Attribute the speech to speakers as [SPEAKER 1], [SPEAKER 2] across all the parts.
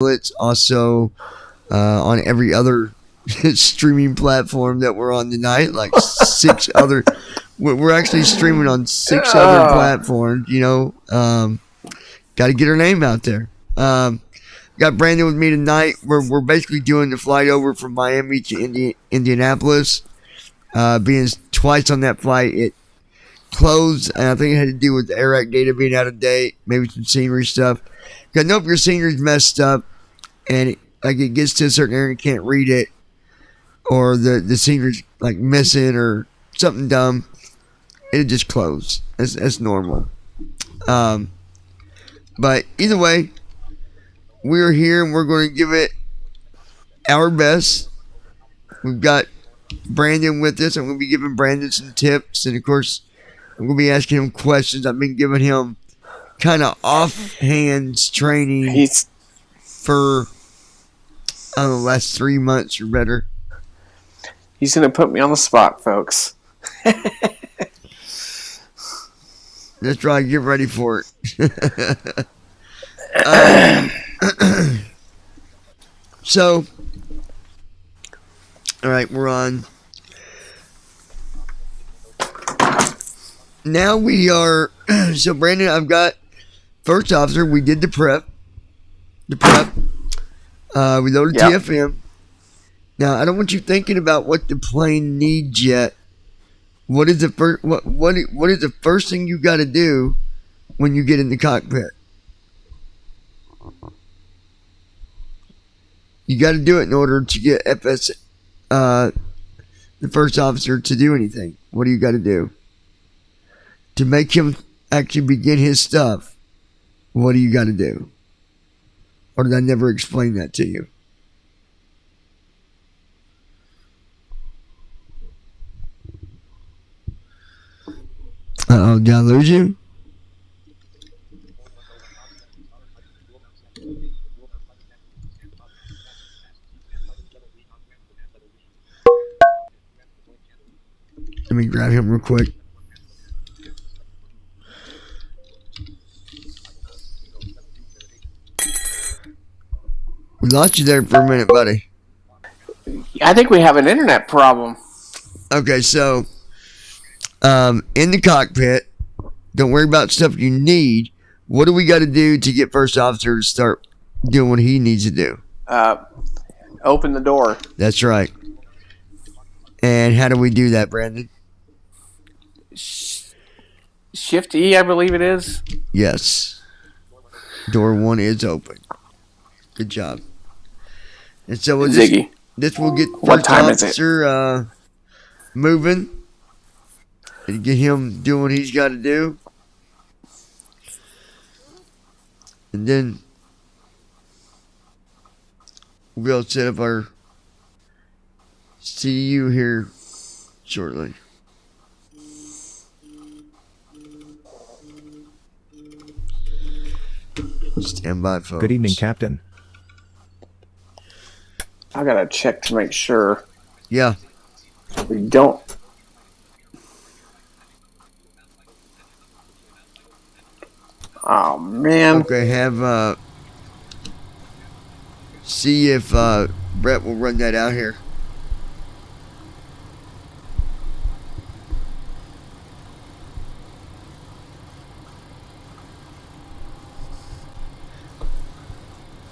[SPEAKER 1] It's also on every other streaming platform that we're on tonight, like 6 other. We're actually streaming on 6 other platforms. Got to get our name out there. Got Brandon with me tonight. We're basically doing the flight over from Miami to Indianapolis. Being twice on that flight, it closed, and I think it had to do with the AIRAC data being out of date, maybe some scenery stuff. Because I know if your scenery's messed up, and it gets to a certain area and you can't read it, or the scenery's like missing or something dumb, it just closed. That's normal. But either way, we're here and we're going to give it our best. We've got Brandon with us. I'm going to be giving Brandon some tips, and of course, I'm going to be asking him questions. I've been giving him kind of offhand training for the last 3 months or better.
[SPEAKER 2] He's going to put me on the spot, folks.
[SPEAKER 1] That's right. Get ready for it. So, all right, we're on. Now we are. So, Brandon, I've got first officer. We did the prep. We loaded TFM. Now, I don't want you thinking about what the plane needs yet. What is the first? What is the first thing you got to do when you get in the cockpit? You got to do it in order to get FS, the first officer, to do anything. What do you got to do to make him actually begin his stuff? What do you got to do? Or did I never explain that to you? Uh-oh, did I lose you? Let me grab him real quick. We lost you there for a minute, buddy.
[SPEAKER 2] I think we have an internet problem.
[SPEAKER 1] Okay, so in the cockpit, don't worry about stuff you need. What do we got to do to get first officer to start doing what he needs to do?
[SPEAKER 2] Open the door.
[SPEAKER 1] That's right. And how do we do that, Brandon?
[SPEAKER 2] Shift E, I believe it is.
[SPEAKER 1] Yes. Door 1 is open. Good job. And so we'll
[SPEAKER 2] Ziggy.
[SPEAKER 1] This will get
[SPEAKER 2] What
[SPEAKER 1] first
[SPEAKER 2] time
[SPEAKER 1] officer
[SPEAKER 2] is it?
[SPEAKER 1] Moving and get him doing what he's got to do. And then we'll be able to set up our CU here shortly. Stand by, folks.
[SPEAKER 3] Good evening, Captain.
[SPEAKER 2] I gotta check to make sure.
[SPEAKER 1] Yeah.
[SPEAKER 2] We don't. Oh man.
[SPEAKER 1] Okay, have see if Brett will run that out here.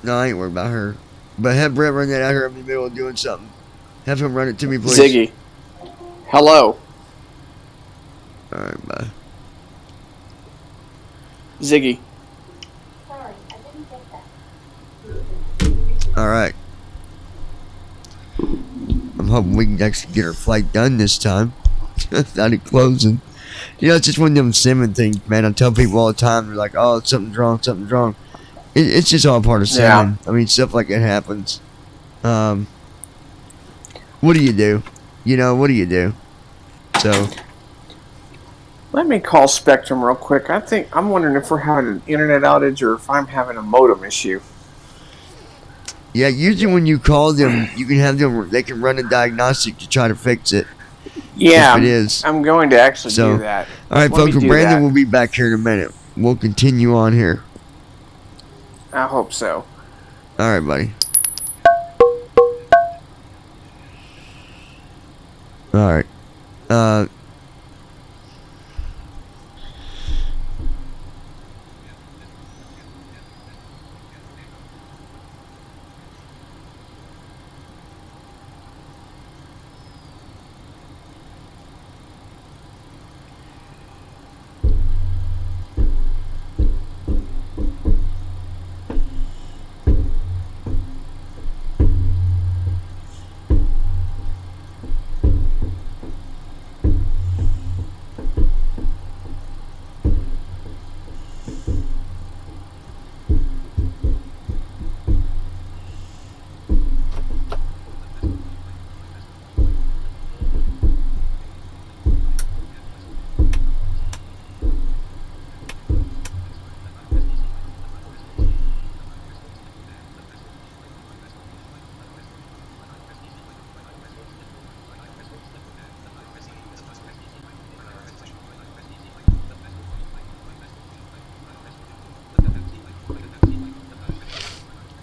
[SPEAKER 1] No, I ain't worried about her. But have Brett run that out here in the middle of doing something. Have him run it to me, please.
[SPEAKER 2] Ziggy. Hello.
[SPEAKER 1] Alright, bye.
[SPEAKER 2] Ziggy.
[SPEAKER 4] Sorry, I didn't get that.
[SPEAKER 1] Alright. I'm hoping we can actually get our flight done this time. Without it closing. You know, it's just one of them simming things, man. I tell people all the time, they're like, oh, something's wrong, something's wrong. It's just all part of simming. Yeah. I mean, stuff like that happens. What do you do? You know, what do you do? So,
[SPEAKER 2] let me call Spectrum real quick. I'm wondering if we're having an internet outage or if I'm having a modem issue.
[SPEAKER 1] Yeah, usually when you call them, you can have them. They can run a diagnostic to try to fix it.
[SPEAKER 2] Yeah,
[SPEAKER 1] if it is.
[SPEAKER 2] I'm going to actually do that.
[SPEAKER 1] All right, folks. Brandon will be back here in a minute. We'll continue on here.
[SPEAKER 2] I hope so.
[SPEAKER 1] All right, buddy. All right.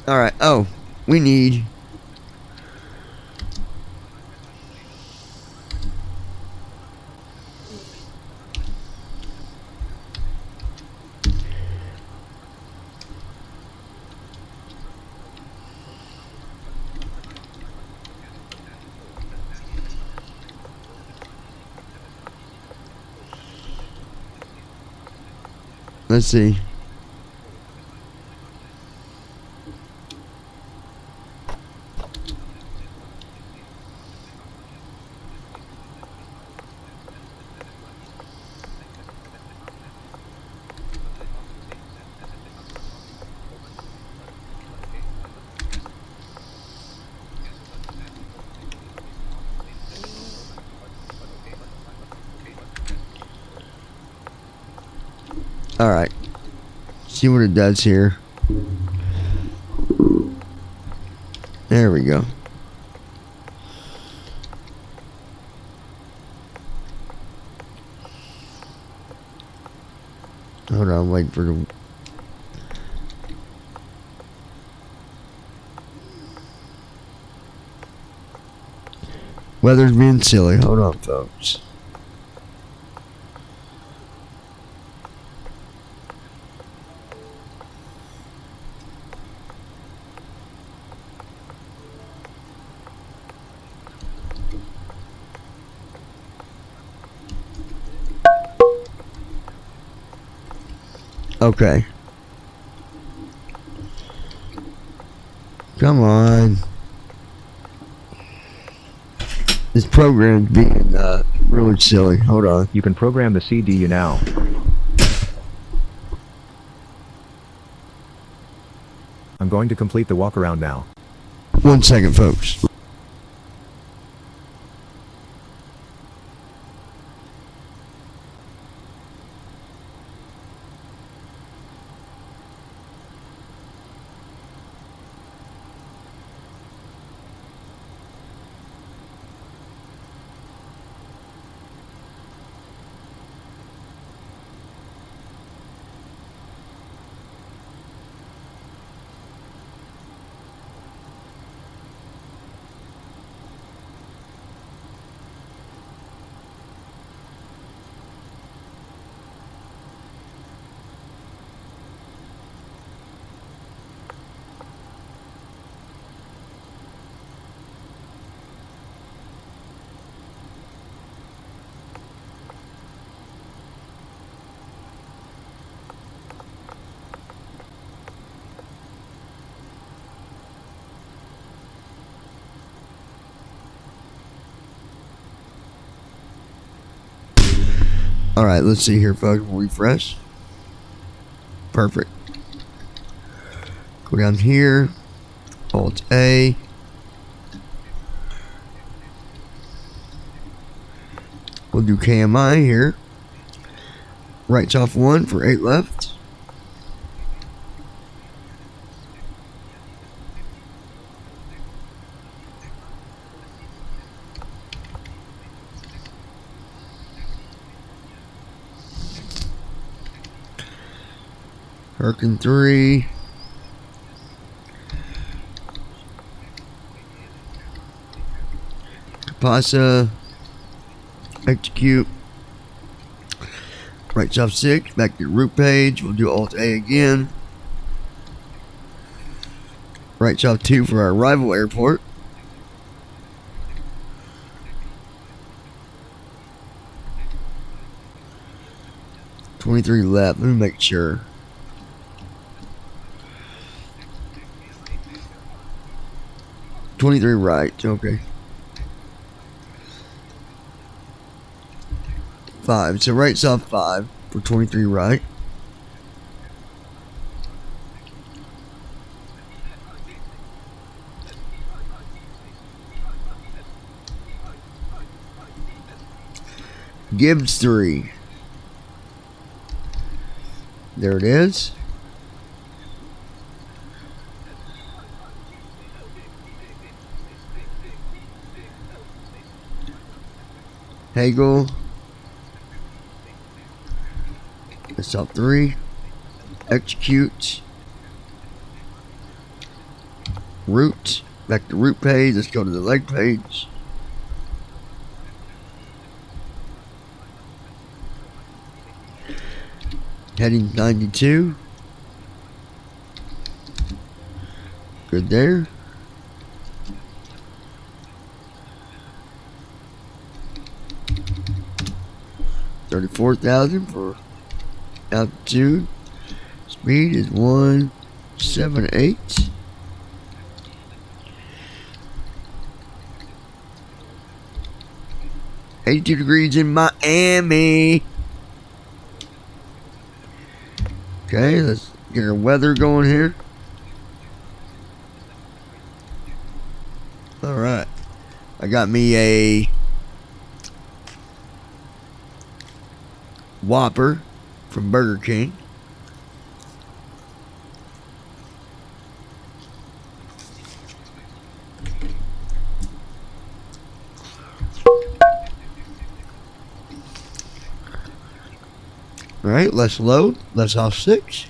[SPEAKER 1] All right. Oh, we need. Let's see. All right. See what it does here. There we go. Hold on, wait for the. Weather's being silly. Hold on, folks. Okay. Come on. This program's being really silly. Hold on.
[SPEAKER 3] You can program the CDU now. I'm going to complete the walk around now.
[SPEAKER 1] 1 second, folks. All right, let's see here, folks. Refresh. Perfect. Go down here. Alt A. We'll do KMI here. Right's off 1 for 8 left. Hurricane 3. Pasa. Execute. Right off 6. Back to the route page. We'll do Alt A again. Right off 2 for our arrival airport. $23 left. Let me make sure. $23 right. Okay. 5. So right's off 5 for 23 right. Gibbs 3. There it is. Hagel. That's up 3. Execute. Route. Back to route page. Let's go to the leg page. Heading 92. Good there. $34,000 for altitude. Speed is 178. $82 degrees in Miami. Okay, let's get our weather going here. Alright. I got me a Whopper from Burger King. Alright, let's load. Let's off 6.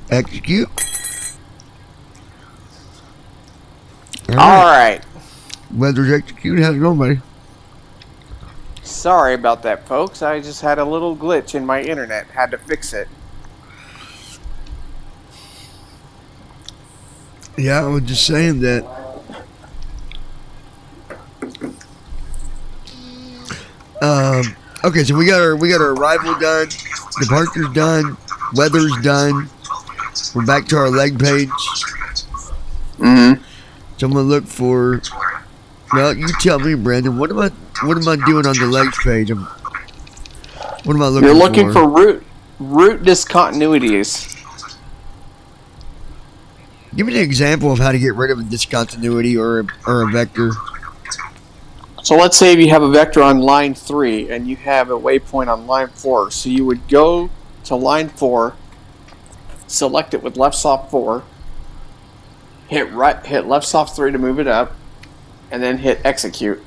[SPEAKER 1] Execute.
[SPEAKER 2] Alright.
[SPEAKER 1] Weather's executed. How's it going, buddy?
[SPEAKER 2] Sorry about that, folks. I just had a little glitch in my internet. Had to fix it.
[SPEAKER 1] Yeah, I was just saying that. Okay, so we got our arrival done, departure's done, weather's done. We're back to our leg page.
[SPEAKER 2] Mm-hmm.
[SPEAKER 1] So I'm gonna look for. Well, you tell me, Brandon. What am I doing on the legs page? What am I looking for?
[SPEAKER 2] You're looking for route discontinuities.
[SPEAKER 1] Give me an example of how to get rid of a discontinuity or a vector.
[SPEAKER 2] So let's say if you have a vector on line 3 and you have a waypoint on line 4. So you would go to line 4, select it with left soft 4, hit left soft 3 to move it up, and then hit execute.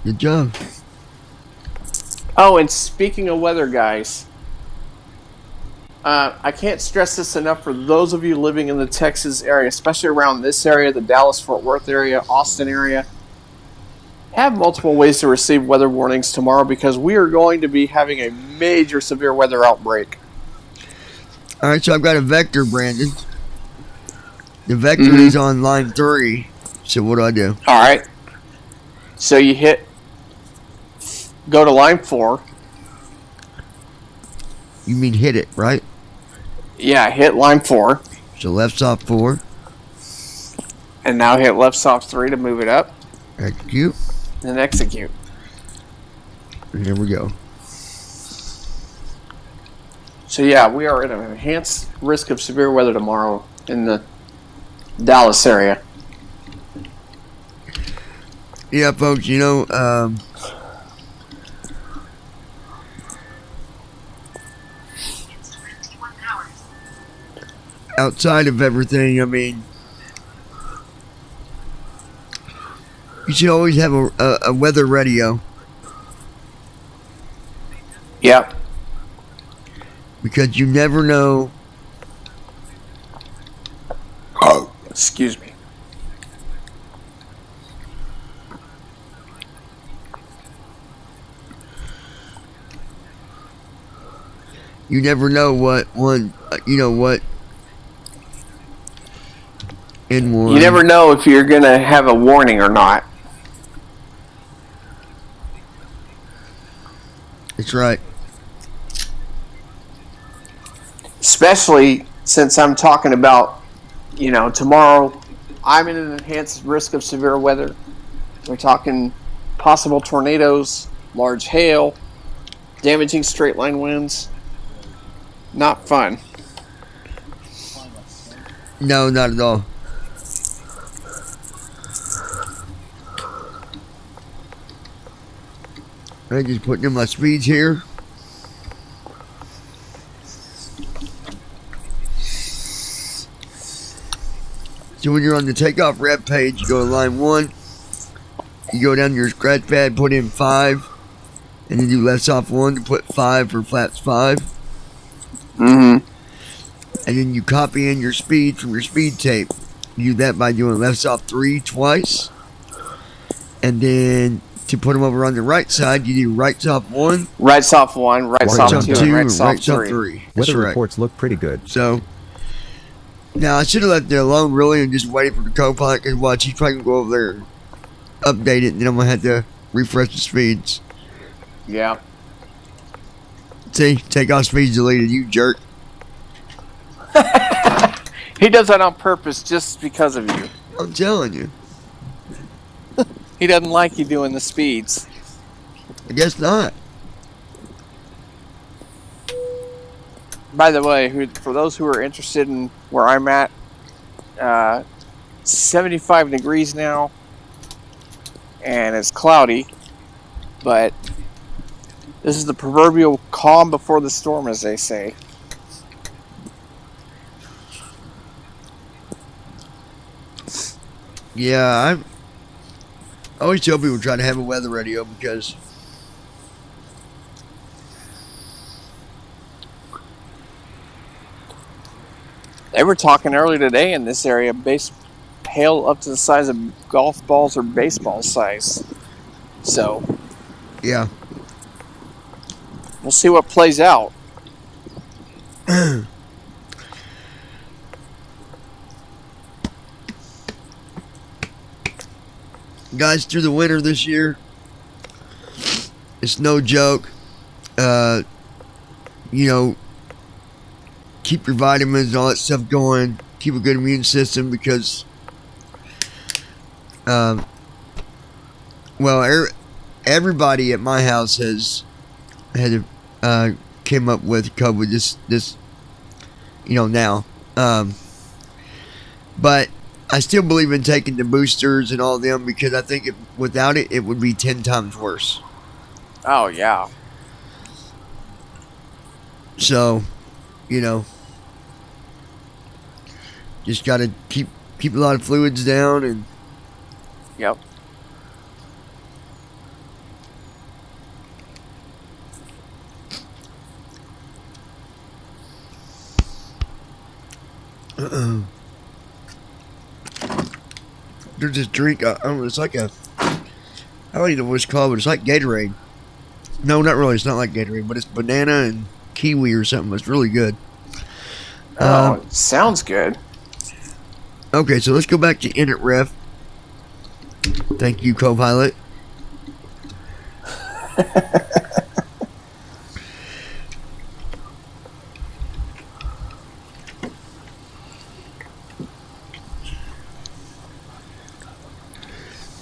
[SPEAKER 1] Good job.
[SPEAKER 2] Oh, and speaking of weather, guys, I can't stress this enough for those of you living in the Texas area, especially around this area, the Dallas-Fort Worth area, Austin area. Have multiple ways to receive weather warnings tomorrow because we are going to be having a major severe weather outbreak.
[SPEAKER 1] All right, so I've got a vector, Brandon. The vector is on line 3. So what do?
[SPEAKER 2] All right. So you go to line 4.
[SPEAKER 1] You mean hit it, right?
[SPEAKER 2] Yeah, hit line 4.
[SPEAKER 1] So left soft 4.
[SPEAKER 2] And now hit left soft 3 to move it up.
[SPEAKER 1] Execute.
[SPEAKER 2] And execute.
[SPEAKER 1] And here we go.
[SPEAKER 2] So yeah, we are at an enhanced risk of severe weather tomorrow in the Dallas area.
[SPEAKER 1] Yeah, folks, you know, outside of everything, I mean, you should always have a weather radio.
[SPEAKER 2] Yep.
[SPEAKER 1] Because you never know
[SPEAKER 2] Excuse me.
[SPEAKER 1] You never know what one, what in one.
[SPEAKER 2] You never know if you're going to have a warning or not.
[SPEAKER 1] That's right.
[SPEAKER 2] Especially since I'm talking about, tomorrow I'm in an enhanced risk of severe weather. We're talking possible tornadoes, large hail, damaging straight line winds. Not fun.
[SPEAKER 1] No, not at all. I'm just putting in my speeds here. So when you're on the takeoff rep page, you go to line 1. You go down to your scratch pad, put in 5, and then do left off 1 to put 5 for flaps 5.
[SPEAKER 2] Mm-hmm.
[SPEAKER 1] And then you copy in your speed from your speed tape. You do that by doing left off 3 twice. And then to put them over on the right side, you do right off 1,
[SPEAKER 2] Right off 1, right
[SPEAKER 3] Right
[SPEAKER 2] off
[SPEAKER 3] off
[SPEAKER 2] 2,
[SPEAKER 3] two,
[SPEAKER 2] and
[SPEAKER 1] right
[SPEAKER 2] right off
[SPEAKER 1] off
[SPEAKER 2] 3.
[SPEAKER 1] 3. That's
[SPEAKER 3] Weather
[SPEAKER 1] right.
[SPEAKER 3] reports look pretty good.
[SPEAKER 1] So now I should have left it alone really and just waited for the co-pilot, because watch, he's probably gonna go over there and update it, and then I'm gonna have to refresh the speeds.
[SPEAKER 2] Yeah.
[SPEAKER 1] See, takeoff speeds deleted, you jerk.
[SPEAKER 2] He does that on purpose just because of you.
[SPEAKER 1] I'm telling you.
[SPEAKER 2] He doesn't like you doing the speeds.
[SPEAKER 1] I guess not.
[SPEAKER 2] By the way, for those who are interested in where I'm at, 75 degrees now, and it's cloudy, but this is the proverbial calm before the storm, as they say.
[SPEAKER 1] Yeah, I always tell people try to have a weather radio, because
[SPEAKER 2] They were talking earlier today in this area, hail up to the size of golf balls or baseball size. So
[SPEAKER 1] yeah.
[SPEAKER 2] we'll see what plays out.
[SPEAKER 1] Guys, through the winter this year, it's no joke. Keep your vitamins and all that stuff going. Keep a good immune system, because everybody at my house has came up with COVID this now. But I still believe in taking the boosters and all of them, because I think without it, it would be 10 times worse.
[SPEAKER 2] Oh, yeah.
[SPEAKER 1] So, just got to keep a lot of fluids down, and
[SPEAKER 2] Yep.
[SPEAKER 1] there's this drink. I don't know. It's like I don't even know what it's called, but it's like Gatorade. No, not really. It's not like Gatorade, but it's banana and kiwi or something. It's really good.
[SPEAKER 2] Oh, it sounds good.
[SPEAKER 1] Okay, so let's go back to init ref. Thank you, co-pilot.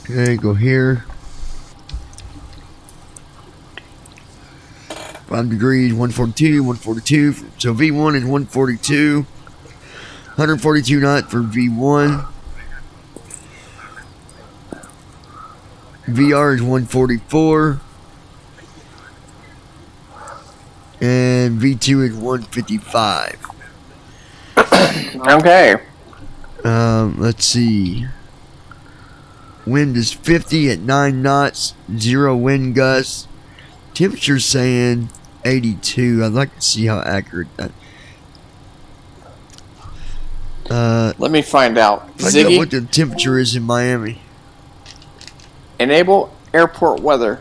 [SPEAKER 1] Okay, go here. 5 degrees, 142, 142. So V1 is 142. 142 knot for V1. VR is 144. And V2 is 155.
[SPEAKER 2] Okay.
[SPEAKER 1] Let's see. Wind is 50 at 9 knots. 0 wind gusts. Temperature saying 82. I'd like to see how accurate that.
[SPEAKER 2] Let me find out.
[SPEAKER 1] Find out
[SPEAKER 2] Ziggy,
[SPEAKER 1] what the temperature is in Miami.
[SPEAKER 2] enable airport weather.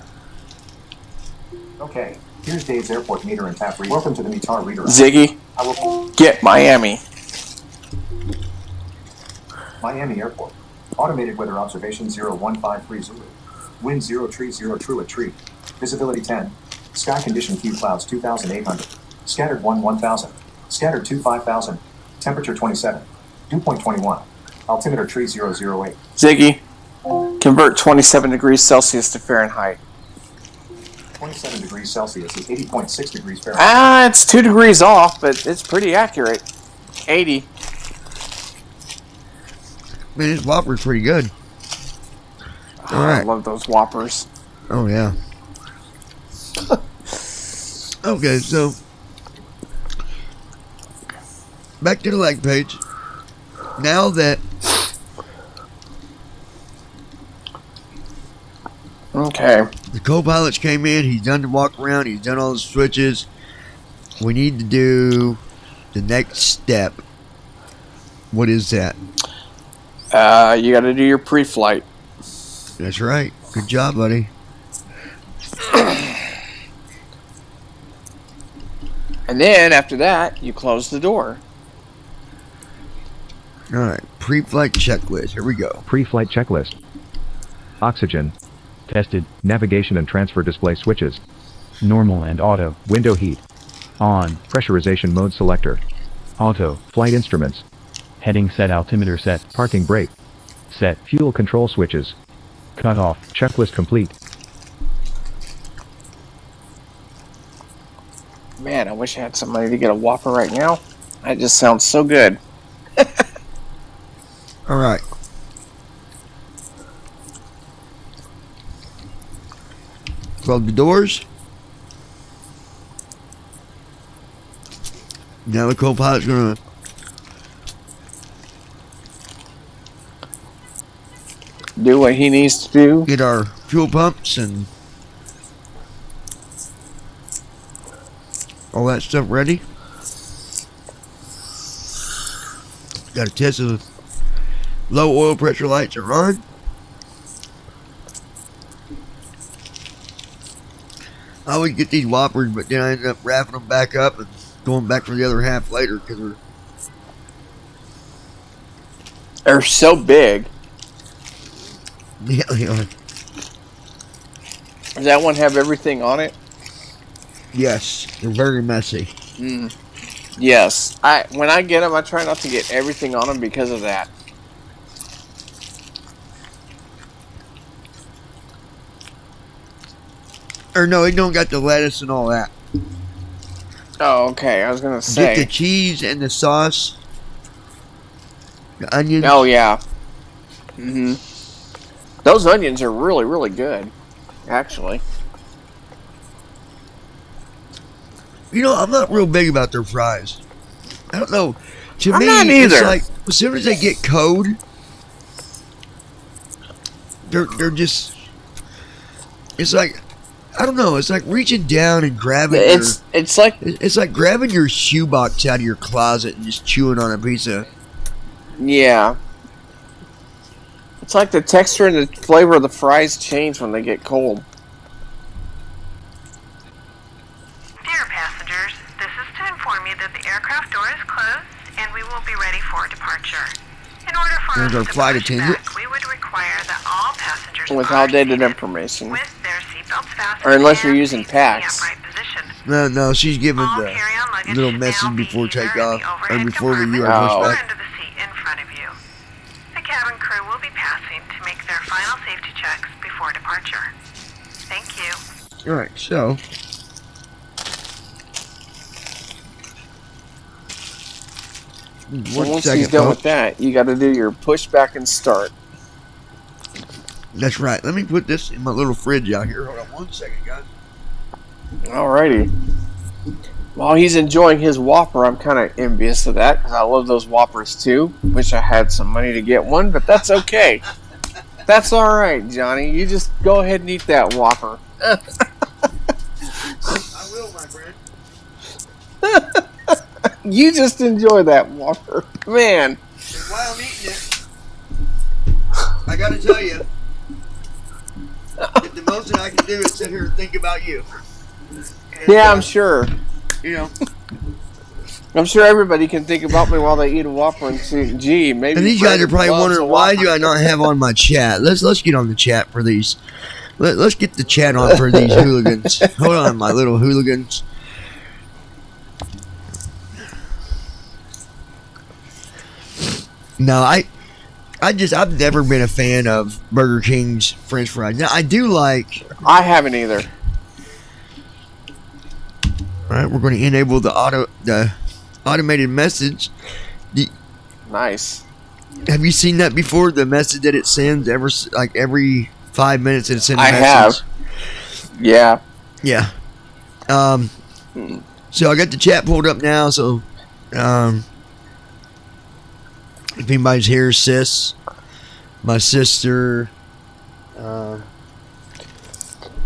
[SPEAKER 5] Okay, here's Dave's airport meter and tap reader. Welcome to the METAR reader.
[SPEAKER 2] Ziggy,
[SPEAKER 5] I will
[SPEAKER 2] get Miami.
[SPEAKER 5] Miami Airport. Automated weather observation 01530. Wind 0 tree 0 true a tree. Visibility 10. Sky condition few clouds 2,800. Scattered 1 1,000. Scattered 2 5,000. Temperature 27. Dew point 21. Altimeter tree 008.
[SPEAKER 2] Ziggy, convert 27 degrees Celsius to Fahrenheit.
[SPEAKER 5] 27 degrees Celsius is 80.6 degrees Fahrenheit.
[SPEAKER 2] Ah, it's 2 degrees off, but it's pretty accurate. 80.
[SPEAKER 1] Man, this Whopper's pretty good.
[SPEAKER 2] Oh,
[SPEAKER 1] All
[SPEAKER 2] I
[SPEAKER 1] right.
[SPEAKER 2] love those Whoppers.
[SPEAKER 1] Oh, yeah. Okay, so back to the leg page. Now that
[SPEAKER 2] Okay.
[SPEAKER 1] the co-pilots came in, he's done the walk around, he's done all the switches. We need to do the next step. What is that?
[SPEAKER 2] You got to do your pre-flight.
[SPEAKER 1] That's right. Good job, buddy.
[SPEAKER 2] And then after that, you close the door.
[SPEAKER 1] All right, pre-flight checklist. Here we go.
[SPEAKER 3] Pre-flight checklist. Oxygen. Tested. Navigation and transfer display switches. Normal and auto. Window heat. On. Pressurization mode selector. Auto. Flight instruments. Heading set. Altimeter set. Parking brake. Set. Fuel control switches. Cut off. Checklist complete.
[SPEAKER 2] Man, I wish I had some money to get a Whopper right now. That just sounds so good.
[SPEAKER 1] All right. Close the doors. Now the co-pilot's gonna
[SPEAKER 2] Do what he needs to do.
[SPEAKER 1] get our fuel pumps and all that stuff ready. Got to test the low oil pressure lights are on. I always get these Whoppers, but then I end up wrapping them back up and going back for the other half later because
[SPEAKER 2] They're so big.
[SPEAKER 1] they are.
[SPEAKER 2] Does that one have everything on it?
[SPEAKER 1] Yes, they're very messy.
[SPEAKER 2] Yes. When I get them, I try not to get everything on them because of that.
[SPEAKER 1] Or no, it don't got the lettuce and all that.
[SPEAKER 2] Oh, okay. I was gonna
[SPEAKER 1] Get the
[SPEAKER 2] say.
[SPEAKER 1] cheese and the sauce, the onions.
[SPEAKER 2] Oh yeah. Those onions are really, really good. Actually.
[SPEAKER 1] You know, I'm not real big about their fries. I don't know. To
[SPEAKER 2] I'm
[SPEAKER 1] me,
[SPEAKER 2] not
[SPEAKER 1] it's
[SPEAKER 2] either.
[SPEAKER 1] like as soon as they get cold, they're just. It's like I don't know. It's like reaching down and grabbing.
[SPEAKER 2] It's like
[SPEAKER 1] It's like grabbing your shoebox out of your closet and just chewing on a piece of.
[SPEAKER 2] yeah. It's like the texture and the flavor of the fries change when they get cold.
[SPEAKER 6] Dear passengers, this is to inform you that the aircraft door is closed and we will be ready for departure. In order for
[SPEAKER 1] There's
[SPEAKER 6] us
[SPEAKER 1] our
[SPEAKER 6] to
[SPEAKER 1] flight
[SPEAKER 6] push
[SPEAKER 1] attendant.
[SPEAKER 6] back, we would require that all passengers
[SPEAKER 2] With
[SPEAKER 6] are
[SPEAKER 2] outdated
[SPEAKER 6] seated
[SPEAKER 2] information.
[SPEAKER 6] with their seatbelts fastened
[SPEAKER 2] Or unless you're
[SPEAKER 6] and
[SPEAKER 2] using
[SPEAKER 6] facing the
[SPEAKER 2] PAX.
[SPEAKER 6] upright position.
[SPEAKER 1] No, she's giving
[SPEAKER 6] All
[SPEAKER 1] the
[SPEAKER 6] carry-on luggage
[SPEAKER 1] little
[SPEAKER 6] should
[SPEAKER 1] message
[SPEAKER 6] now be
[SPEAKER 1] before
[SPEAKER 6] either in
[SPEAKER 1] takeoff
[SPEAKER 6] the
[SPEAKER 1] or
[SPEAKER 6] overhead
[SPEAKER 1] before we do
[SPEAKER 6] compartment
[SPEAKER 1] our
[SPEAKER 2] Oh.
[SPEAKER 6] or
[SPEAKER 1] pushback.
[SPEAKER 6] under the seat in front of you. The cabin crew will be passing to make their final safety checks before departure. Thank you.
[SPEAKER 1] All right, so.
[SPEAKER 2] And once he's done with that, you got to do your push back and start.
[SPEAKER 1] That's right. Let me put this in my little fridge out here. Hold on 1 second, guys.
[SPEAKER 2] Alrighty. While he's enjoying his Whopper, I'm kind of envious of that because I love those Whoppers too. Wish I had some money to get one, but that's okay. That's alright, Johnny. You just go ahead and eat that Whopper.
[SPEAKER 1] I will, my friend.
[SPEAKER 2] You just enjoy that Whopper. Man,
[SPEAKER 1] And while I'm eating it, I gotta tell you, that the most that I can do is sit here and think about you. And,
[SPEAKER 2] Yeah, I'm sure.
[SPEAKER 1] You know.
[SPEAKER 2] I'm sure everybody can think about me while they eat a Whopper and think, gee, maybe.
[SPEAKER 1] And these guys are probably
[SPEAKER 2] Brandon loves
[SPEAKER 1] wondering,
[SPEAKER 2] a
[SPEAKER 1] why
[SPEAKER 2] Whopper.
[SPEAKER 1] do I not have on my chat? Let's get on the chat for these. Let's get the chat on for these hooligans. Hold on, my little hooligans. No, I've never been a fan of Burger King's French fries. Now I do like.
[SPEAKER 2] I haven't either.
[SPEAKER 1] All right, we're going to enable the automated message.
[SPEAKER 2] Nice.
[SPEAKER 1] Have you seen that before? The message that it sends every 5 minutes it sends a
[SPEAKER 2] I
[SPEAKER 1] message.
[SPEAKER 2] have. Yeah.
[SPEAKER 1] Yeah. So I got the chat pulled up now. So, if anybody's here, sis, my sister. Hold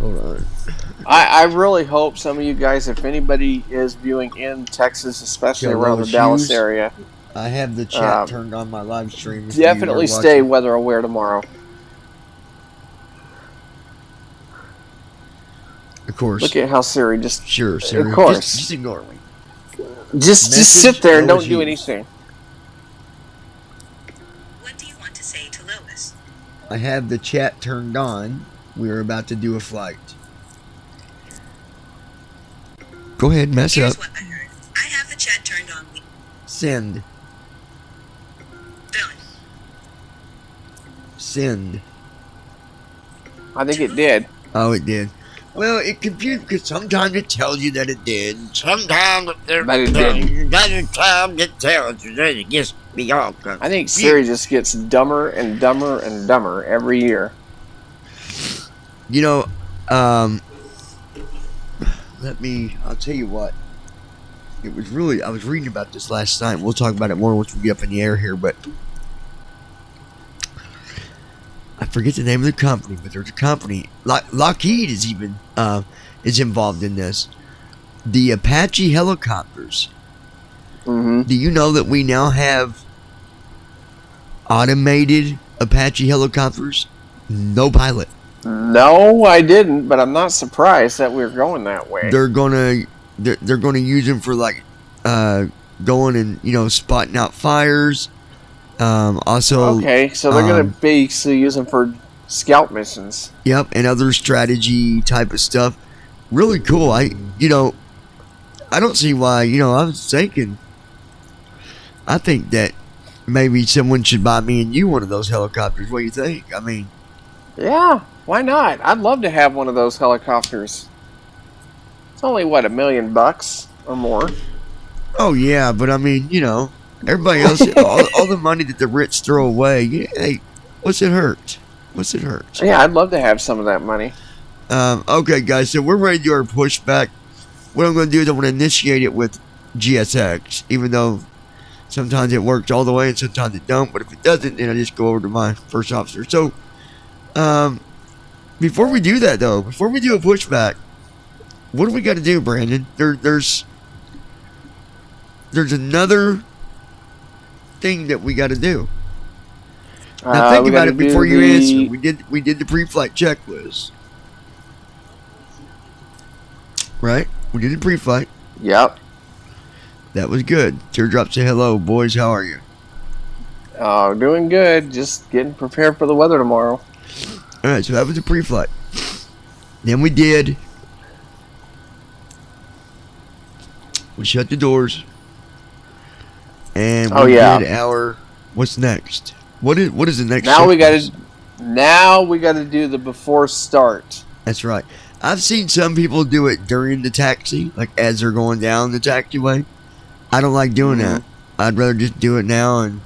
[SPEAKER 1] on.
[SPEAKER 2] I really hope some of you guys, if anybody is viewing in Texas, especially
[SPEAKER 1] Got
[SPEAKER 2] around the
[SPEAKER 1] those
[SPEAKER 2] Dallas
[SPEAKER 1] shoes?
[SPEAKER 2] area,
[SPEAKER 1] I have the chat turned on my live stream. if you
[SPEAKER 2] definitely
[SPEAKER 1] are
[SPEAKER 2] stay
[SPEAKER 1] watching.
[SPEAKER 2] weather aware tomorrow.
[SPEAKER 1] Of course.
[SPEAKER 2] Look at how Siri just
[SPEAKER 1] Sure, Siri.
[SPEAKER 2] Of course.
[SPEAKER 1] Just ignore me.
[SPEAKER 2] just
[SPEAKER 1] Message
[SPEAKER 2] sit there and don't do
[SPEAKER 1] Lois.
[SPEAKER 2] anything.
[SPEAKER 7] What do you want to say to Lois?
[SPEAKER 1] I have the chat turned on. We are about to do a flight. Go ahead, mess it
[SPEAKER 7] Here's
[SPEAKER 1] up.
[SPEAKER 7] what I heard. I have the chat turned on.
[SPEAKER 1] Send.
[SPEAKER 7] Done.
[SPEAKER 1] Send.
[SPEAKER 2] I think it did.
[SPEAKER 1] Oh, it did. Well, it confused because sometimes it tells you that it did. Sometimes
[SPEAKER 2] But it didn't.
[SPEAKER 1] Other times it tells you that it gets me all
[SPEAKER 2] I think Siri just gets dumber and dumber and dumber every year.
[SPEAKER 1] You know, I'll tell you what. It was really, I was reading about this last night. We'll talk about it more once we get up in the air here, but I forget the name of the company, but there's a company, Lockheed is even, is involved in this. The Apache helicopters.
[SPEAKER 2] Mm-hmm.
[SPEAKER 1] Do you know that we now have automated Apache helicopters? No pilot.
[SPEAKER 2] No, I didn't, but I'm not surprised that we're going that way.
[SPEAKER 1] They're gonna use them for going and spotting out fires. Also,
[SPEAKER 2] Okay, so they're going to basically use them for scout missions.
[SPEAKER 1] Yep, and other strategy type of stuff. Really cool. I don't see why. I was thinking. I think that maybe someone should buy me and you one of those helicopters. What do you think? I mean,
[SPEAKER 2] Yeah, why not? I'd love to have one of those helicopters. It's only, what, $1 million or more?
[SPEAKER 1] oh yeah, but I mean, everybody else, all the money that the rich throw away. Yeah, hey, what's it hurt? What's it hurt?
[SPEAKER 2] Yeah, I'd love to have some of that money.
[SPEAKER 1] Okay, guys, so we're ready to do our pushback. What I'm going to do is I'm going to initiate it with GSX, even though sometimes it works all the way and sometimes it don't. But if it doesn't, then I just go over to my first officer. So, before we do that, though, before we do a pushback, what do we got to do, Brandon? There's another thing that we got to do. Now think
[SPEAKER 2] We
[SPEAKER 1] about
[SPEAKER 2] gotta
[SPEAKER 1] it before
[SPEAKER 2] do
[SPEAKER 1] you
[SPEAKER 2] the-
[SPEAKER 1] answer. We did the pre-flight checklist, right? We did the pre-flight.
[SPEAKER 2] Yep.
[SPEAKER 1] That was good. Teardrop, say hello, boys. How are you?
[SPEAKER 2] Oh, doing good. Just getting prepared for the weather tomorrow.
[SPEAKER 1] All right, so that was the pre-flight. Then we shut the doors, and we
[SPEAKER 2] yeah.
[SPEAKER 1] did our. What's next? What is the next?
[SPEAKER 2] Now we
[SPEAKER 1] checklist?
[SPEAKER 2] got to do the before start.
[SPEAKER 1] That's right. I've seen some people do it during the taxi, like as they're going down the taxiway. I don't like doing that. I'd rather just do it now and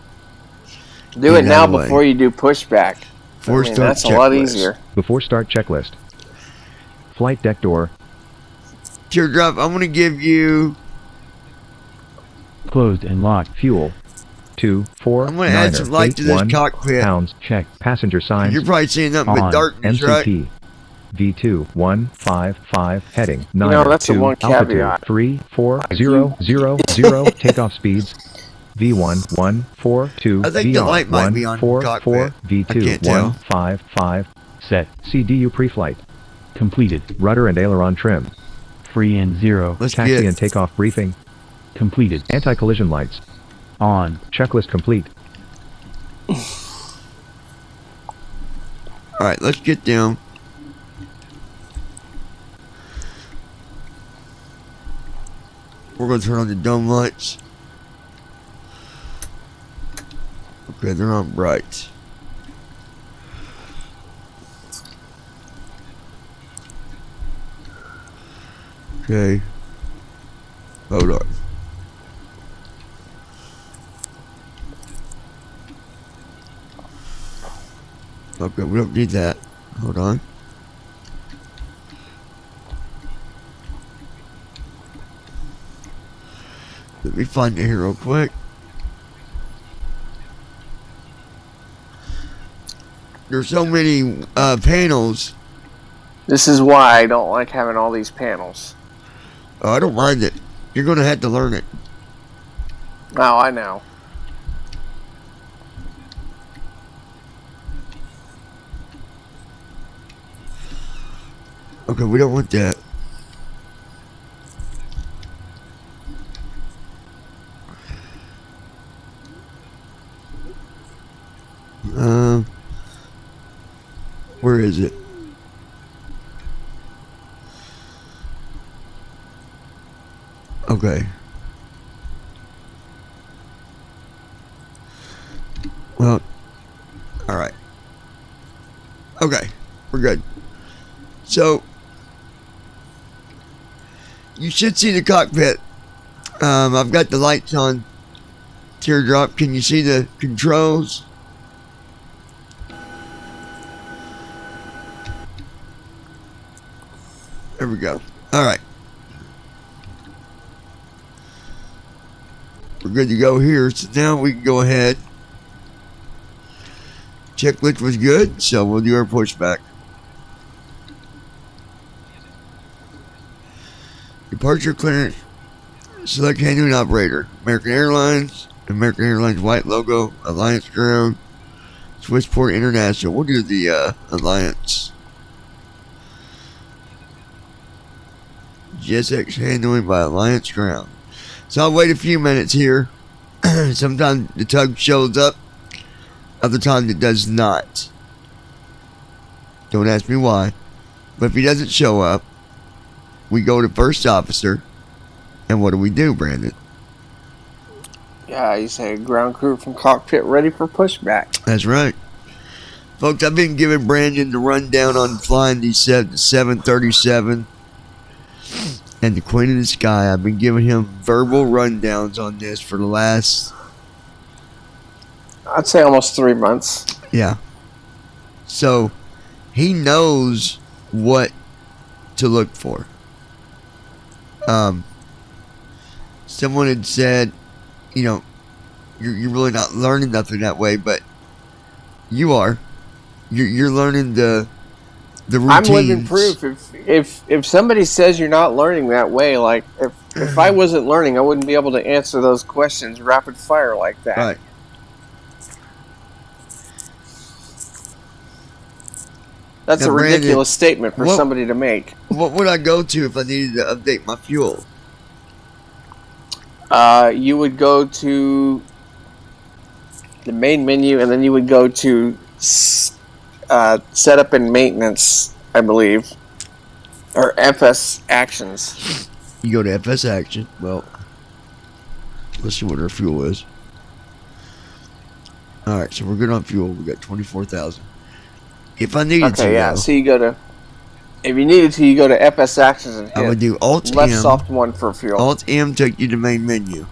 [SPEAKER 2] Do it
[SPEAKER 1] Get it
[SPEAKER 2] now
[SPEAKER 1] out of the way.
[SPEAKER 2] before you do pushback.
[SPEAKER 1] Before start
[SPEAKER 2] that's a lot
[SPEAKER 1] checklist.
[SPEAKER 2] easier.
[SPEAKER 3] Before start checklist. Flight deck door.
[SPEAKER 1] Teardrop, I'm gonna give you.
[SPEAKER 3] Closed and locked. Fuel. 2, 4,
[SPEAKER 1] I'm gonna add some light to this
[SPEAKER 3] 1
[SPEAKER 1] cockpit.
[SPEAKER 3] pounds. Check. Passenger signs.
[SPEAKER 1] You're probably seeing nothing but
[SPEAKER 3] on.
[SPEAKER 1] darkness, right?
[SPEAKER 3] MCP. V2 155 heading.
[SPEAKER 2] know, that's the
[SPEAKER 3] 902
[SPEAKER 2] one
[SPEAKER 3] altitude
[SPEAKER 2] caveat.
[SPEAKER 3] 3400 takeoff speeds V1142
[SPEAKER 1] I think the light might be on cockpit. I can't tell.
[SPEAKER 3] V2155 set CDU pre-flight completed. Rudder and aileron trim.
[SPEAKER 8] Free and 0.
[SPEAKER 1] Let's
[SPEAKER 3] Taxi
[SPEAKER 1] get
[SPEAKER 3] and takeoff briefing
[SPEAKER 8] Completed.
[SPEAKER 3] anti-collision lights
[SPEAKER 8] On.
[SPEAKER 3] checklist complete.
[SPEAKER 1] All right. Let's get down. We're gonna turn on the dome lights. Okay, they're not bright. Okay. Hold on. Okay, we don't need that. Hold on. Let me find it here real quick. There's so many panels.
[SPEAKER 2] This is why I don't like having all these panels.
[SPEAKER 1] Oh, I don't mind it. You're gonna have to learn it.
[SPEAKER 2] Oh, I know.
[SPEAKER 1] Okay, we don't want that. Where is it? Okay. Well, all right. Okay, we're good. So, you should see the cockpit. I've got the lights on. Teardrop, can you see the controls? There we go. All right. We're good to go here. So now we can go ahead. Checklist was good, so we'll do our pushback. Departure clearance. Select handling operator. American Airlines. American Airlines white logo. Alliance ground. Swissport International. We'll do the Alliance. GSX handling by Alliance ground. So I'll wait a few minutes here. Sometimes the tug shows up. Other times it does not. Don't ask me why. But if he doesn't show up, we go to first officer. And what do, Brandon?
[SPEAKER 2] Yeah, you say ground crew from cockpit ready for pushback.
[SPEAKER 1] That's right. Folks, I've been giving Brandon the rundown on flying the 737 and the Queen of the Sky. I've been giving him verbal rundowns on this for the last...
[SPEAKER 2] I'd say almost 3 months.
[SPEAKER 1] Yeah. So, he knows what to look for. Someone had said, you know, you're really not learning nothing that way, but you are. You're learning the routines.
[SPEAKER 2] I'm living proof. If somebody says you're not learning that way, like if I wasn't learning, I wouldn't be able to answer those questions rapid fire like that.
[SPEAKER 1] Right.
[SPEAKER 2] That's
[SPEAKER 1] now,
[SPEAKER 2] a
[SPEAKER 1] Brandon,
[SPEAKER 2] ridiculous statement for somebody to make.
[SPEAKER 1] What would I go to if I needed to update my fuel?
[SPEAKER 2] You would go to the main menu, and then you would go to setup and maintenance, I believe, or FS actions.
[SPEAKER 1] You go to FS action. Well, let's see what our fuel is. All right, so we're good on fuel. We got 24,000. If I needed to,
[SPEAKER 2] yeah.
[SPEAKER 1] though,
[SPEAKER 2] So you go to, if you needed to, you go to FS actions and hit
[SPEAKER 1] I would do Alt
[SPEAKER 2] left
[SPEAKER 1] M.
[SPEAKER 2] soft one for fuel.
[SPEAKER 1] Alt M take you to main menu.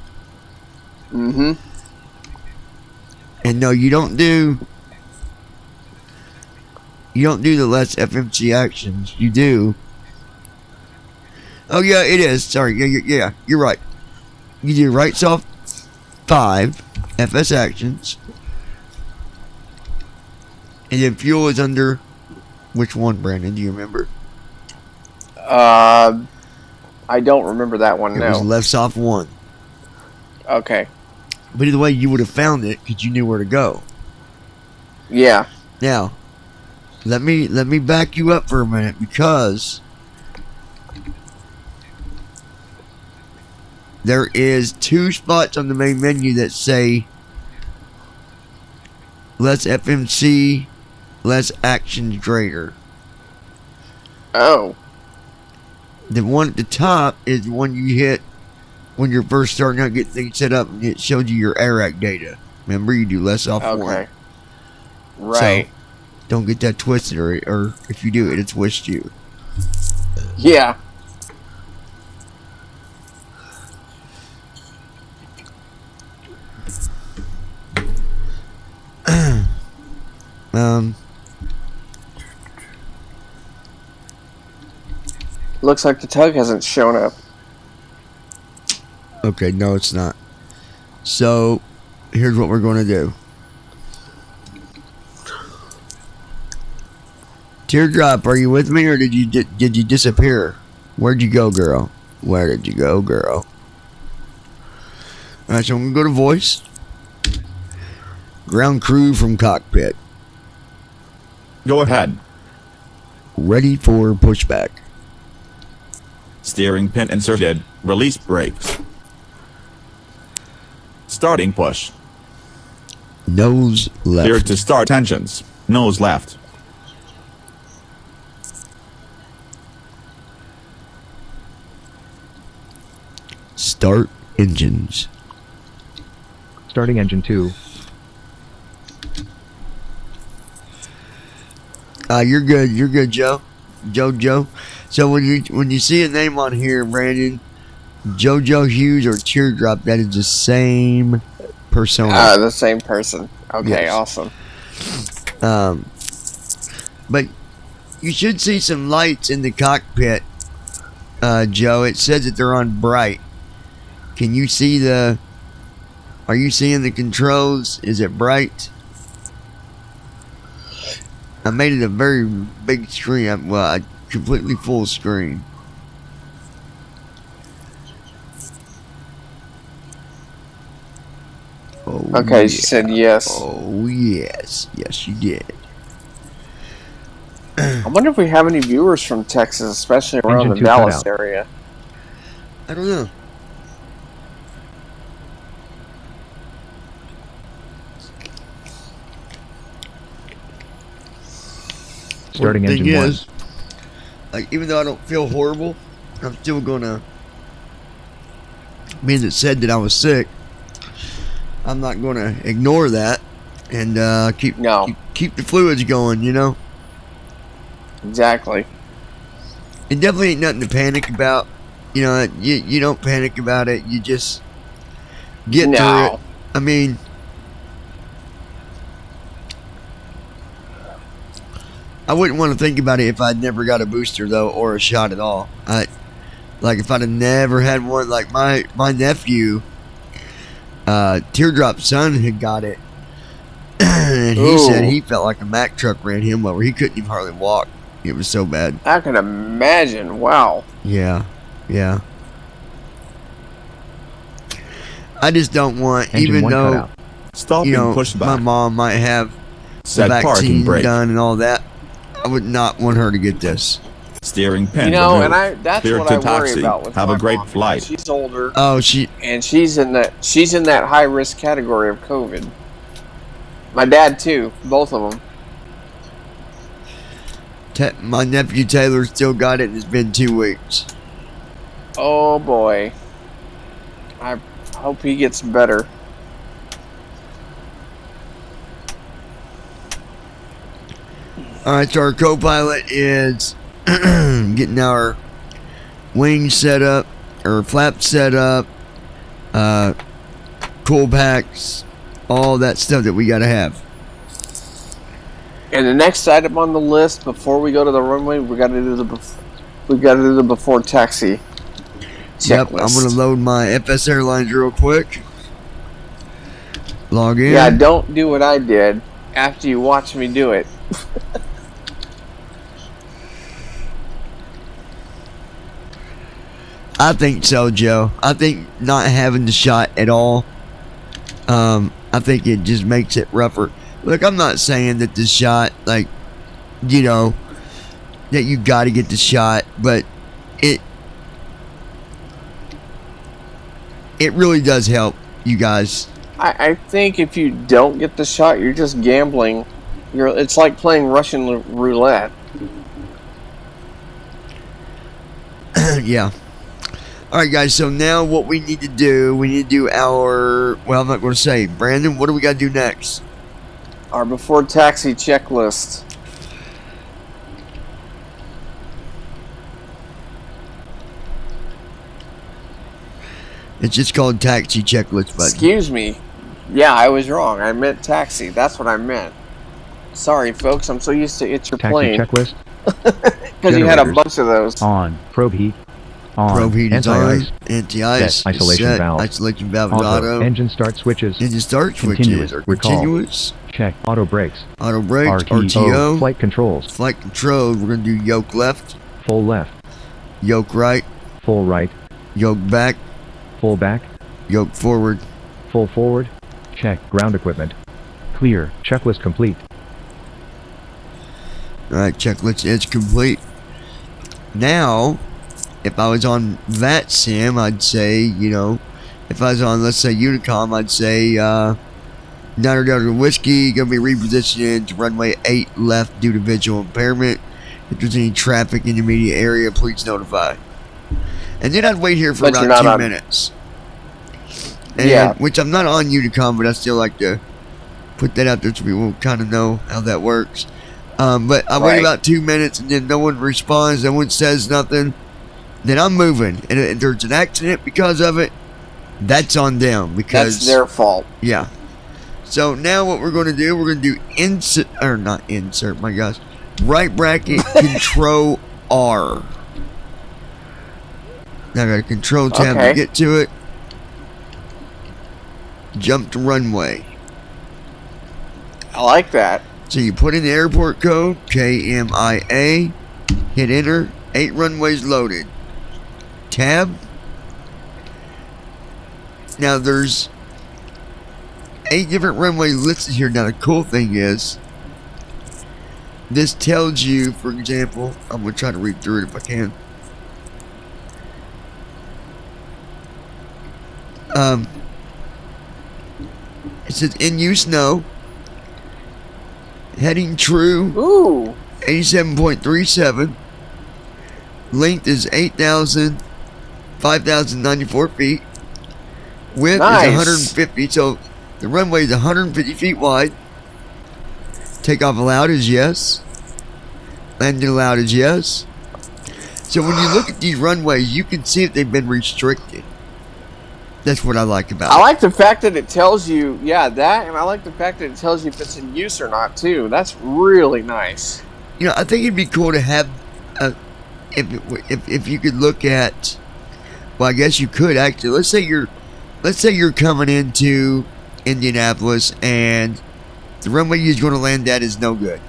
[SPEAKER 2] Mm-hmm.
[SPEAKER 1] And no, you don't do the less FMC actions. You do. Oh yeah, it is. Sorry, yeah, you're right. You do right soft 5 FS actions. And then fuel is under which one, Brandon? Do you remember?
[SPEAKER 2] I don't remember that one.
[SPEAKER 1] It was
[SPEAKER 2] No.
[SPEAKER 1] left soft 1.
[SPEAKER 2] Okay.
[SPEAKER 1] But either way, you would have found it because you knew where to go.
[SPEAKER 2] Yeah.
[SPEAKER 1] Now, let me back you up for a minute because there is 2 spots on the main menu that say less FMC, less actions greater.
[SPEAKER 2] Oh.
[SPEAKER 1] The one at the top is the one you hit when you're first starting out getting things set up, and it shows you your ARAC data. Remember, you do less off
[SPEAKER 2] Okay.
[SPEAKER 1] one.
[SPEAKER 2] Right.
[SPEAKER 1] So, don't get that twisted, or if you do, it'll twist you.
[SPEAKER 2] Yeah. Looks like the tug hasn't shown up.
[SPEAKER 1] Okay, no, it's not. So, here's what we're going to do. Teardrop, are you with me, or did you disappear? Where'd you go, girl? Where did you go, girl? Alright, so I'm going to go to voice. Ground crew from cockpit.
[SPEAKER 9] Go ahead.
[SPEAKER 1] Ready for pushback.
[SPEAKER 9] Steering pin inserted. Release brakes. Starting push.
[SPEAKER 1] Nose left.
[SPEAKER 9] Clear to start engines. Nose left.
[SPEAKER 1] Start engines.
[SPEAKER 3] Starting engine 2.
[SPEAKER 1] You're good. You're good, Joe. Joe. So when you see a name on here, Brandon, JoJo Hughes or Teardrop, that is the same persona.
[SPEAKER 2] The same person. Okay,
[SPEAKER 1] Yes.
[SPEAKER 2] awesome.
[SPEAKER 1] But you should see some lights in the cockpit, Joe. It says that they're on bright. Can you see the? Are you seeing the controls? Is it bright? I made it a very big screen. A completely full screen. Oh,
[SPEAKER 2] Okay,
[SPEAKER 1] yeah.
[SPEAKER 2] she said yes.
[SPEAKER 1] Oh, yes. Yes, you did.
[SPEAKER 2] I wonder if we have any viewers from Texas, especially around
[SPEAKER 3] Engine
[SPEAKER 2] the
[SPEAKER 3] 2 cut
[SPEAKER 2] Dallas
[SPEAKER 3] out.
[SPEAKER 2] area.
[SPEAKER 1] I don't know.
[SPEAKER 3] Starting
[SPEAKER 1] Well, the
[SPEAKER 3] engine
[SPEAKER 1] thing
[SPEAKER 3] 1.
[SPEAKER 1] is, like, even though I don't feel horrible, I'm still gonna. Being it said that I was sick, I'm not gonna ignore that and keep the fluids going. You know,
[SPEAKER 2] Exactly.
[SPEAKER 1] it definitely ain't nothing to panic about. You know, you don't panic about it. You just get through it. I mean, I wouldn't want to think about it if I'd never got a booster though, or a shot at all. Like if I'd have never had one. Like my nephew, Teardrop's son had got it, and he said he felt like a Mack truck ran him over. He couldn't even hardly walk. It was so bad.
[SPEAKER 2] I can imagine. Wow.
[SPEAKER 1] Yeah. I just don't want,
[SPEAKER 3] Engine
[SPEAKER 1] even
[SPEAKER 3] 1 cut
[SPEAKER 1] though
[SPEAKER 3] out.
[SPEAKER 9] Stopping pushback.
[SPEAKER 1] my mom might have the
[SPEAKER 9] Set parking
[SPEAKER 1] vaccine
[SPEAKER 9] brake.
[SPEAKER 1] done and all that, I would not want her to get this.
[SPEAKER 9] Steering pin
[SPEAKER 2] You know,
[SPEAKER 9] removed.
[SPEAKER 2] and that's
[SPEAKER 9] Clear
[SPEAKER 2] what
[SPEAKER 9] to
[SPEAKER 2] I worry
[SPEAKER 9] taxi.
[SPEAKER 2] about with
[SPEAKER 9] Have
[SPEAKER 2] my
[SPEAKER 9] a great
[SPEAKER 2] mom.
[SPEAKER 9] flight.
[SPEAKER 2] She's older,
[SPEAKER 1] Oh,
[SPEAKER 2] and she's in that high risk category of COVID. My dad too, both of them.
[SPEAKER 1] My nephew Taylor still got it, and it's been 2 weeks.
[SPEAKER 2] Oh boy. I hope he gets better.
[SPEAKER 1] All right, so our co-pilot is getting our wings set up, or flaps set up, cool packs, all that stuff that we gotta have.
[SPEAKER 2] And the next item on the list before we go to the runway, we got to do the before taxi checklist.
[SPEAKER 1] Yep, I'm gonna load my FS Airlines real quick. Log in.
[SPEAKER 2] Yeah, don't do what I did after you watch me do it.
[SPEAKER 1] I think so, Joe. I think not having the shot at all I think it just makes it rougher. Look, I'm not saying that the shot, like, you know, that you got to get the shot, but it really does help you guys.
[SPEAKER 2] I think if you don't get the shot, you're just gambling. It's like playing Russian roulette.
[SPEAKER 1] Yeah. All right, guys. So now what we need to do, our, well, I'm not going to say. Brandon, what do we got to do next?
[SPEAKER 2] Our before taxi checklist.
[SPEAKER 1] It's just called taxi checklist, buddy.
[SPEAKER 2] Excuse me. Yeah, I was wrong. I meant taxi. That's what I meant. Sorry, folks. I'm so used to It's Your
[SPEAKER 3] Taxi
[SPEAKER 2] Plane.
[SPEAKER 3] checklist.
[SPEAKER 2] Because you had a bunch of those.
[SPEAKER 3] On. Probe heat. On.
[SPEAKER 1] Probe heat is on.
[SPEAKER 3] Anti-ice.
[SPEAKER 1] Anti-ice.
[SPEAKER 3] Set. Isolation
[SPEAKER 1] set.
[SPEAKER 3] valve.
[SPEAKER 1] Isolation valve is
[SPEAKER 3] Auto.
[SPEAKER 1] auto.
[SPEAKER 3] Engine start switches.
[SPEAKER 1] Engine start
[SPEAKER 3] Continuous.
[SPEAKER 1] switches are
[SPEAKER 3] Recall.
[SPEAKER 1] continuous.
[SPEAKER 3] Check. Auto brakes.
[SPEAKER 1] Auto brakes.
[SPEAKER 3] RTO.
[SPEAKER 1] RTO.
[SPEAKER 3] Flight controls.
[SPEAKER 1] Flight control. We're going to do yoke left.
[SPEAKER 3] Full left.
[SPEAKER 1] Yoke right.
[SPEAKER 3] Full right.
[SPEAKER 1] Yoke back.
[SPEAKER 3] Full back.
[SPEAKER 1] Yoke forward.
[SPEAKER 3] Full forward. Check. Ground equipment. Clear. Checklist complete.
[SPEAKER 1] Alright, checklist is complete. Now, if I was on that sim, I'd say, you know, if I was on, let's say, Unicom, I'd say, Niner Delta Whiskey, going to be repositioned to runway 8 left due to visual impairment. If there's any traffic in the immediate area, please notify. And then I'd wait here for
[SPEAKER 2] But
[SPEAKER 1] about 2 minutes. And,
[SPEAKER 2] Yeah.
[SPEAKER 1] Which I'm not on Unicom, but I still like to put that out there so people kind of know how that works. But I wait
[SPEAKER 2] Right.
[SPEAKER 1] about 2 minutes, and then no one responds, no one says nothing. Then I'm moving, and if there's an accident because of it, that's on them, because
[SPEAKER 2] That's their fault.
[SPEAKER 1] yeah. So now what we're going to do, we're going to do not insert, my gosh, right bracket control R. Now I got a control tab
[SPEAKER 2] Okay.
[SPEAKER 1] to get to it. Jump to runway.
[SPEAKER 2] I like that.
[SPEAKER 1] So you put in the airport code, KMIA, hit enter, 8 runways loaded. Tab. Now there's 8 different runways listed here. Now the cool thing is, this tells you, for example, I'm going to try to read through it if I can. It says in use no. Heading true.
[SPEAKER 2] Ooh.
[SPEAKER 1] 87.37. Length is 5,094 feet. Width
[SPEAKER 2] Nice.
[SPEAKER 1] is 150. So the runway is 150 feet wide. Takeoff allowed is yes. Landing allowed is yes. So when you look at these runways, you can see if they've been restricted. That's what I like about
[SPEAKER 2] I
[SPEAKER 1] it.
[SPEAKER 2] like the fact that it tells you, yeah, that, and I like the fact that it tells you if it's in use or not, too. That's really nice.
[SPEAKER 1] You know, I think it'd be cool to have, if you could look at, well, I guess you could actually. Let's say you're coming into Indianapolis and the runway you're going to land at is no good.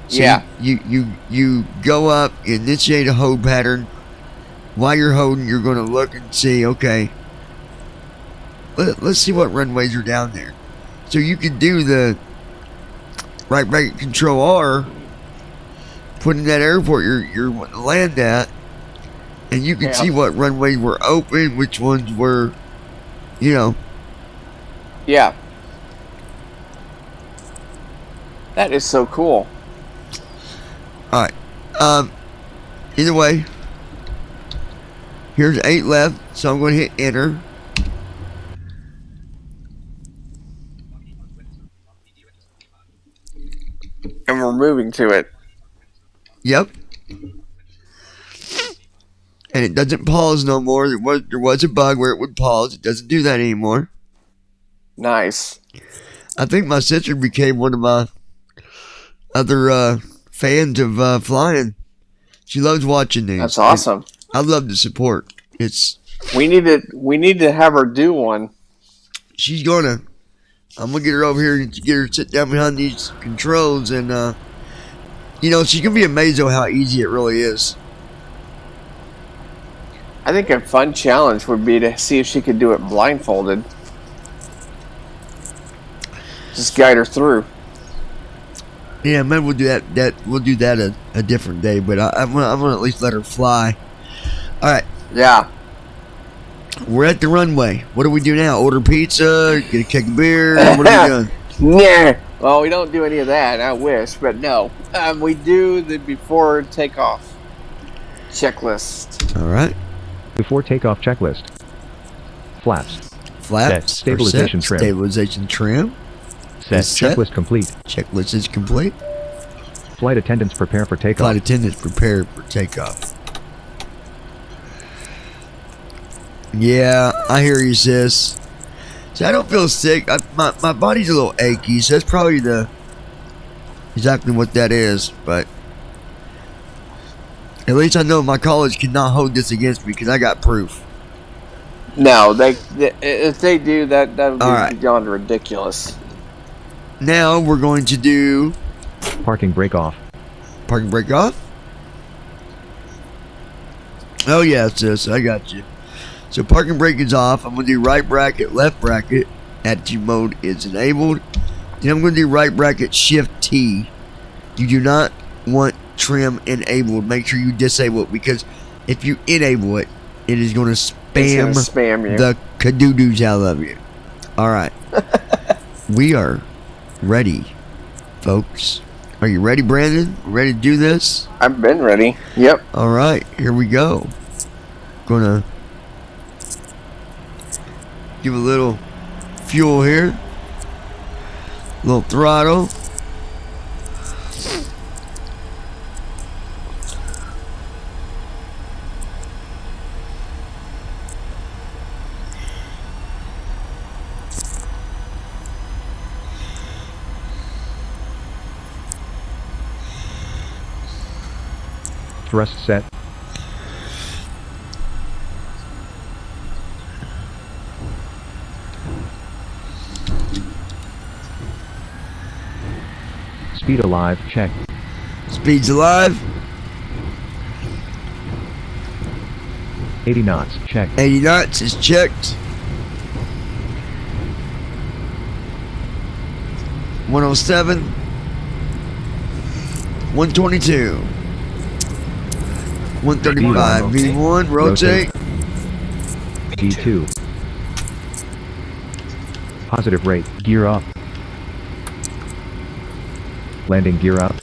[SPEAKER 1] So
[SPEAKER 2] Yeah.
[SPEAKER 1] You go up, initiate a hold pattern. While you're holding, you're going to look and see, okay, let's see what runways are down there. So you can do the right bracket control R, put in that airport you're wanting to land at, and you can
[SPEAKER 2] Yeah.
[SPEAKER 1] see what runways were open, which ones were, you know.
[SPEAKER 2] Yeah. That is so cool.
[SPEAKER 1] All right. Either way, here's 8 left, so I'm going to hit enter.
[SPEAKER 2] And we're moving to it.
[SPEAKER 1] Yep. And it doesn't pause no more. There was a bug where it would pause. It doesn't do that anymore.
[SPEAKER 2] Nice.
[SPEAKER 1] I think my sister became one of my other fans of flying. She loves watching these.
[SPEAKER 2] That's awesome.
[SPEAKER 1] I love the support.
[SPEAKER 2] We need to have her do one.
[SPEAKER 1] She's gonna. I'm gonna get her over here and get her to sit down behind these controls, and you know, she's gonna be amazed at how easy it really is.
[SPEAKER 2] I think a fun challenge would be to see if she could do it blindfolded. Just guide her through.
[SPEAKER 1] Yeah, maybe we'll do that. We'll do that a different day. But I'm gonna at least let her fly. All right,
[SPEAKER 2] Yeah.
[SPEAKER 1] we're at the runway. What do we do now? Order pizza? Get a keg of beer? What are we doing?
[SPEAKER 2] Nah. Well, we don't do any of that. I wish, but no. We do the before takeoff checklist.
[SPEAKER 1] All right.
[SPEAKER 3] Before takeoff checklist. Flaps.
[SPEAKER 1] Flaps.
[SPEAKER 3] Stabilization
[SPEAKER 1] set.
[SPEAKER 3] trim.
[SPEAKER 1] Stabilization trim.
[SPEAKER 3] Set.
[SPEAKER 1] Set.
[SPEAKER 3] Checklist complete.
[SPEAKER 1] Checklist is complete.
[SPEAKER 3] Flight attendants prepare for takeoff.
[SPEAKER 1] Flight attendants prepared for takeoff. Yeah, I hear you, sis. See, I don't feel sick. My body's a little achy, so that's probably exactly what that is. But at least I know my college cannot hold this against me because I got proof.
[SPEAKER 2] No, if they do that would be
[SPEAKER 1] All right.
[SPEAKER 2] beyond ridiculous.
[SPEAKER 1] Now we're going to do
[SPEAKER 3] Parking brake off.
[SPEAKER 1] parking brake off. Oh yeah, sis, I got you. So parking brake is off. I'm going to do right bracket, left bracket. Attitude mode is enabled. Then I'm going to do right bracket, shift T. You do not want trim enabled. Make sure you disable it because if you enable it, it is going to
[SPEAKER 2] It's gonna spam you.
[SPEAKER 1] the cadoodoos out of you. All right. We are ready, folks. Are you ready, Brandon? Ready to do this?
[SPEAKER 2] I've been ready. Yep.
[SPEAKER 1] All right, here we go. Gonna give a little fuel here. Little throttle.
[SPEAKER 3] Thrust set. Speed alive. Check.
[SPEAKER 1] Speed's alive.
[SPEAKER 3] 80 knots. Check.
[SPEAKER 1] 80 knots is checked. 107. 122. 135. V1. Rotate.
[SPEAKER 3] V2. Positive rate.
[SPEAKER 8] Gear up.
[SPEAKER 3] Landing gear up.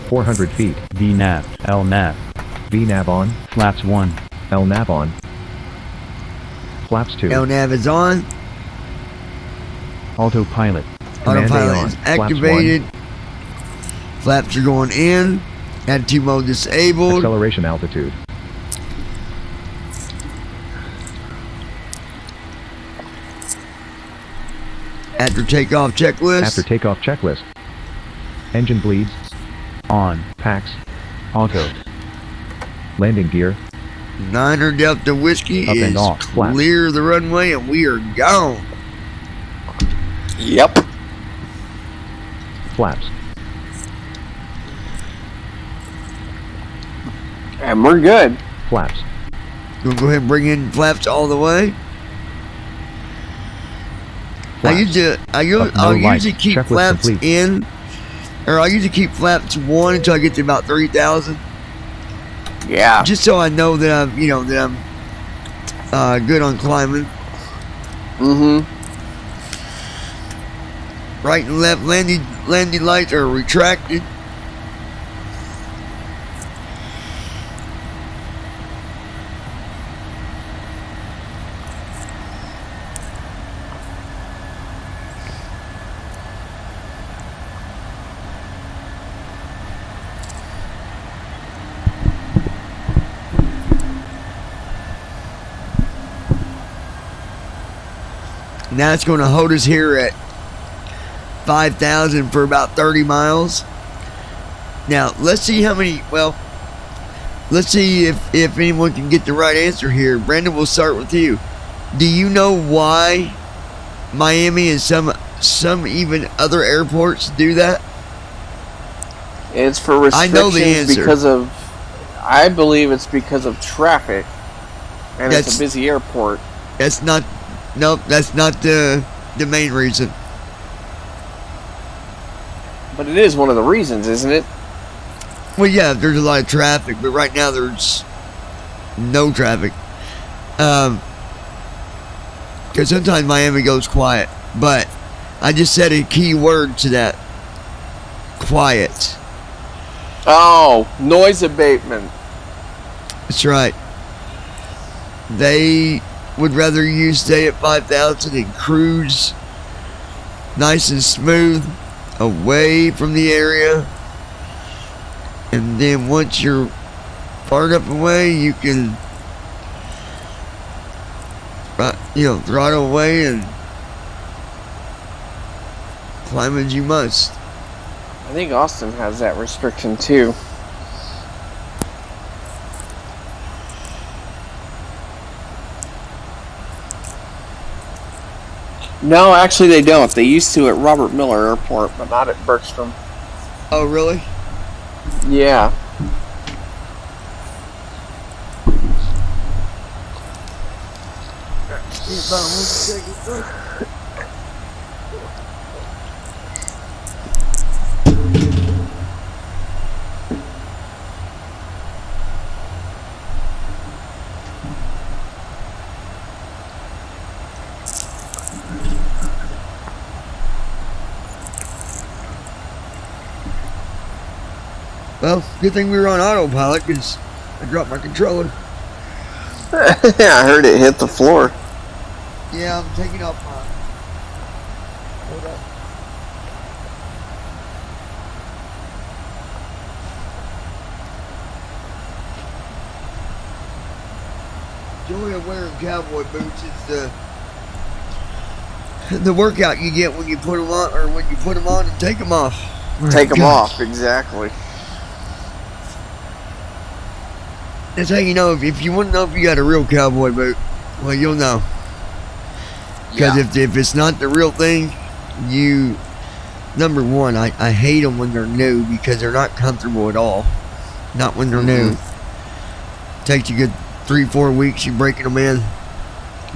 [SPEAKER 3] .400 feet.
[SPEAKER 8] VNAV. LNAV.
[SPEAKER 3] VNAV on.
[SPEAKER 8] Flaps 1.
[SPEAKER 3] LNAV on. Flaps 2.
[SPEAKER 1] LNAV is on.
[SPEAKER 8] Autopilot.
[SPEAKER 3] Command A
[SPEAKER 1] Autopilot
[SPEAKER 3] on.
[SPEAKER 1] is
[SPEAKER 3] Flaps 1.
[SPEAKER 1] activated. Flaps are going in. Attitude mode disabled.
[SPEAKER 3] Acceleration altitude.
[SPEAKER 1] After takeoff checklist.
[SPEAKER 3] After takeoff checklist. Engine bleeds.
[SPEAKER 8] On.
[SPEAKER 3] Packs.
[SPEAKER 8] Auto.
[SPEAKER 3] Landing gear.
[SPEAKER 1] 9er Delta Whiskey
[SPEAKER 8] Up and
[SPEAKER 1] is
[SPEAKER 8] off. Flat.
[SPEAKER 1] clear the runway and we are gone.
[SPEAKER 2] Yep.
[SPEAKER 3] Flaps.
[SPEAKER 2] And we're good.
[SPEAKER 3] Flaps.
[SPEAKER 1] We'll go ahead and bring in flaps all the way.
[SPEAKER 3] Flaps.
[SPEAKER 1] I'll
[SPEAKER 8] no lights.
[SPEAKER 1] usually keep
[SPEAKER 3] Checklist
[SPEAKER 1] flaps
[SPEAKER 3] complete.
[SPEAKER 1] in, or I'll usually keep flaps 1 until I get to about 3,000,
[SPEAKER 2] Yeah.
[SPEAKER 1] just so I know that I'm good on climbing.
[SPEAKER 2] Mm-hmm.
[SPEAKER 1] Right and left landing lights are retracted. Now it's going to hold us here at 5,000 for about 30 miles. Now, let's see how many, let's see if anyone can get the right answer here. Brandon, we'll start with you. Do you know why Miami and some even other airports do that?
[SPEAKER 2] It's for
[SPEAKER 1] I know the
[SPEAKER 2] restrictions
[SPEAKER 1] answer.
[SPEAKER 2] because of. I believe it's because of traffic, and it's
[SPEAKER 1] That's-
[SPEAKER 2] a busy airport.
[SPEAKER 1] That's not. Nope, that's not the main reason.
[SPEAKER 2] But it is one of the reasons, isn't it?
[SPEAKER 1] Well, yeah, there's a lot of traffic, but right now there's no traffic. Because sometimes Miami goes quiet, but I just said a key word to that. Quiet.
[SPEAKER 2] Oh, noise abatement.
[SPEAKER 1] That's right. They would rather you stay at 5,000 and cruise nice and smooth away from the area. And then once you're far enough away, you can, throttle away and climb as you must.
[SPEAKER 2] I think Austin has that restriction too. No, actually they don't. They used to at Robert Miller Airport, but not at Bergstrom.
[SPEAKER 1] Oh, really?
[SPEAKER 2] Yeah.
[SPEAKER 1] Well, good thing we were on autopilot because I dropped my controller.
[SPEAKER 2] I heard it hit the floor.
[SPEAKER 1] Yeah, I'm taking off my. Hold up. Joy of wearing cowboy boots is the workout you get when you put them on, or when you put them on and take them off.
[SPEAKER 2] Take them
[SPEAKER 1] God.
[SPEAKER 2] off, exactly.
[SPEAKER 1] That's how you know if you want to know if you got a real cowboy boot. Well, you'll know. Because if it's not the real thing, number one, I hate them when they're new because they're not comfortable at all. Not when they're new. Takes you a good 3-4 weeks, you're breaking them in.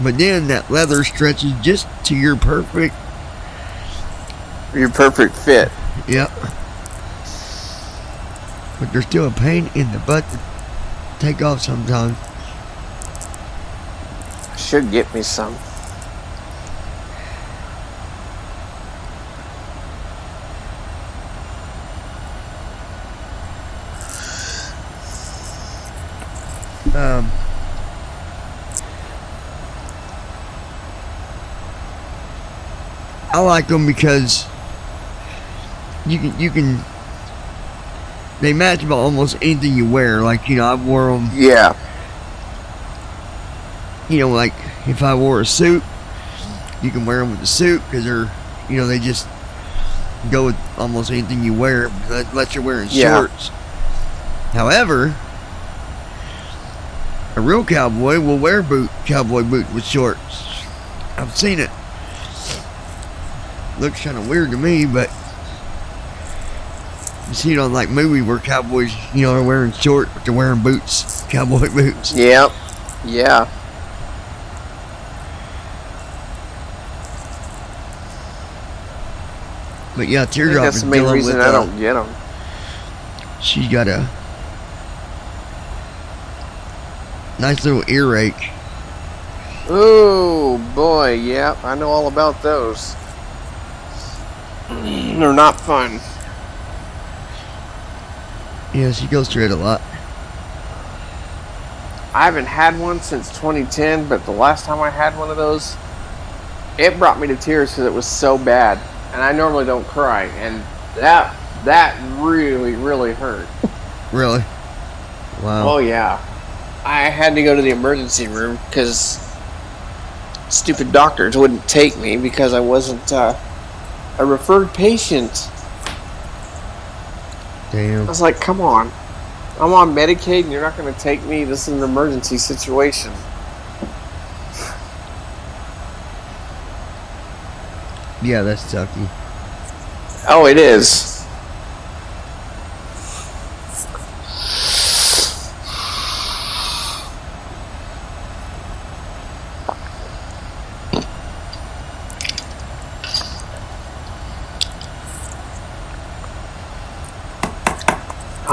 [SPEAKER 1] But then that leather stretches just to your perfect
[SPEAKER 2] fit.
[SPEAKER 1] Yep. But they're still a pain in the butt to take off sometimes.
[SPEAKER 2] Should get me some.
[SPEAKER 1] I like them because you can they match about almost anything you wear. Like, I wore them.
[SPEAKER 2] Yeah.
[SPEAKER 1] Like if I wore a suit, you can wear them with the suit because they're, they just go with almost anything you wear unless you're wearing shorts. However, a real cowboy will wear cowboy boot with shorts. I've seen it. Looks kind of weird to me, but you see it on like movies where cowboys, are wearing shorts, but they're wearing boots, cowboy boots.
[SPEAKER 2] Yep. Yeah.
[SPEAKER 1] But yeah,
[SPEAKER 2] I think
[SPEAKER 1] Teardrop
[SPEAKER 2] that's
[SPEAKER 1] is
[SPEAKER 2] the main
[SPEAKER 1] dealing
[SPEAKER 2] reason
[SPEAKER 1] with.
[SPEAKER 2] I don't get them.
[SPEAKER 1] She's got a nice little earache.
[SPEAKER 2] Oh boy, yeah, I know all about those. They're not fun.
[SPEAKER 1] Yeah, she goes through it a lot.
[SPEAKER 2] I haven't had one since 2010, but the last time I had one of those, it brought me to tears because it was so bad. And I normally don't cry, and that really, really hurt.
[SPEAKER 1] Really? Wow.
[SPEAKER 2] Oh yeah. I had to go to the emergency room because stupid doctors wouldn't take me because I wasn't a referred patient.
[SPEAKER 1] Damn.
[SPEAKER 2] I was like, come on. I'm on Medicaid and you're not going to take me? This is an emergency situation.
[SPEAKER 1] Yeah, that's sucky.
[SPEAKER 2] Oh, it is.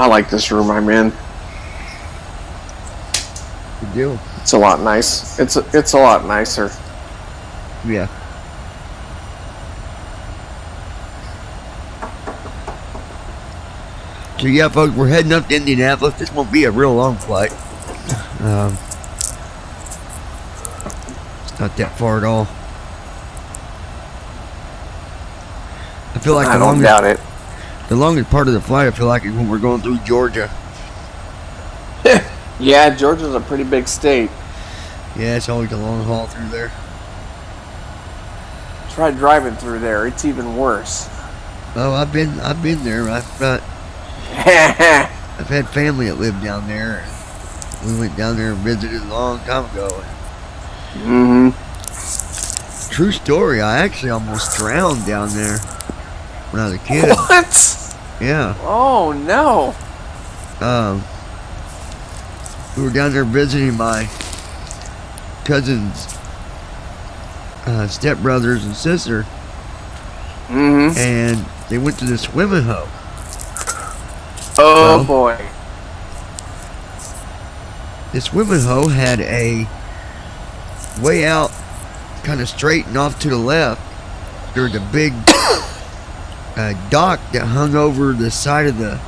[SPEAKER 2] I like this room I'm in.
[SPEAKER 1] Good deal.
[SPEAKER 2] It's a lot nice. It's a lot nicer.
[SPEAKER 1] Yeah. So yeah, folks, we're heading up to Indianapolis. This won't be a real long flight. It's not that far at all. I feel like
[SPEAKER 2] I don't doubt it.
[SPEAKER 1] the longest part of the flight, I feel like, is when we're going through Georgia.
[SPEAKER 2] Yeah, Georgia's a pretty big state.
[SPEAKER 1] Yeah, it's always a long haul through there.
[SPEAKER 2] Try driving through there. It's even worse.
[SPEAKER 1] Oh, I've been there. I've had family that lived down there. We went down there and visited a long time ago.
[SPEAKER 2] Mm-hmm.
[SPEAKER 1] True story. I actually almost drowned down there when I was a kid.
[SPEAKER 2] What?
[SPEAKER 1] Yeah.
[SPEAKER 2] Oh no.
[SPEAKER 1] We were down there visiting my cousin's stepbrothers and sister,
[SPEAKER 2] Mm-hmm.
[SPEAKER 1] and they went to the swimming hole.
[SPEAKER 2] Oh
[SPEAKER 1] Well,
[SPEAKER 2] boy.
[SPEAKER 1] The swimming hole had a way out, kind of straight and off to the left. There was a big dock that hung over the side of the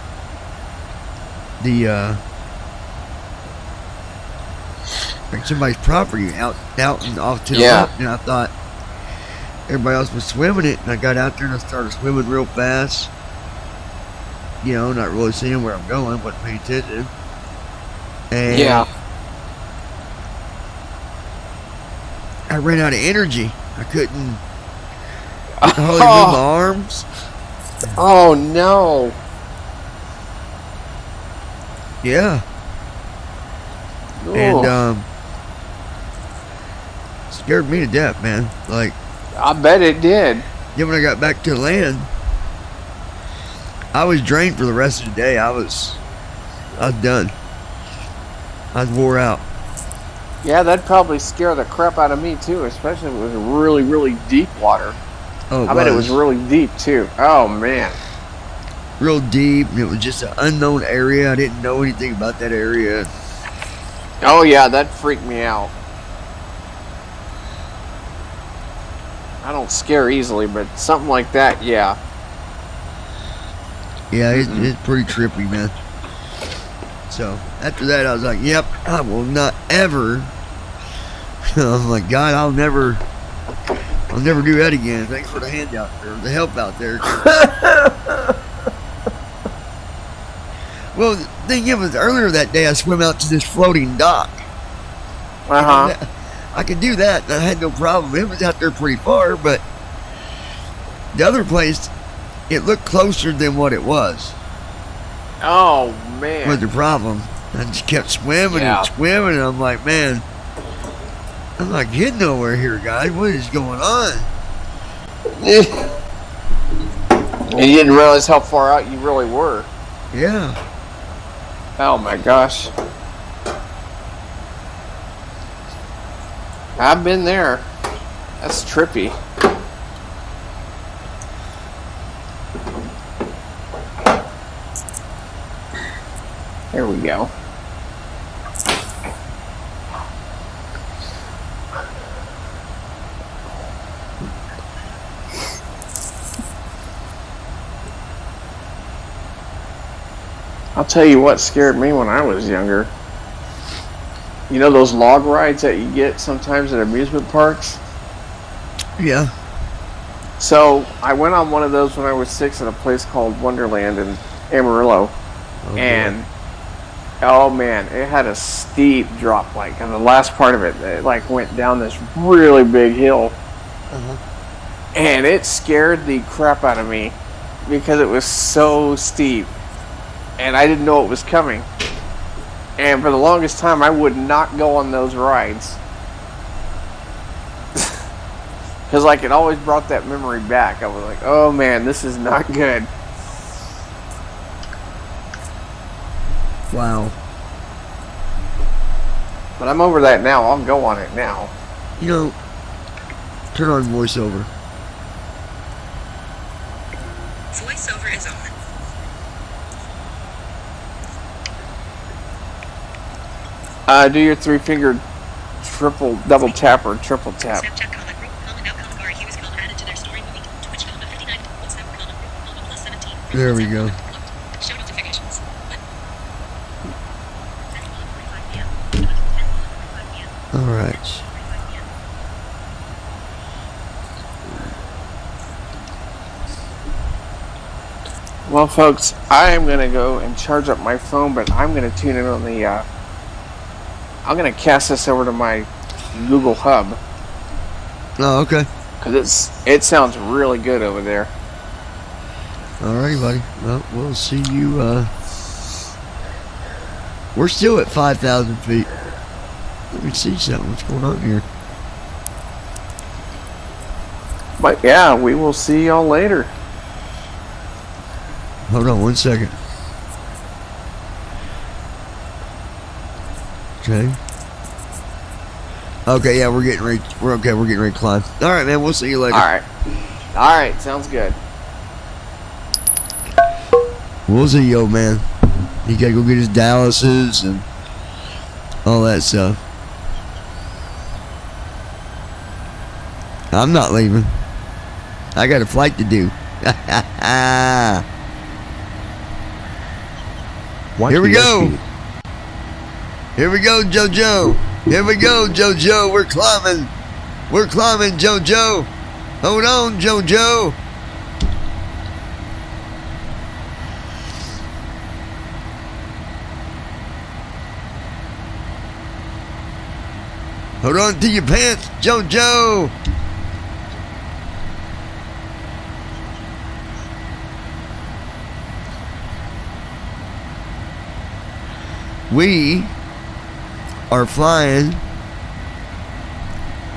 [SPEAKER 1] like somebody's property out and off to the
[SPEAKER 2] Yeah.
[SPEAKER 1] left. And I thought everybody else was swimming it, and I got out there and I started swimming real fast. You know, not really seeing where I'm going, wasn't paying attention. And
[SPEAKER 2] Yeah.
[SPEAKER 1] I ran out of energy. I couldn't hardly move my arms.
[SPEAKER 2] Oh no.
[SPEAKER 1] Yeah.
[SPEAKER 2] Ooh.
[SPEAKER 1] And scared me to death, man. Like,
[SPEAKER 2] I bet it did.
[SPEAKER 1] then when I got back to land, I was drained for the rest of the day. I was done. I was wore out.
[SPEAKER 2] Yeah, that'd probably scare the crap out of me too, especially if it was really, really deep water.
[SPEAKER 1] Oh,
[SPEAKER 2] I bet it was really deep too. Oh man.
[SPEAKER 1] real deep, and it was just an unknown area. I didn't know anything about that area.
[SPEAKER 2] Oh yeah, that freaked me out. I don't scare easily, but something like that, yeah.
[SPEAKER 1] Yeah, it's pretty trippy, man. So after that, I was like, "Yep, I will not ever." I'm like, "God, I'll never do that again." Thanks for the handout or the help out there. Well, the thing is, was earlier that day I swam out to this floating dock. I could do that, and I had no problem. It was out there pretty far, but the other place, it looked closer than what it was.
[SPEAKER 2] Oh man.
[SPEAKER 1] Was the problem. I just kept swimming and swimming, and I'm like, man, I'm not getting nowhere here, guys. What is going on?
[SPEAKER 2] And you didn't realize how far out you really were.
[SPEAKER 1] Yeah.
[SPEAKER 2] Oh my gosh. I've been there. That's trippy. There we go. I'll tell you what scared me when I was younger. You know those log rides that you get sometimes at amusement parks?
[SPEAKER 1] Yeah.
[SPEAKER 2] So I went on one of those when I was 6 at a place called Wonderland in Amarillo. And oh man, it had a steep drop, like on the last part of it like went down this really big hill. And it scared the crap out of me because it was so steep and I didn't know it was coming. And for the longest time I would not go on those rides. Because like it always brought that memory back. I was like, oh man, this is not good.
[SPEAKER 1] Wow.
[SPEAKER 2] But I'm over that now. I'll go on it now.
[SPEAKER 1] You know, turn on voiceover.
[SPEAKER 7] Voiceover is on.
[SPEAKER 2] Do your three-fingered double tap or triple tap.
[SPEAKER 7] Snapchat, comma, group, comma, now, comma, bar, Hughes, comma, added to their story movie, Twitch, comma, 59, WhatsApp, comma, group, comma, plus 17.
[SPEAKER 1] There we go.
[SPEAKER 7] Show notifications.
[SPEAKER 1] All right.
[SPEAKER 2] Well, folks, I am going to go and charge up my phone, but I'm going to tune in on the, I'm going to cast this over to my Google Hub.
[SPEAKER 1] Oh, okay.
[SPEAKER 2] Because it sounds really good over there.
[SPEAKER 1] Alrighty, buddy. Well, we'll see you, we're still at 5,000 feet. Let me see something. What's going on here?
[SPEAKER 2] But yeah, we will see y'all later.
[SPEAKER 1] Hold on 1 second. Okay. Okay, yeah, we're getting ready. We're getting ready to climb. All right, man. We'll see you later.
[SPEAKER 2] All right, sounds good.
[SPEAKER 1] We'll see you, old man. He gotta go get his Dallases and all that stuff. I'm not leaving. I got a flight to do.
[SPEAKER 3] Watch
[SPEAKER 1] Here we
[SPEAKER 3] the
[SPEAKER 1] go.
[SPEAKER 3] airspeed.
[SPEAKER 1] Here we go, JoJo. Here we go, JoJo. We're climbing. We're climbing, JoJo. Hold on, JoJo. Hold on to your pants, JoJo. We are flying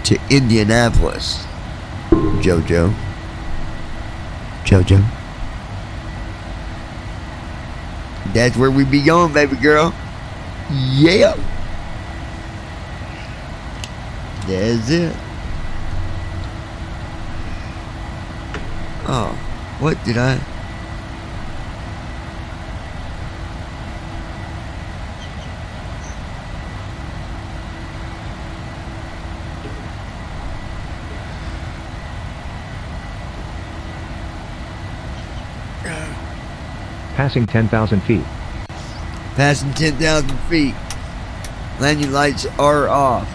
[SPEAKER 1] to Indianapolis, JoJo. JoJo. That's where we be going, baby girl. Yeah. That's it. Oh, what did I?
[SPEAKER 3] Passing 10,000 feet.
[SPEAKER 1] Passing 10,000 feet. Landing lights are off.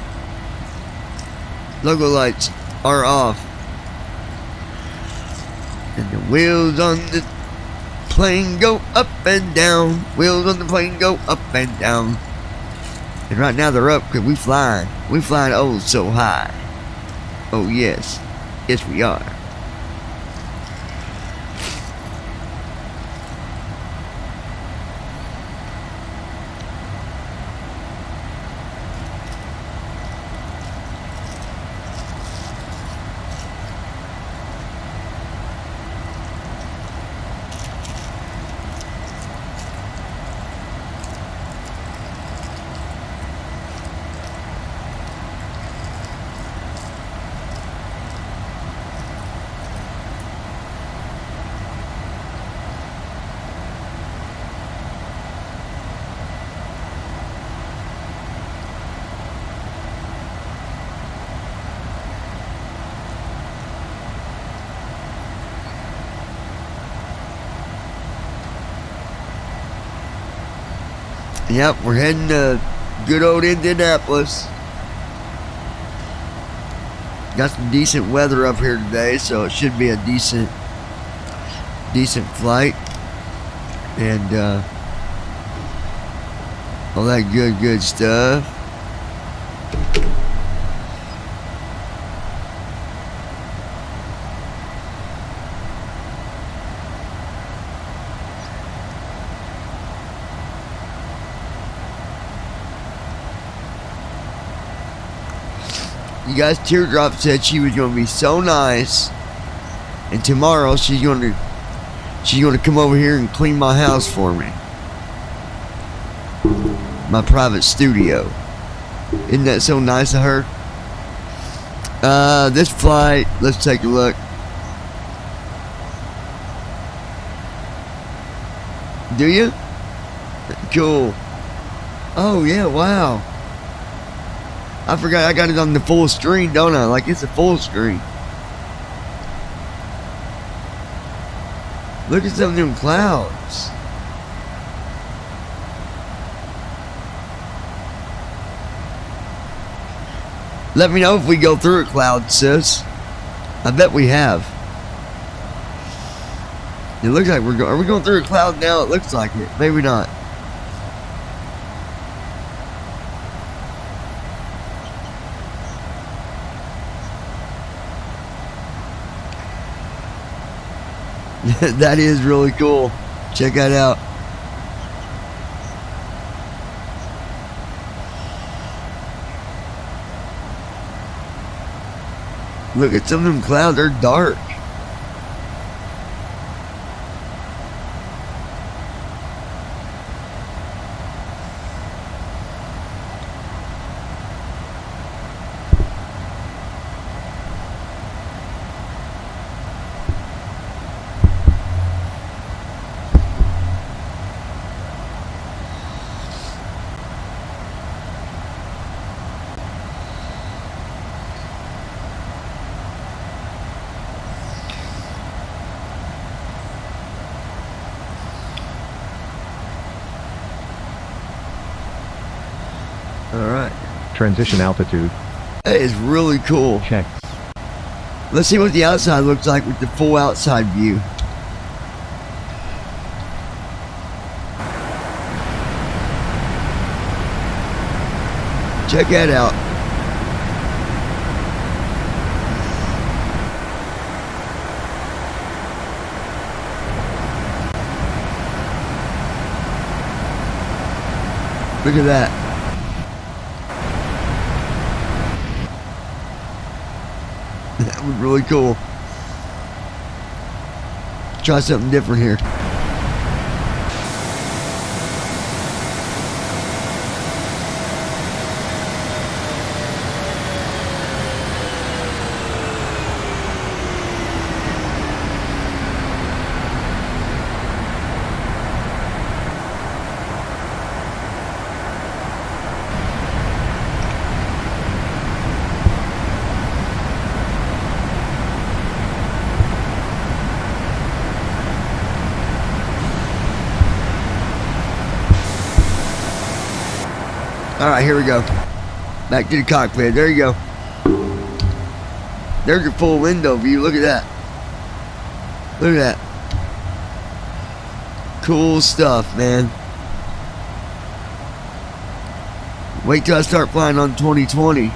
[SPEAKER 1] Logo lights are off. And the wheels on the plane go up and down. Wheels on the plane go up and down. And right now they're up because we flying. We flying oh so high. Oh yes. Yes we are. Yep, we're heading to good old Indianapolis. Got some decent weather up here today, so it should be a decent flight. And all that good stuff. You guys, Teardrop said she was gonna be so nice, and tomorrow she's gonna come over here and clean my house for me, my private studio. Isn't that so nice of her? This flight, let's take a look. Do you? Cool. Oh yeah, wow. I forgot I got it on the full screen, don't I? Like it's a full screen. Look at some of them clouds. Let me know if we go through a cloud, sis. I bet we have. It looks like are we going through a cloud now? It looks like it. Maybe not. That is really cool. Check that out. Look at some of them clouds. They're dark. Alright.
[SPEAKER 3] Transition altitude.
[SPEAKER 1] That is really cool.
[SPEAKER 3] Check.
[SPEAKER 1] Let's see what the outside looks like with the full outside view. Check that out. Look at that. That was really cool. Try something different here. Alright, here we go. Back to the cockpit. There you go. There's your full window view. Look at that. Look at that. Cool stuff, man. Wait till I start flying on 2020.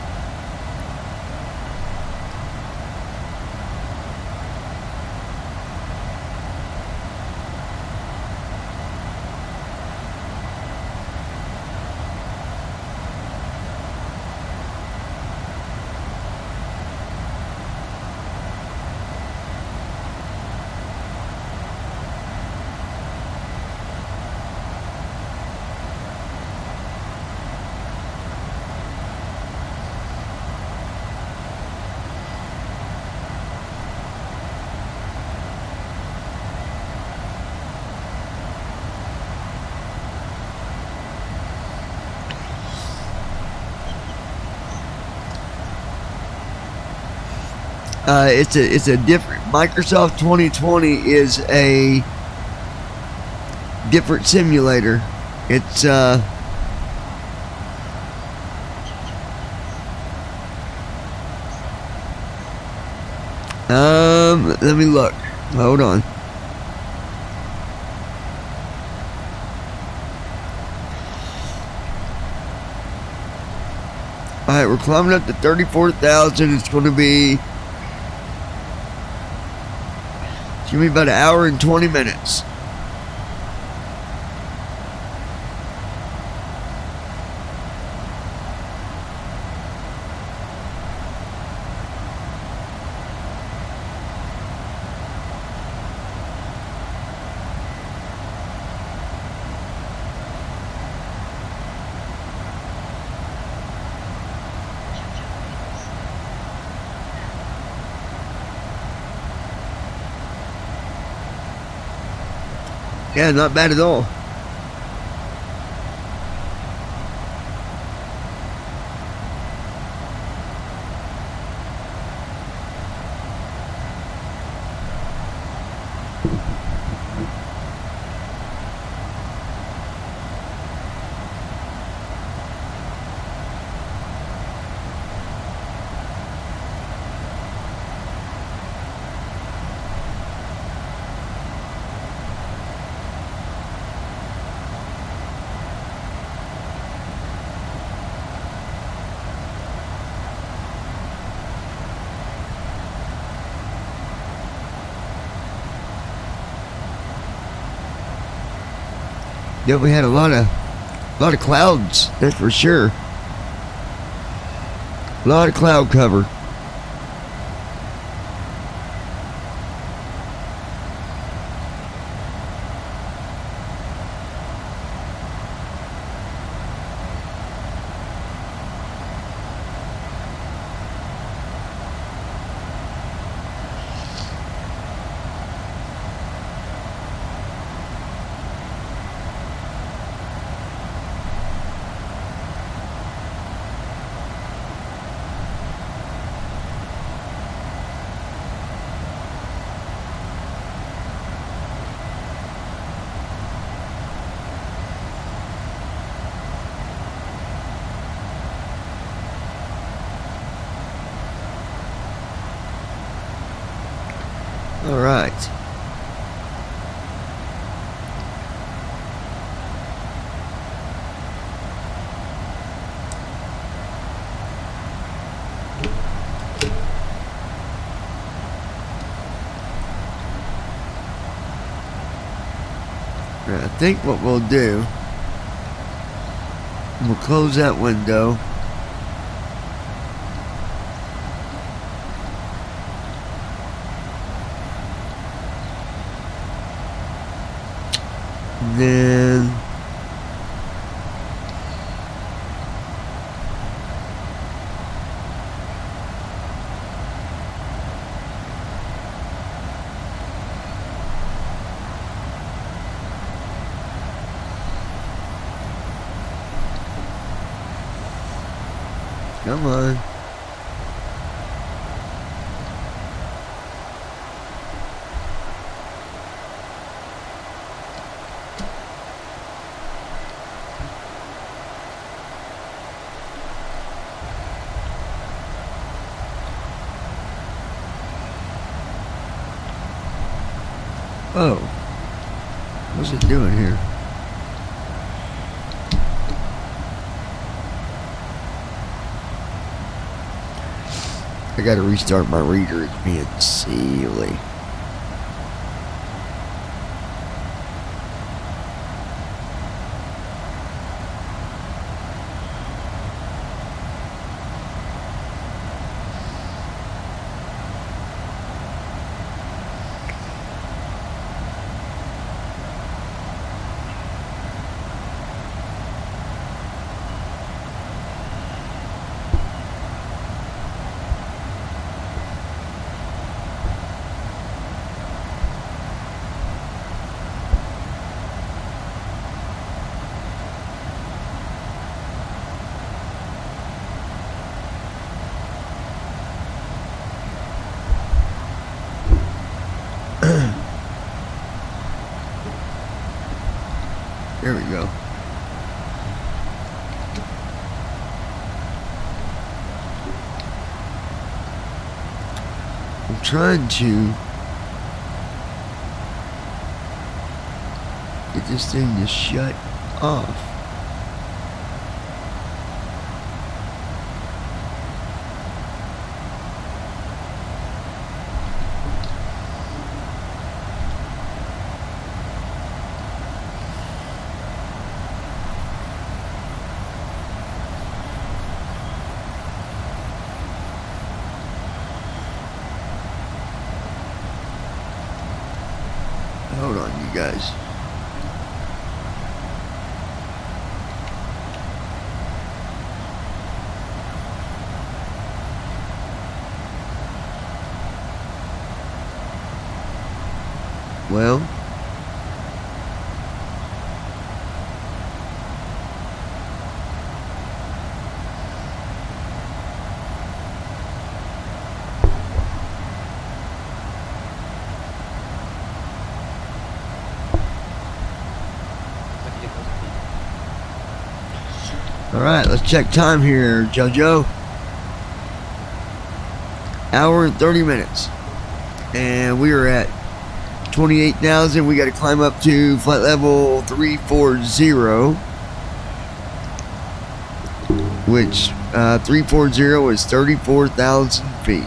[SPEAKER 1] It's a different Microsoft 2020 is a different simulator. It's let me look. Hold on. Alright, we're climbing up to 34,000. It's gonna be about an hour and 20 minutes. Yeah, not bad at all. Yeah, we had a lot of clouds, that's for sure. A lot of cloud cover. All right. I think what we'll do, we'll close that window. Then come on. Oh, what's it doing here? I gotta restart my reader. It's being silly. There we go. I'm trying to get this thing to shut off. Hold on, you guys. Well, all right, let's check time here, JoJo. Hour and 30 minutes. And we are at 28,000. We got to climb up to flight level 340, which 340 is 34,000 feet.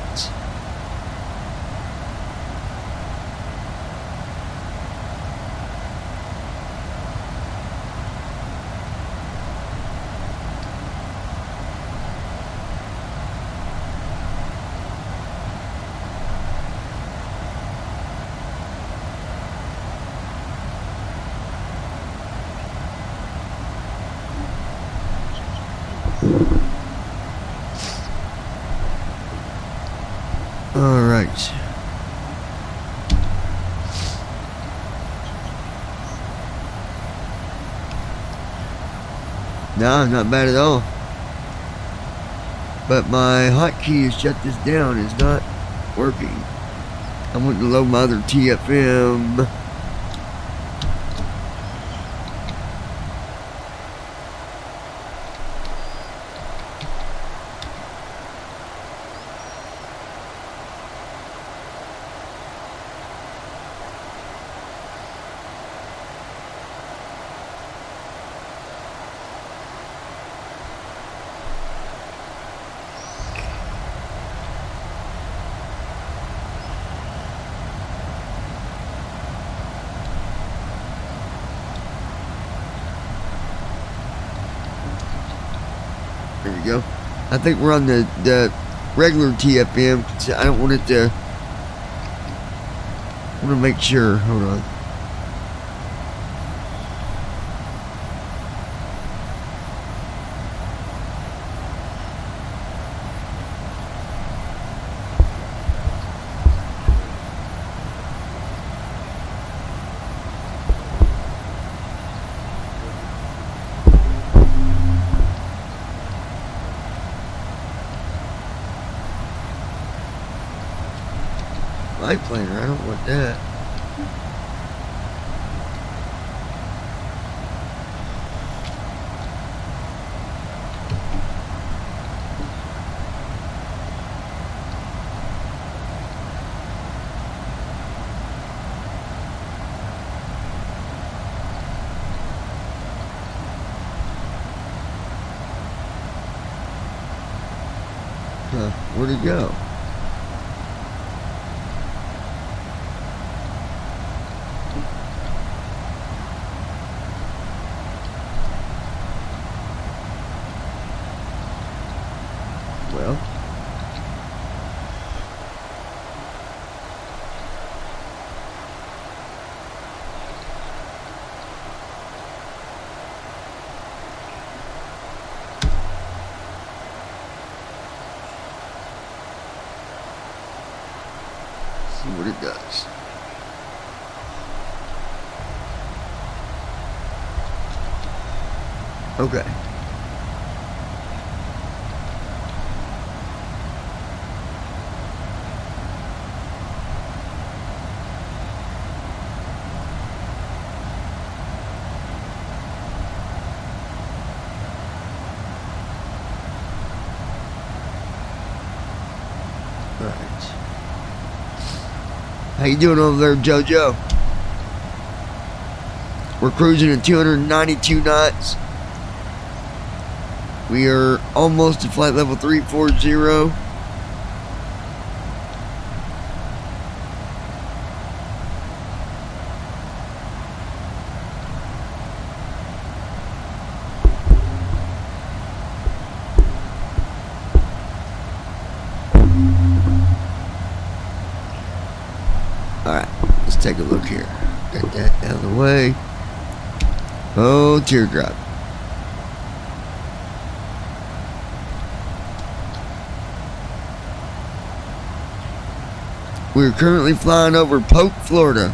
[SPEAKER 1] Alright. No, not bad at all. But my hotkey to shut this down is not working. I went to load my other TFM. There we go. I think we're on the regular TFM. I don't want it to. I want to make sure. Hold on. Light planner, I don't want that. Where'd it go? Well, see what it does. Okay. How you doing over there, JoJo? We're cruising at 292 knots. We are almost to flight level 340. Alright, let's take a look here. Get that out of the way. Oh, teardrop. We're currently flying over Polk, Florida.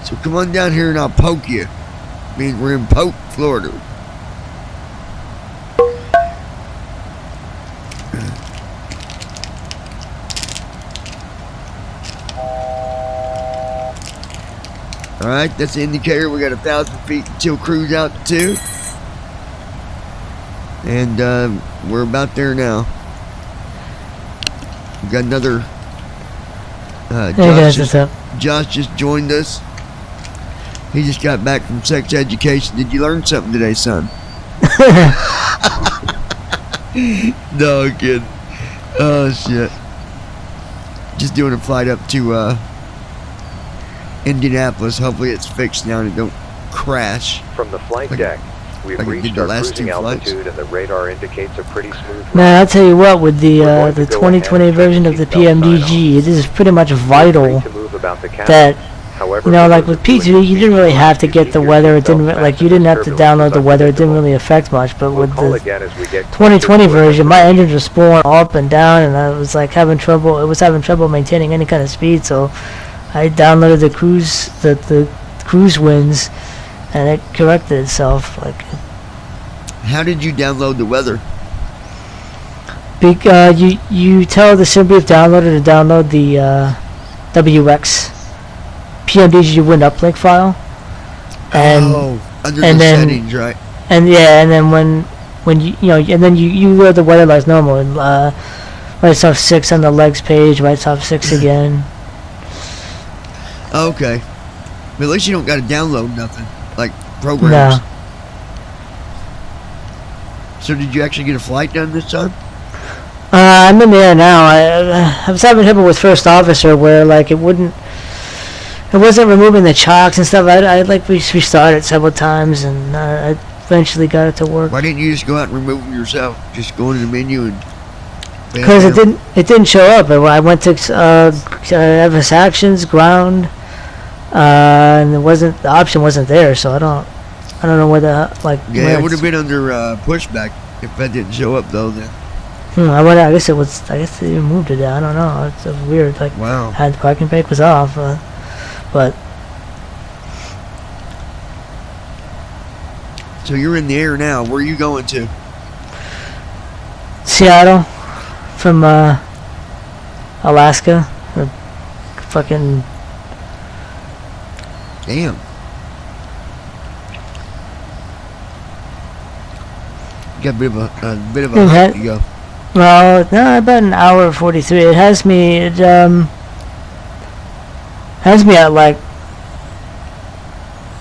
[SPEAKER 1] So come on down here and I'll poke you. I mean, we're in Polk, Florida. Alright, that's the indicator. We got 1,000 feet until cruise altitude. And we're about there now. We got another
[SPEAKER 10] Hey guys, what's up?
[SPEAKER 1] Josh just joined us. He just got back from sex education. Did you learn something today, son? No, I'm kidding. Oh shit. Just doing a flight up to Indianapolis. Hopefully it's fixed now and it don't crash.
[SPEAKER 3] From the flight deck, we've reached our cruising altitude and the radar indicates a pretty smooth
[SPEAKER 10] Man, I'll tell you what, with the 2020 version of the PMDG, it is pretty much vital that
[SPEAKER 3] However,
[SPEAKER 10] You know,
[SPEAKER 3] for
[SPEAKER 10] like
[SPEAKER 3] those
[SPEAKER 10] with
[SPEAKER 3] of you in
[SPEAKER 10] P2, you didn't really have to get the weather. It didn't
[SPEAKER 3] yourself
[SPEAKER 10] like you didn't have to
[SPEAKER 3] turbulence
[SPEAKER 10] download
[SPEAKER 3] is
[SPEAKER 10] the weather. It didn't
[SPEAKER 3] unpredictable.
[SPEAKER 10] really affect much. But
[SPEAKER 3] We'll
[SPEAKER 10] with
[SPEAKER 3] call
[SPEAKER 10] the
[SPEAKER 3] again as we get
[SPEAKER 10] 2020
[SPEAKER 3] closer to a
[SPEAKER 10] version, my
[SPEAKER 3] destination.
[SPEAKER 10] engine was spooling up and down, and I was like having trouble. It was having trouble maintaining any kind of speed. So I downloaded the cruise winds, and it corrected itself. Like,
[SPEAKER 1] How did you download the weather?
[SPEAKER 10] you tell the SimBrief downloader to download the WX PMDG wind uplink file, and
[SPEAKER 1] Under
[SPEAKER 10] and
[SPEAKER 1] the
[SPEAKER 10] then-
[SPEAKER 1] settings, right?
[SPEAKER 10] and then when and then you load the weather as normal, and writes off 6 on the legs page, writes off 6 again.
[SPEAKER 1] Okay. But at least you don't got to download nothing, like programs.
[SPEAKER 10] No.
[SPEAKER 1] So did you actually get a flight done this time?
[SPEAKER 10] I'm in the air now. I was having trouble with First Officer where like it wasn't removing the chocks and stuff. I like restarted several times, and I eventually got it to work.
[SPEAKER 1] Why didn't you just go out and remove them yourself? Just go into the menu and.
[SPEAKER 10] Because it didn't show up. I went to FS Actions, Ground, and the option wasn't there. So I don't know whether like.
[SPEAKER 1] Yeah,
[SPEAKER 10] where
[SPEAKER 1] it would have
[SPEAKER 10] it's-
[SPEAKER 1] been under pushback if that didn't show up though. Then.
[SPEAKER 10] I guess it was. I guess they moved it. I don't know. It's weird. Like,
[SPEAKER 1] Wow.
[SPEAKER 10] had the parking brake was off, but
[SPEAKER 1] So you're in the air now. Where are you going to?
[SPEAKER 10] Seattle from Alaska, or fucking
[SPEAKER 1] Damn. You got a bit of a
[SPEAKER 10] Mhm.
[SPEAKER 1] hike to go.
[SPEAKER 10] well, no, about an hour 43. It has me at like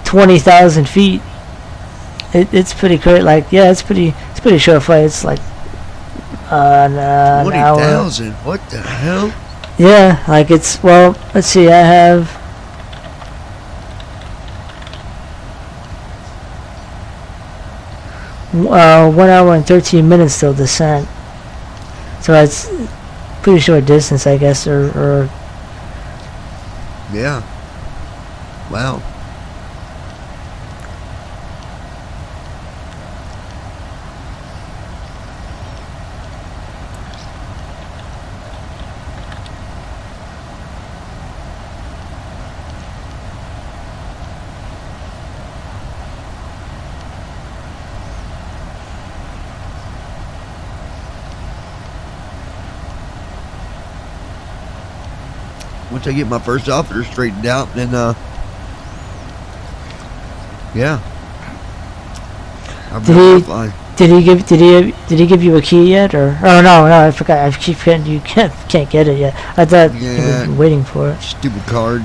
[SPEAKER 10] 20,000 feet. It's pretty great. Like, yeah, it's pretty short flight. It's like an hour.
[SPEAKER 1] 20,000. What the hell?
[SPEAKER 10] Yeah, like it's, well, let's see, I have uh, 1 hour and 13 minutes till descent. So it's pretty short distance, I guess, or
[SPEAKER 1] Yeah. Wow. Once I get my first officer straightened out, then yeah. I'll be
[SPEAKER 10] Did
[SPEAKER 1] able
[SPEAKER 10] he-
[SPEAKER 1] to fly.
[SPEAKER 10] did he give you a key yet, or oh no, I forgot, I keep forgetting you can't get it yet. I thought you
[SPEAKER 1] Yeah.
[SPEAKER 10] were waiting for it.
[SPEAKER 1] Stupid card.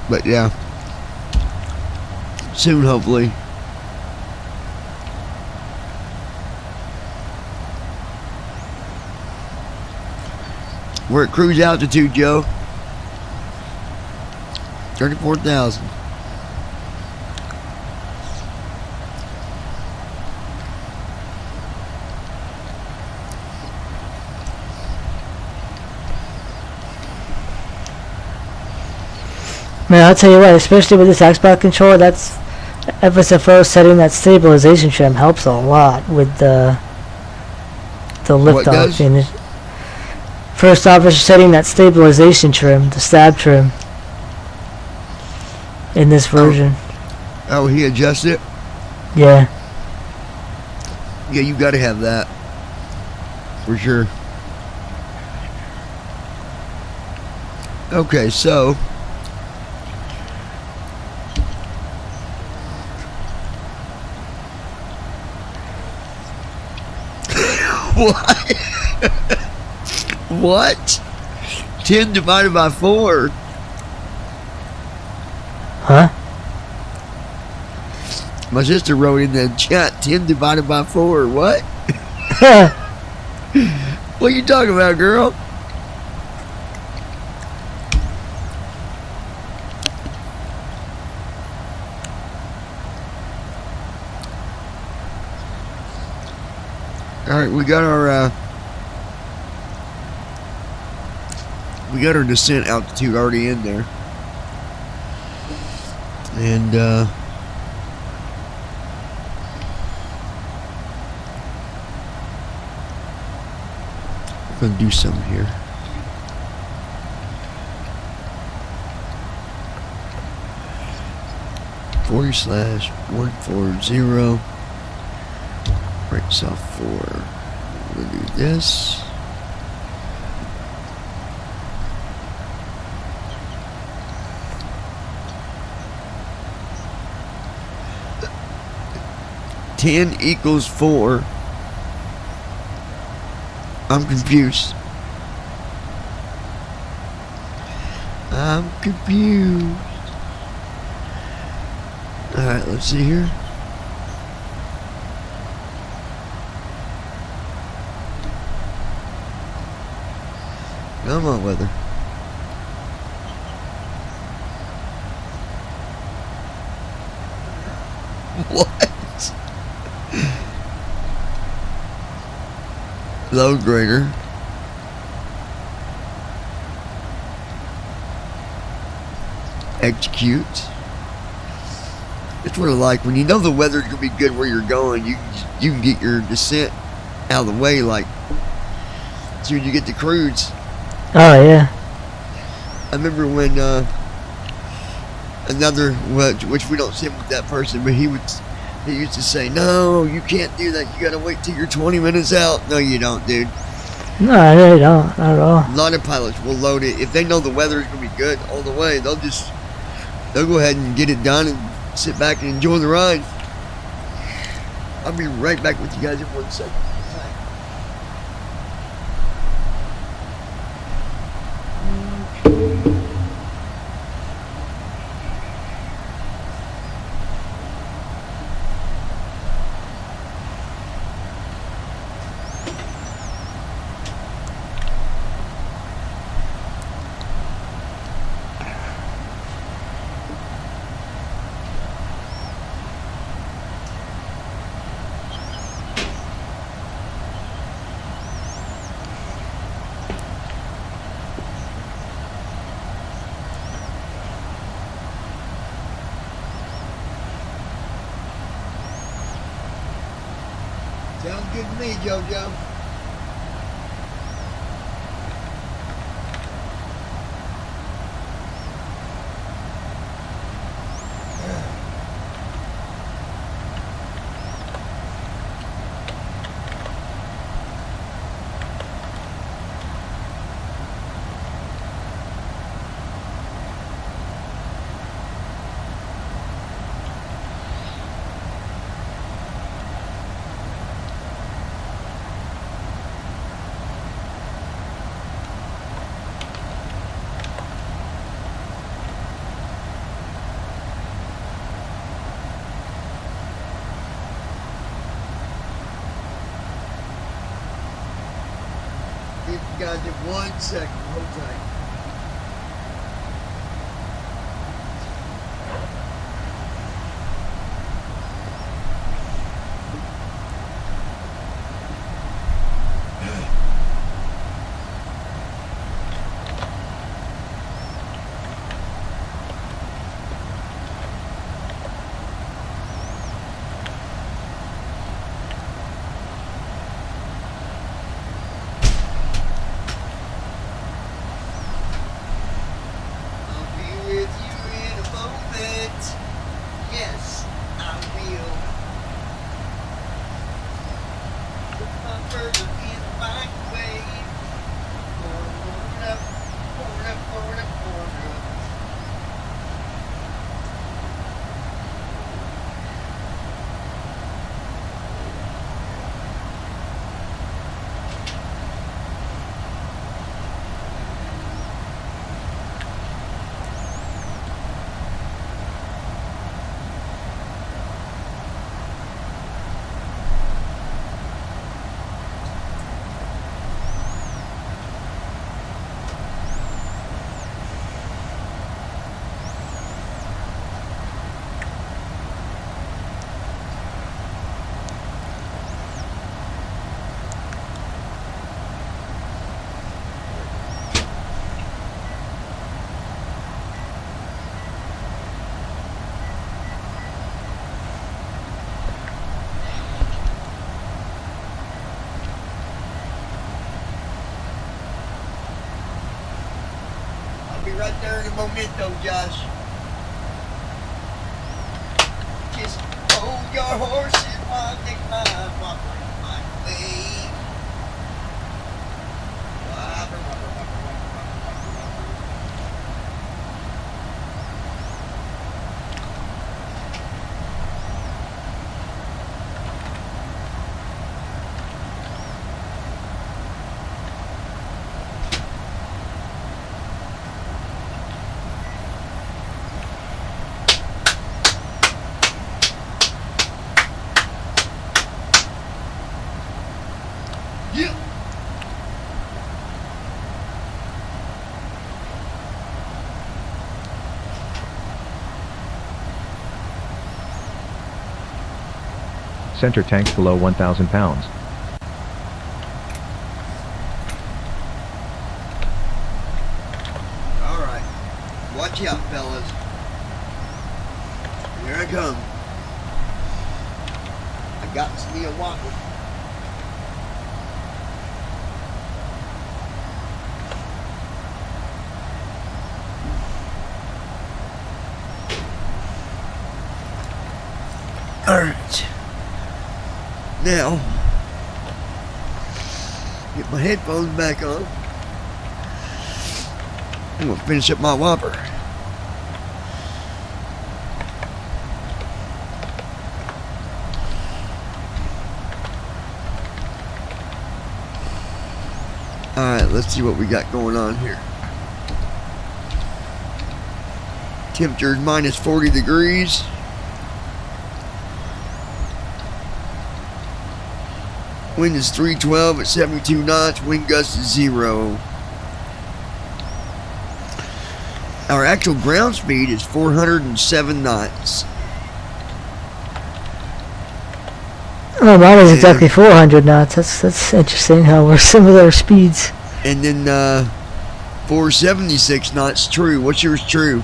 [SPEAKER 1] But yeah. Soon, hopefully. We're at cruise altitude, Joe. 34,000.
[SPEAKER 10] Man, I'll tell you what, especially with this Xbox controller, that's FSFO setting that stabilization trim helps a lot with the
[SPEAKER 1] What
[SPEAKER 10] liftoff.
[SPEAKER 1] does?
[SPEAKER 10] And first off, is setting that stabilization trim, the stab trim, in this version.
[SPEAKER 1] Oh, he adjusts it?
[SPEAKER 10] Yeah.
[SPEAKER 1] Yeah, you gotta have that. For sure. Okay, so. What? What? 10 divided by 4.
[SPEAKER 10] Huh?
[SPEAKER 1] My sister wrote in the chat 10 divided by 4. What? What are you talking about, girl? All right, we got got our descent altitude already in there. And we're gonna do some here. /140 right south 4. We're gonna do this. Ten equals 4. I'm confused. I'm confused. Alright, let's see here. Come on, weather. What? Load grader. Execute. It's what I like when you know the weather's gonna be good where you're going. You can get your descent out of the way, like as soon as you get to cruise.
[SPEAKER 10] Oh yeah.
[SPEAKER 1] I remember when another, which we don't see him with that person, but he used to say, "No, you can't do that. You gotta wait till you're 20 minutes out." No, you don't, dude.
[SPEAKER 10] No, I really don't. Not at all.
[SPEAKER 1] A lot of pilots will load it if they know the weather is gonna be good all the way. They'll go ahead and get it done and sit back and enjoy the ride. I'll be right back with you guys in 1 second. Sounds good to me, JoJo. Give you guys in 1 second. Hold tight. right there in the memento, Josh. Just hold your horses while I take mine, while I bring my way. Wobber, wobber, wobber, wobber, wobber, wobber, wobber. Yeah.
[SPEAKER 3] Center tanks below 1,000 pounds.
[SPEAKER 1] All right. Watch out, fellas. Here I come. I got me a whopper. All right. Now, get my headphones back on. I'm gonna finish up my whopper. Alright, let's see what we got going on here. Temperature is minus 40 degrees. Wind is 312 at 72 knots. Wind gust is 0. Our actual ground speed is 407 knots.
[SPEAKER 10] Oh, mine is exactly 400 knots. That's interesting how we're similar speeds.
[SPEAKER 1] And then 476 knots true. What's yours true?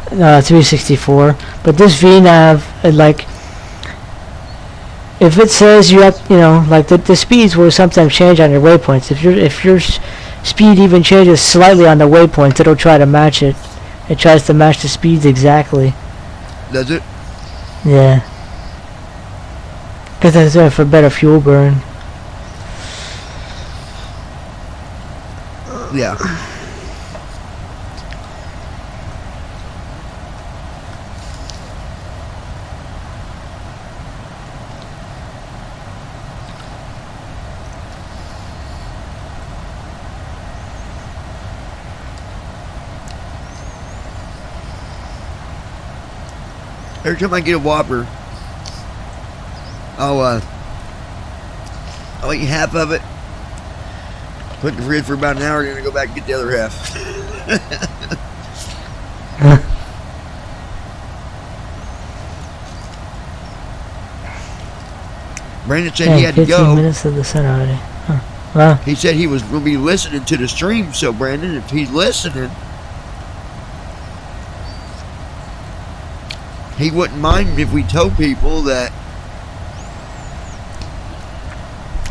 [SPEAKER 10] 364. But this VNav, like, if it says you have, like the speeds will sometimes change on your waypoints. If your speed even changes slightly on the waypoints, it'll try to match it. It tries to match the speeds exactly.
[SPEAKER 1] Does it?
[SPEAKER 10] Yeah. Because that's for better fuel burn.
[SPEAKER 1] Yeah. Every time I get a Whopper, I'll eat half of it, put it in the fridge for about an hour, then I go back and get the other half. Brandon said he had to
[SPEAKER 10] 15
[SPEAKER 1] go.
[SPEAKER 10] minutes of the sun already. Huh. Wow.
[SPEAKER 1] He said he was going to be listening to the stream, so Brandon, if he's listening, he wouldn't mind if we told people that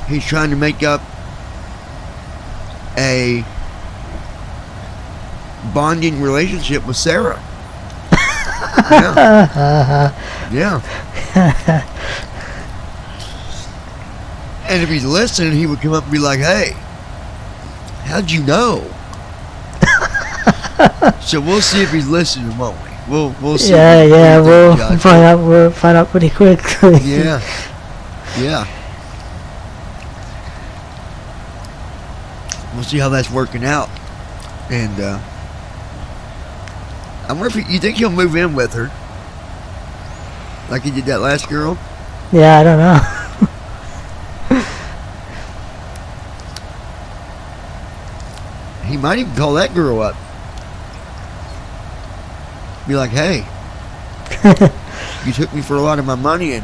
[SPEAKER 1] he's trying to make up a bonding relationship with Sarah. Yeah. Yeah. And if he's listening, he would come up and be like, "Hey, how'd you know?" So we'll see if he's listening, won't we? We'll see.
[SPEAKER 10] Yeah, we'll find out. We'll find out pretty quick.
[SPEAKER 1] Yeah. Yeah. We'll see how that's working out. And I wonder if you think he'll move in with her, like he did that last girl.
[SPEAKER 10] Yeah, I don't know.
[SPEAKER 1] He might even call that girl up. Be like, "Hey, you took me for a lot of my money, and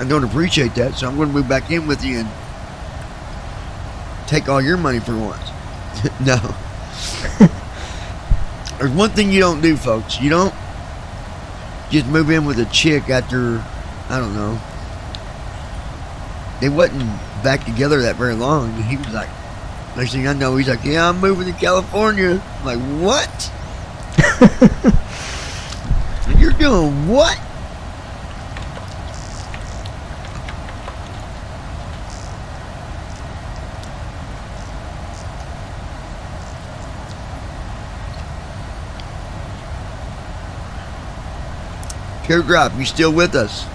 [SPEAKER 1] I don't appreciate that, so I'm going to move back in with you and take all your money for once." No. There's one thing you don't do, folks. You don't just move in with a chick after, I don't know, they wasn't back together that very long. And he was like, next thing I know, he's like, yeah, I'm moving to California. I'm like, what? You're doing what? Teardrop, you still with us?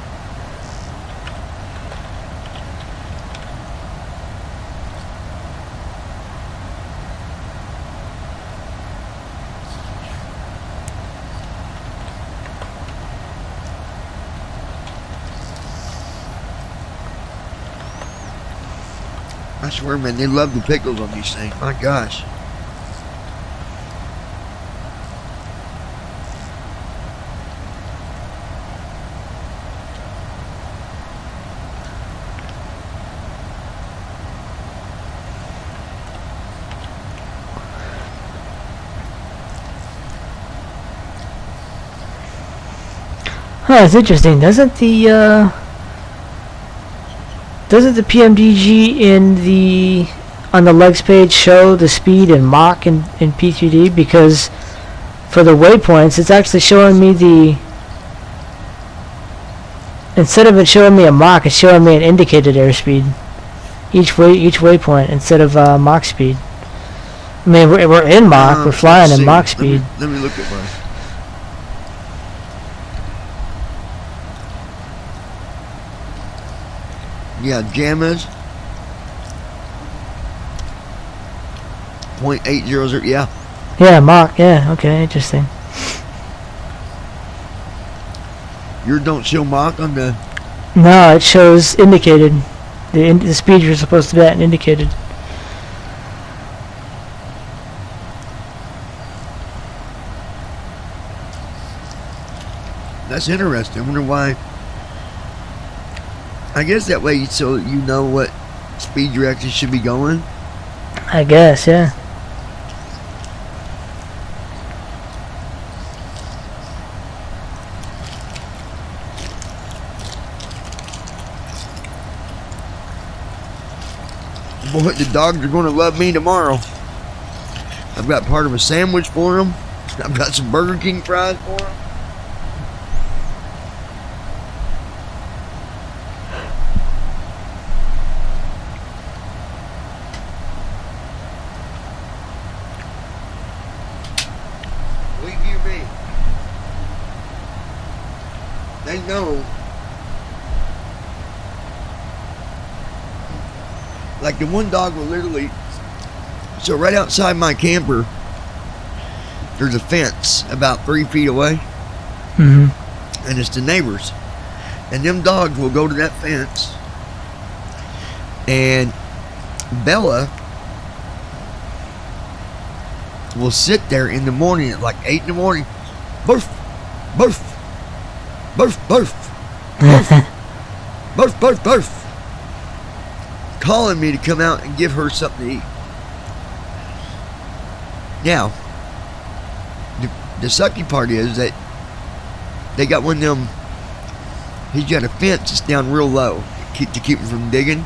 [SPEAKER 1] I swear, man, they love the pickles on these things. My gosh.
[SPEAKER 10] Huh, it's interesting. Doesn't the PMDG on the legs page show the speed in Mach in P3D? Because for the waypoints, it's actually showing me instead of it showing me a Mach, it's showing me an indicated airspeed each waypoint instead of Mach speed. I mean, we're in Mach, we're flying in Mach speed.
[SPEAKER 1] Let me look at mine. Yeah, Jammas. 0.800. Yeah.
[SPEAKER 10] Yeah, Mach. Yeah. Okay. Interesting.
[SPEAKER 1] Yours don't show Mach on the.
[SPEAKER 10] No, it shows indicated. The speed you're supposed to be at and indicated.
[SPEAKER 1] That's interesting. I wonder why. I guess that way, so you know what speed you actually should be going.
[SPEAKER 10] I guess, yeah.
[SPEAKER 1] Boy, the dogs are going to love me tomorrow. I've got part of a sandwich for them. I've got some Burger King fries for them. They know, like the one dog will literally, so right outside my camper, there's a fence about 3 feet away, and it's the neighbors, and them dogs will go to that fence, and Bella will sit there in the morning at like 8 in the morning, burf, burf, burf, burf, burf, burf, burf, burf, calling me to come out and give her something to eat. Now, the sucky part is that they got one of them, he's got a fence that's down real low to keep him from digging.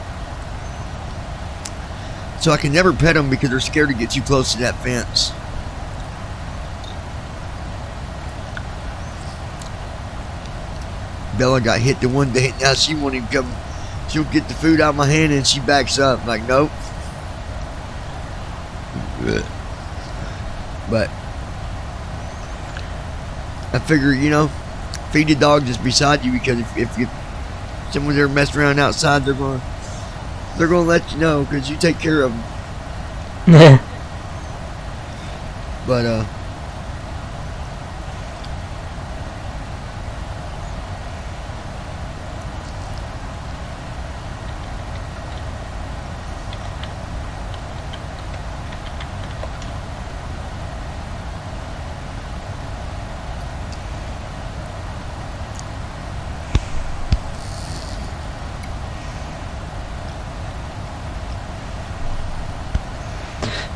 [SPEAKER 1] So I can never pet them because they're scared to get too close to that fence. Bella got hit the one day. Now she won't even come. She'll get the food out of my hand and she backs up. Like, nope. But I figure, you know, feed the dog just beside you, because if someone's there messing around outside, they're gonna let you know, because you take care of them.
[SPEAKER 10] Yeah.
[SPEAKER 1] But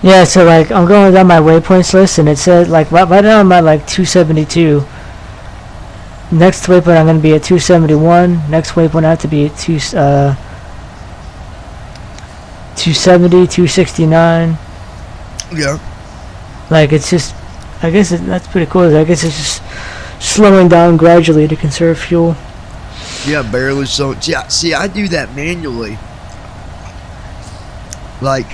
[SPEAKER 10] Yeah, so like I'm going down my waypoints list, and it said like right now I'm at like 272. Next waypoint I'm going to be at 271. Next waypoint I have to be at 270, 269.
[SPEAKER 1] Yeah.
[SPEAKER 10] Like, it's just, I guess that's pretty cool. I guess it's just slowing down gradually to conserve fuel.
[SPEAKER 1] Yeah, barely so. Yeah, see, I do that manually. Like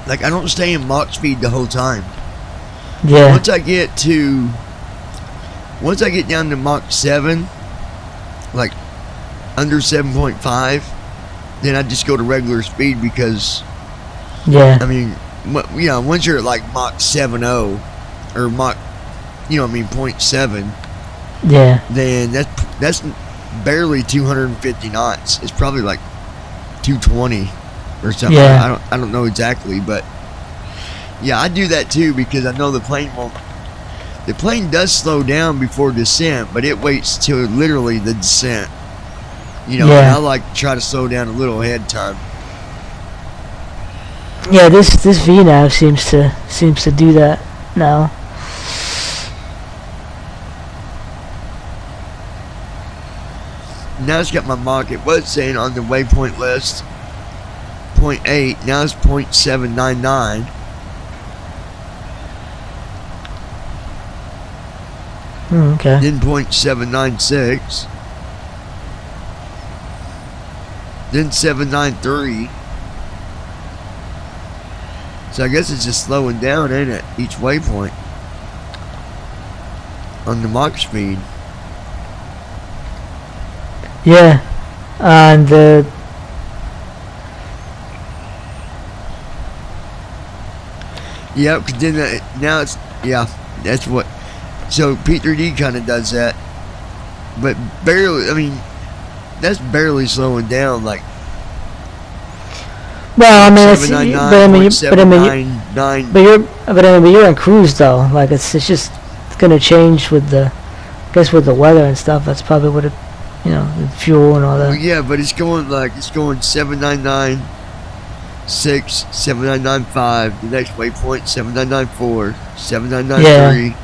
[SPEAKER 1] I don't stay in Mach speed the whole time.
[SPEAKER 10] Yeah.
[SPEAKER 1] Once I get down to Mach 7, like under 7.5, then I just go to regular speed because,
[SPEAKER 10] Yeah.
[SPEAKER 1] I mean, you know, once you're at like Mach 7.0 or Mach, you know, 0.7,
[SPEAKER 10] Yeah.
[SPEAKER 1] then that's barely 250 knots. It's probably like 220 or something.
[SPEAKER 10] Yeah.
[SPEAKER 1] I don't know exactly, but yeah, I do that too because I know the plane won't. The plane does slow down before descent, but it waits till literally the descent. You know,
[SPEAKER 10] Yeah.
[SPEAKER 1] and I like to try to slow down a little ahead of time.
[SPEAKER 10] Yeah, this VNAV seems to do that now.
[SPEAKER 1] Now it's got my Mach. It was saying on the waypoint list 0.8. Now it's 0.799.
[SPEAKER 10] Okay.
[SPEAKER 1] Then 0.796. Then 793. So I guess it's just slowing down, ain't it? Each waypoint on the Mach speed.
[SPEAKER 10] Yeah. And the
[SPEAKER 1] Yep, 'cause then now it's, yeah, that's what. So P3D kind of does that, but barely. I mean, that's barely slowing down. Like,
[SPEAKER 10] well, I mean, it's, but I mean, but you're in cruise though. Like it's just gonna change with the, I guess with the weather and stuff. That's probably what it, you know, the fuel and all
[SPEAKER 1] well,
[SPEAKER 10] that.
[SPEAKER 1] yeah, but it's going 799.6, 7995. The next waypoint 7994, 7993.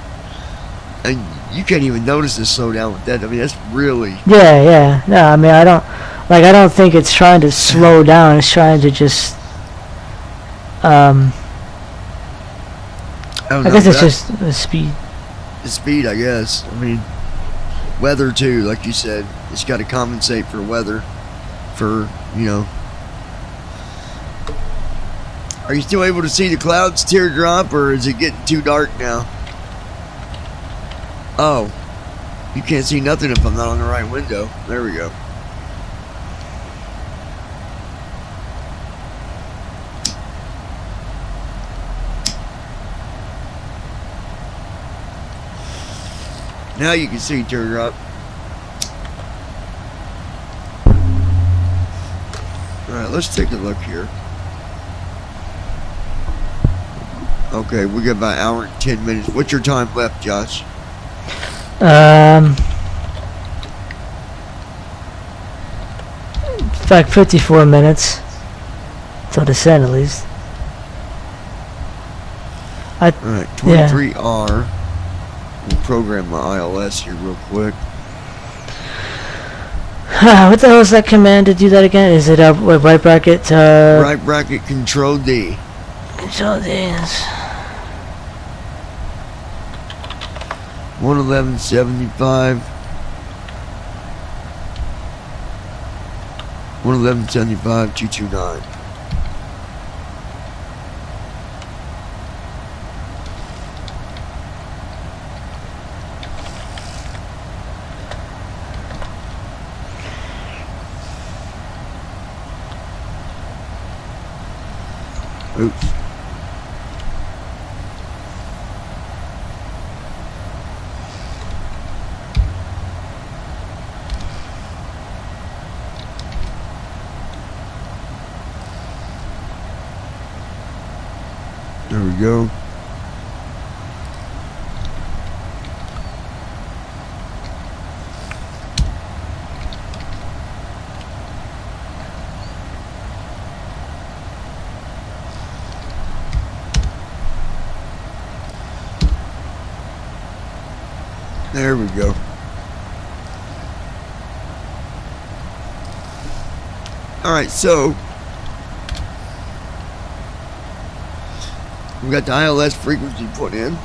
[SPEAKER 1] And you can't even notice the slowdown with that. I mean, that's really.
[SPEAKER 10] Yeah, yeah. No, I mean, I don't think it's trying to slow down. It's trying to just,
[SPEAKER 1] I
[SPEAKER 10] guess it's just the speed.
[SPEAKER 1] The speed, I guess. I mean, weather too, like you said. It's got to compensate for weather. For, you know. Are you still able to see the clouds teardrop, or is it getting too dark now? Oh, you can't see nothing if I'm not on the right window. There we go. Now you can see teardrop. Alright, let's take a look here. Okay, we got about an hour and 10 minutes. What's your time left, Josh?
[SPEAKER 10] Like 54 minutes till descent at least.
[SPEAKER 1] Alright, 23R. We'll program my ILS here real quick.
[SPEAKER 10] What the hell is that command to do that again? Is it right bracket?
[SPEAKER 1] Right bracket Control D.
[SPEAKER 10] Control D.
[SPEAKER 1] 111.75. 111.75, 229. Oops. There we go. There we go. All right, so We got the ILS frequency put in.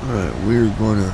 [SPEAKER 1] Alright, we're gonna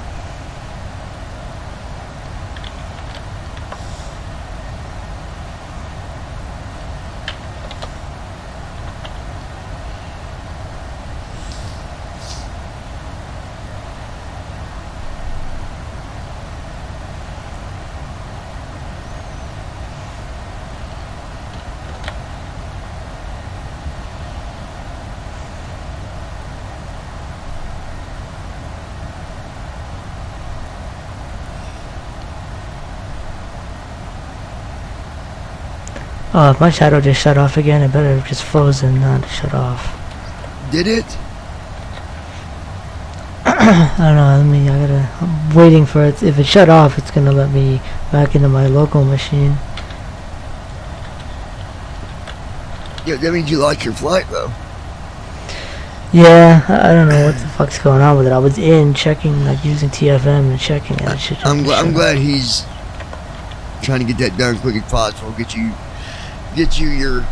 [SPEAKER 10] Oh, if my shadow just shut off again, it better have just frozen, not shut off.
[SPEAKER 1] did it?
[SPEAKER 10] I don't know, I'm waiting for it. If it shut off, it's gonna let me back into my local machine.
[SPEAKER 1] Yeah, that means you lost your flight though.
[SPEAKER 10] Yeah, I don't know what the fuck's going on with it. I was in checking, like using TFM and checking it.
[SPEAKER 1] I'm glad he's trying to get that done quick as possible. Get you your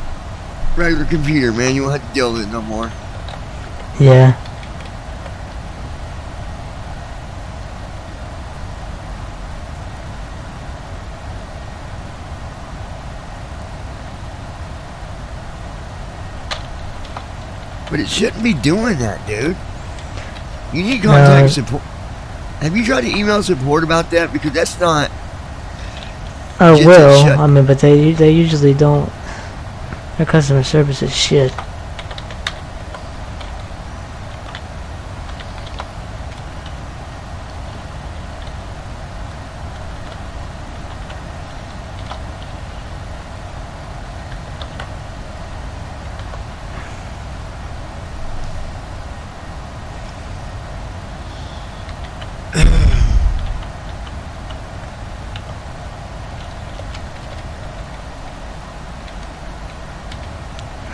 [SPEAKER 1] regular computer, man. You won't have to deal with it no more.
[SPEAKER 10] Yeah.
[SPEAKER 1] But it shouldn't be doing that, dude. You need to contact support. Have you tried to email support about that? Because that's not.
[SPEAKER 10] I will. I mean, but they usually don't. Their customer service is shit.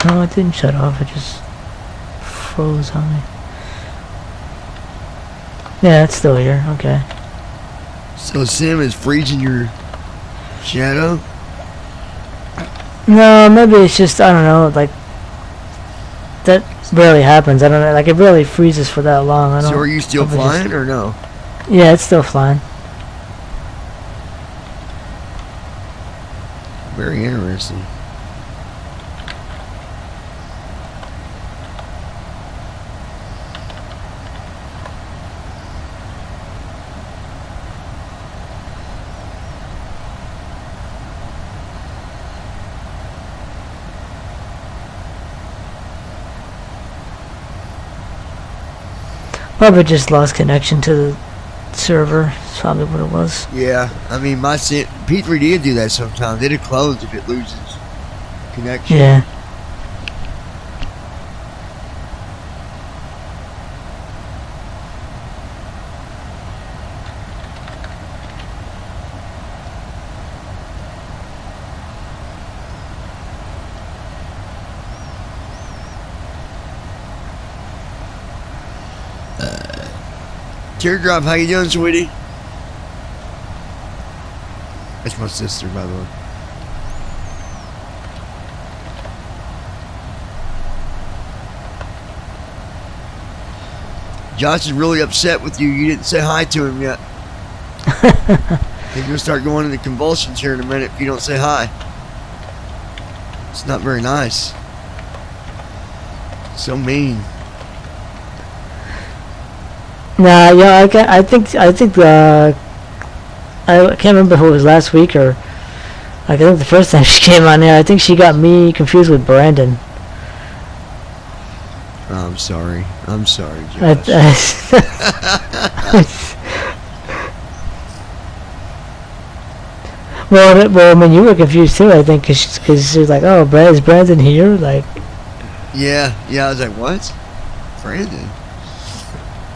[SPEAKER 10] No, it didn't shut off. It just froze on me. Yeah, it's still here. Okay.
[SPEAKER 1] So Sim is freezing your shadow?
[SPEAKER 10] No, maybe it's just, I don't know, like, that rarely happens. I don't know, like, it really freezes for that long. I don't.
[SPEAKER 1] So are you still flying or no?
[SPEAKER 10] Yeah, it's still flying.
[SPEAKER 1] Very interesting.
[SPEAKER 10] Probably just lost connection to the server. That's probably what it was.
[SPEAKER 1] Yeah, I mean, my P3D do that sometimes. It'll close if it loses connection.
[SPEAKER 10] Yeah.
[SPEAKER 1] Teardrop, how you doing, sweetie? That's my sister, by the way. Josh is really upset with you. You didn't say hi to him yet. He's gonna start going into convulsions here in a minute if you don't say hi. It's not very nice. So mean.
[SPEAKER 10] Nah, yeah, I think I can't remember who it was last week or like I think the first time she came on there. I think she got me confused with Brandon.
[SPEAKER 1] Oh, I'm sorry, Josh.
[SPEAKER 10] Well, I mean, you were confused too. I think because she was like, "Oh, is Brandon here?" Like,
[SPEAKER 1] yeah. I was like, "What, Brandon?"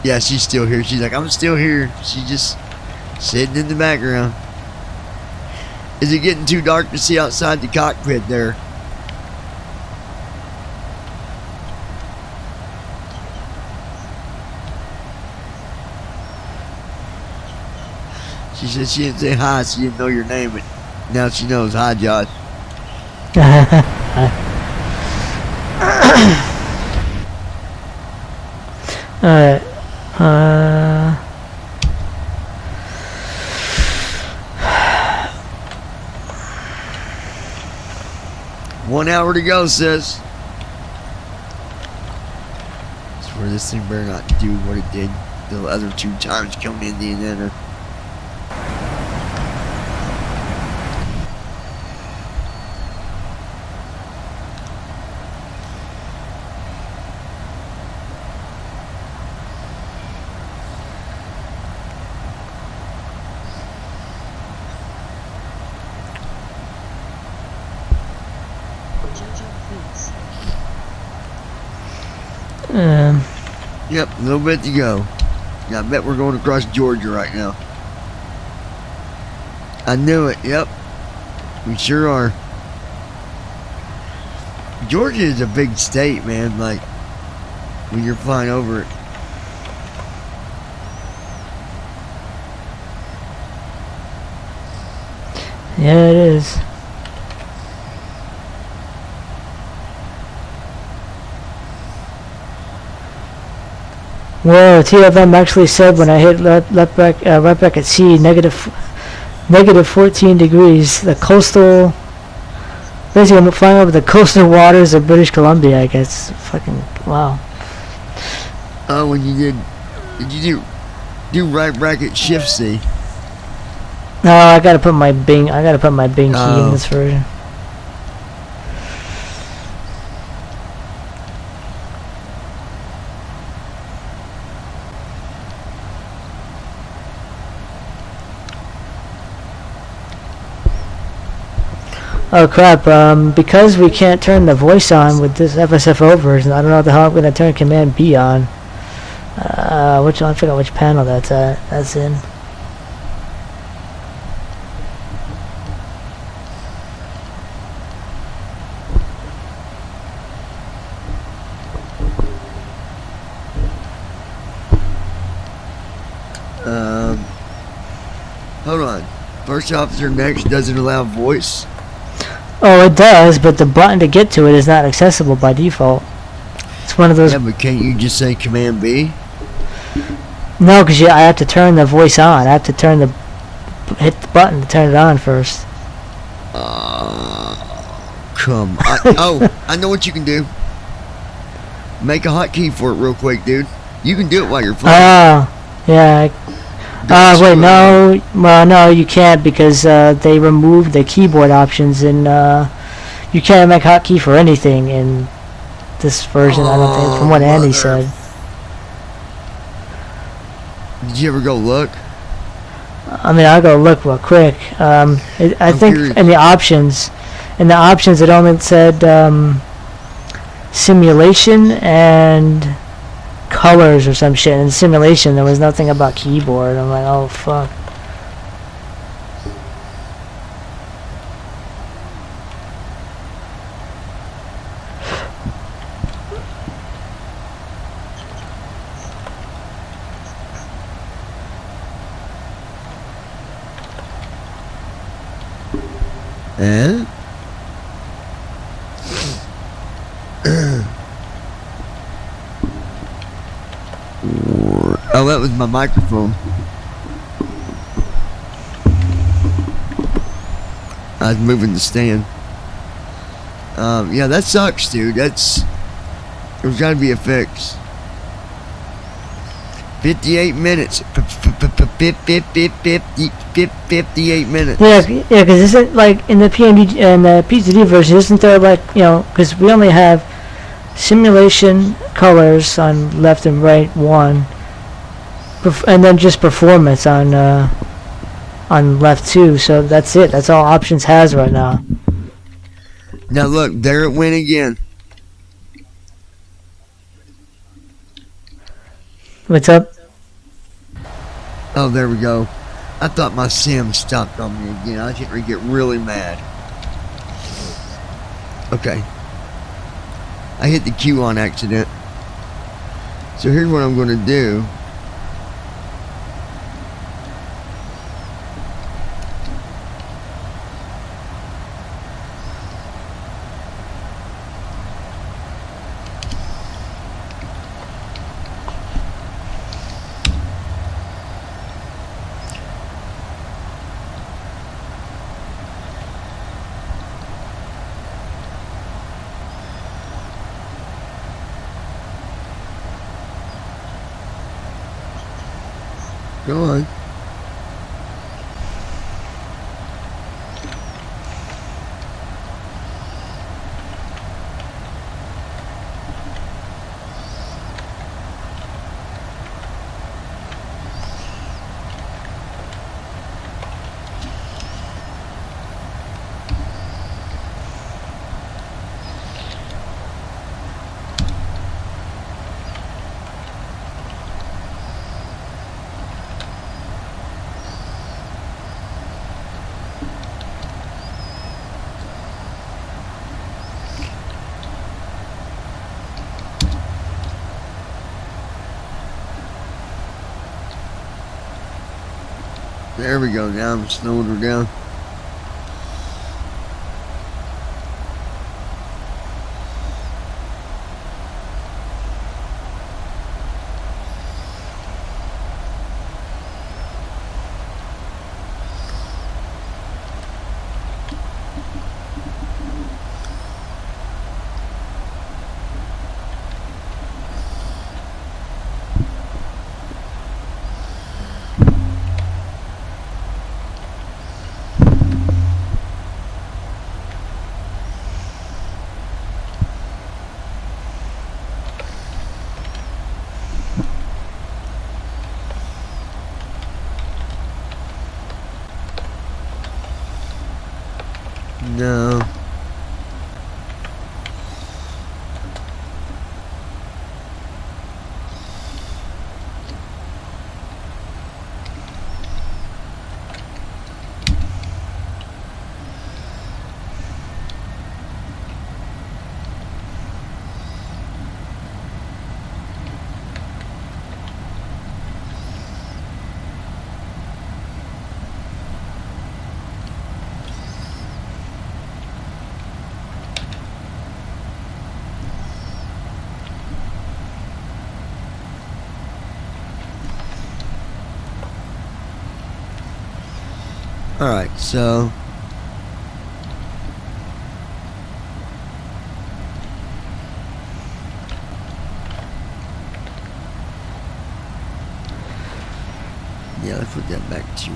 [SPEAKER 1] Yeah, she's still here. She's like, "I'm still here." She's just sitting in the background. Is it getting too dark to see outside the cockpit there? She said she didn't say hi, she didn't know your name, but now she knows. Hi, Josh.
[SPEAKER 10] Alright.
[SPEAKER 1] 1 hour to go, sis. Swear this thing better not do what it did the other 2 times coming in the Indiana. Yep, a little bit to go. Yeah, I bet we're going across Georgia right now. I knew it, yep. We sure are. Georgia is a big state, man, like, when you're flying over it.
[SPEAKER 10] Yeah, it is. Whoa, TFM actually said when I hit left back at sea, negative 14 degrees. The coastal, basically I'm flying over the coastal waters of British Columbia, I guess. Fucking, wow.
[SPEAKER 1] Oh, when you did you do right bracket shift C?
[SPEAKER 10] No, I gotta put my Bing key in this version. Oh crap, because we can't turn the voice on with this FSFO version, I don't know how the hell I'm gonna turn Command B on. I forgot which panel that's in.
[SPEAKER 1] Hold on. First officer next doesn't allow voice.
[SPEAKER 10] Oh, it does, but the button to get to it is not accessible by default. It's one of those.
[SPEAKER 1] Yeah, but can't you just say Command B?
[SPEAKER 10] No, because I have to turn the voice on. I have to hit the button to turn it on first.
[SPEAKER 1] Come. I know what you can do. Make a hotkey for it real quick, dude. You can do it while you're flying.
[SPEAKER 10] Oh, yeah. Wait, no. Well, no, you can't because they removed the keyboard options and you can't make hotkey for anything in this version. I don't think, from what Andy said.
[SPEAKER 1] Did you ever go look?
[SPEAKER 10] I mean, I'll go look real quick. I think
[SPEAKER 1] curious.
[SPEAKER 10] in the options, it only said simulation and colors or some shit. In simulation, there was nothing about keyboard. I'm like, oh fuck.
[SPEAKER 1] Eh? Oh, that was my microphone. I was moving the stand. Yeah, that sucks, dude. There's gotta be a fix. 58 minutes. 58 minutes.
[SPEAKER 10] Yeah, because isn't like in the PMD and the PCD version, isn't there like, you know, because we only have simulation, colors on left and right one, and then just performance on left two. So that's it. That's all options has right now.
[SPEAKER 1] Now look, there it went again.
[SPEAKER 10] What's up?
[SPEAKER 1] Oh, there we go. I thought my sim stopped on me again. I was getting ready to get really mad. Okay. I hit the Q on accident. So here's what I'm going to do. Go on. There we go. Now I'm slowing her down. No. Alright, so yeah, let's put that back to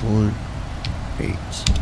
[SPEAKER 1] 0.8.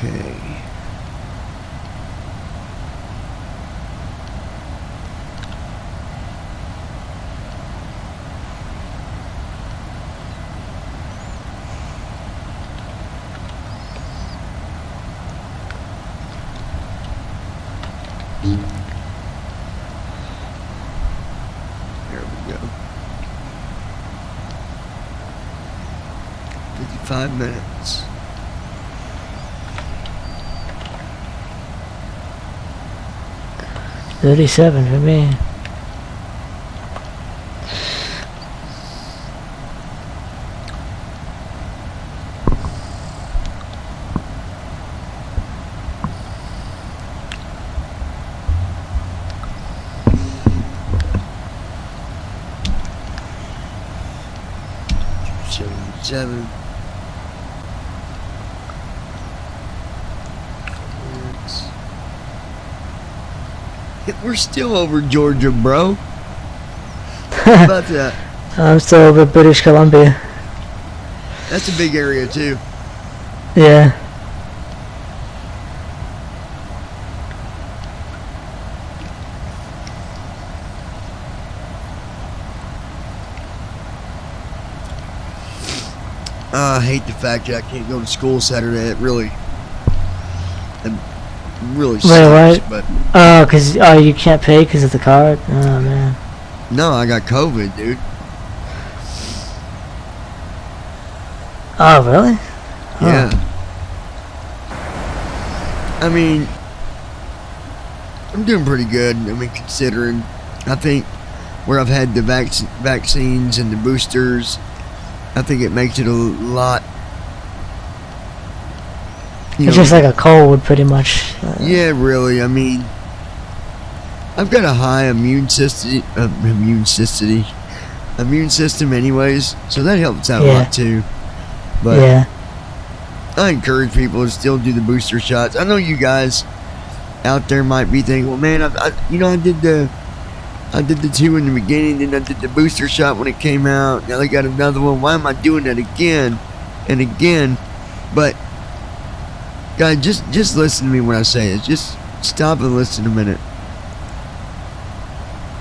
[SPEAKER 1] Okay. There we go. 55 minutes.
[SPEAKER 10] $37 for me.
[SPEAKER 1] Seven. We're still over Georgia, bro. How about that?
[SPEAKER 10] I'm still over British Columbia.
[SPEAKER 1] That's a big area too.
[SPEAKER 10] Yeah.
[SPEAKER 1] I hate the fact that I can't go to school Saturday. It really sucks.
[SPEAKER 10] what?
[SPEAKER 1] But
[SPEAKER 10] Oh, cause you can't pay because of the card. Oh man.
[SPEAKER 1] no, I got COVID, dude.
[SPEAKER 10] Oh really?
[SPEAKER 1] Yeah. I mean, I'm doing pretty good. I mean, considering, I think where I've had the vaccines and the boosters, I think it makes it a lot.
[SPEAKER 10] It's just like a cold, pretty much.
[SPEAKER 1] Yeah, really. I mean, I've got a high immune system, anyways, so that helps out a lot too. But
[SPEAKER 10] yeah.
[SPEAKER 1] I encourage people to still do the booster shots. I know you guys out there might be thinking, well, man, I did the 2 in the beginning, then I did the booster shot when it came out. Now they got another one. Why am I doing that again and again? But guys, just listen to me when I say it. Just stop and listen a minute.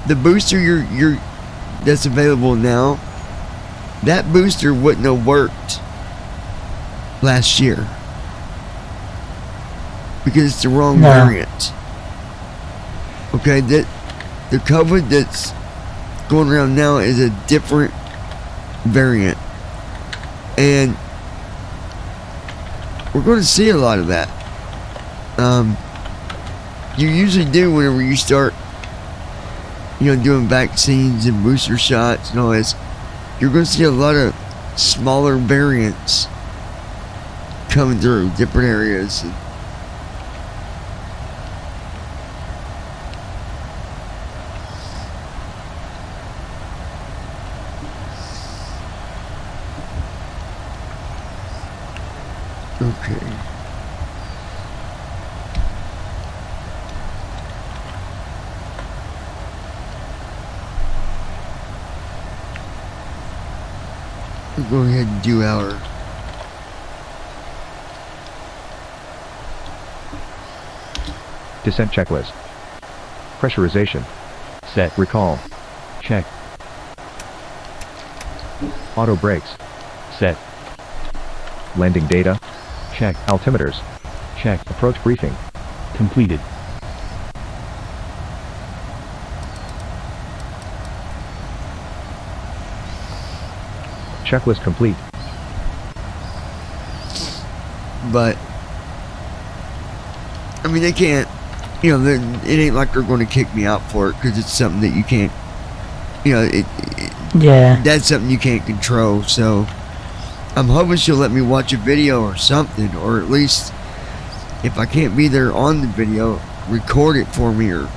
[SPEAKER 1] The booster that's available now, that booster wouldn't have worked last year because it's the wrong variant. Okay, that the COVID that's going around now is a different variant, and we're going to see a lot of that. You usually do whenever you start, doing vaccines and booster shots and all this. You're going to see a lot of smaller variants coming through different areas. Okay. We'll go ahead and do our
[SPEAKER 3] Descent checklist. Pressurization. Set. Recall. Check. Auto brakes. Set. Landing data. Check. Altimeters. Check. Approach briefing. Completed. Checklist complete.
[SPEAKER 1] But I mean, they can't, it ain't like they're going to kick me out for it because it's something that you can't, that's something you can't control. So I'm hoping she'll let me watch a video or something, or at least if I can't be there on the video, record it for me or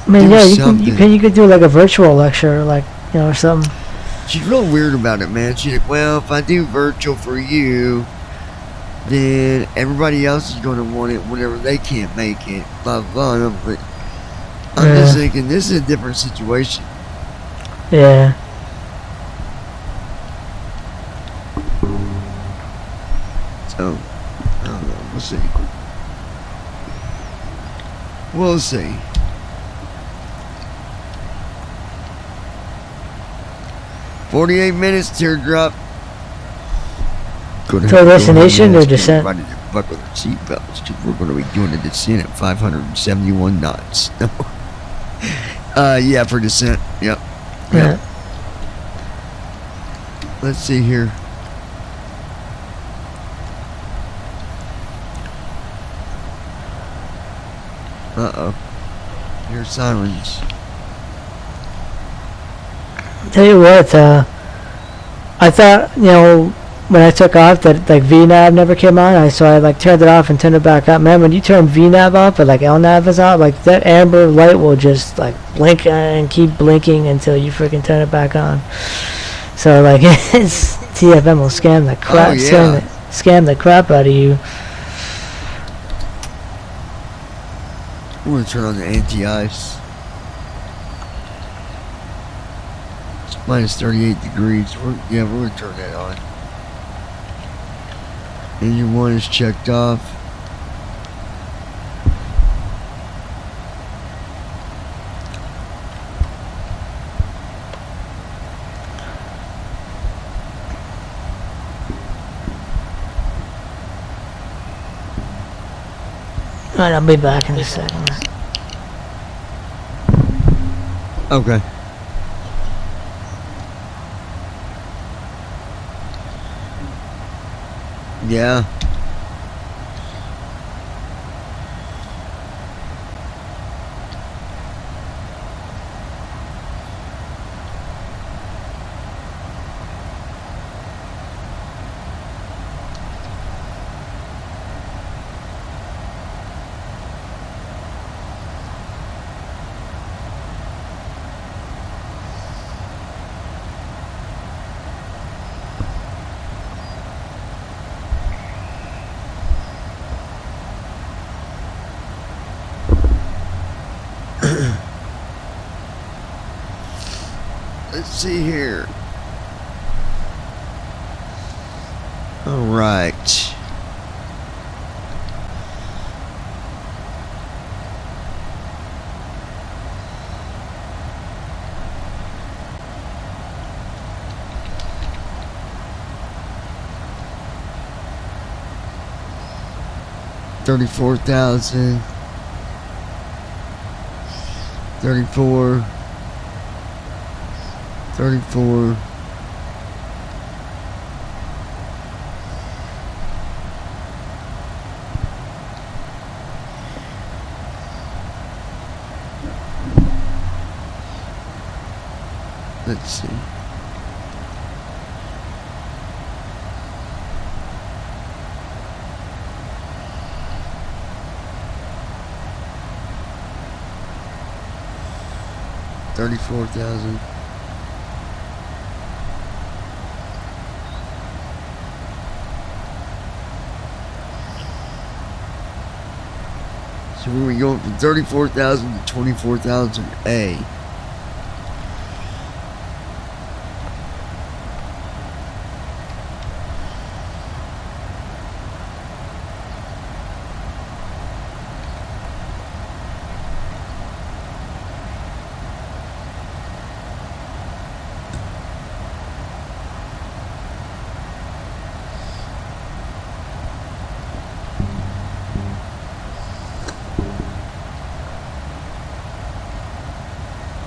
[SPEAKER 10] you could do like a virtual lecture, or something.
[SPEAKER 1] She's real weird about it, man. She's like, well, if I do virtual for you, then everybody else is going to want it whenever they can't make it, blah, blah, blah. But I'm just thinking, this is a different situation.
[SPEAKER 10] Yeah.
[SPEAKER 1] So, I don't know. We'll see. We'll see. $48 minutes, teardrop.
[SPEAKER 10] To a destination or descent?
[SPEAKER 1] Everybody to buckle their seatbelts because we're going to be doing a descent at 571 knots. Yeah, for descent. Yep.
[SPEAKER 10] Yeah.
[SPEAKER 1] Let's see here. Uh-oh. Here's sirens.
[SPEAKER 10] Tell you what, I thought, when I took off that VNAV never came on, so I turned it off and turned it back up. Man, when you turn VNAV off but LNAV is on, that amber light will just blink and keep blinking until you freaking turn it back on. So it's TFM will scam the crap, scam the crap out of you.
[SPEAKER 1] I'm gonna turn on the anti-ice. It's minus 38 degrees. We're gonna turn that on. Engine 1 is checked off.
[SPEAKER 10] Alright, I'll be back in a second.
[SPEAKER 1] Okay. Yeah. Let's see here. All right. $34,000. 34. 34. Let's see. $34,000. So we go from 34,000 to 24,000 A.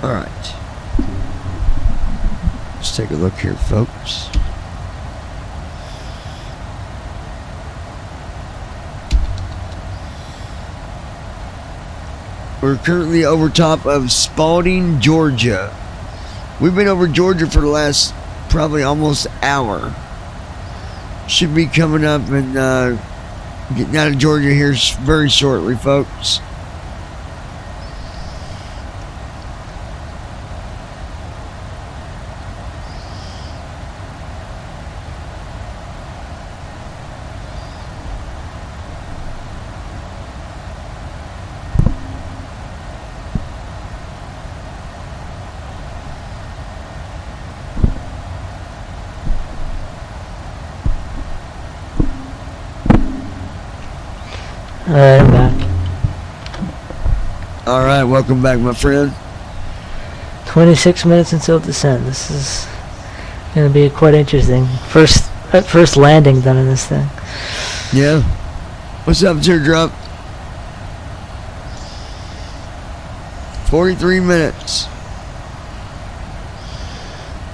[SPEAKER 1] All right. Let's take a look here, folks. We're currently over top of Spalding, Georgia. We've been over Georgia for the last probably almost hour. Should be coming up and getting out of Georgia here very shortly, folks.
[SPEAKER 10] Alright, I'm back.
[SPEAKER 1] Alright, welcome back, my friend.
[SPEAKER 10] 26 minutes until descent. This is going to be quite interesting. First landing done in this thing.
[SPEAKER 1] Yeah. What's up, Teardrop? 43 minutes.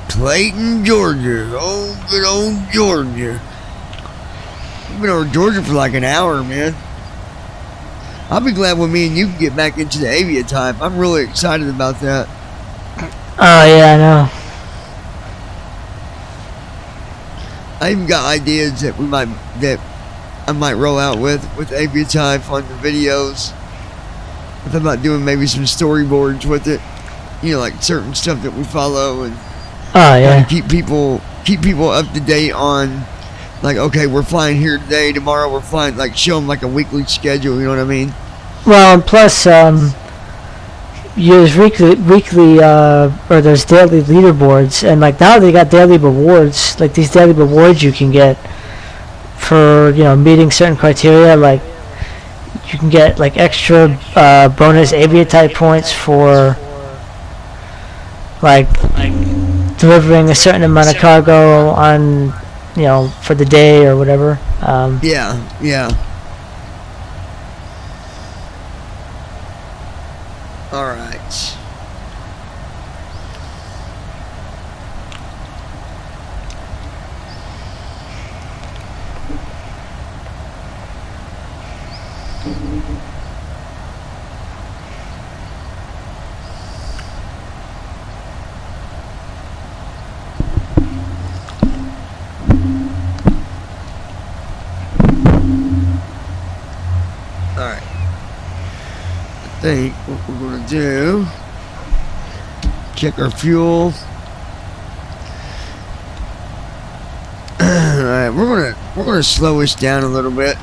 [SPEAKER 1] Clayton, Georgia. Oh, good old Georgia. We've been over Georgia for like an hour, man. I'll be glad when me and you can get back into the Avia type. I'm really excited about that.
[SPEAKER 10] Oh, yeah, I know.
[SPEAKER 1] I even got ideas that I might roll out with Avia type on the videos. If I'm not doing maybe some storyboards with it, you know, like certain stuff that we follow and
[SPEAKER 10] Oh, yeah.
[SPEAKER 1] keep people up to date on, like, okay, we're flying here today, tomorrow we're flying, like show them like a weekly schedule, you know what I mean?
[SPEAKER 10] Well, and plus, there's weekly, or there's daily leaderboards, and like now they got daily rewards, like these daily rewards you can get for, you know, meeting certain criteria, like you can get like extra bonus Avia type points for like delivering a certain amount of cargo on, you know, for the day or whatever.
[SPEAKER 1] Yeah. think what we're gonna do, check our fuel. Alright, we're gonna slow this down a little bit.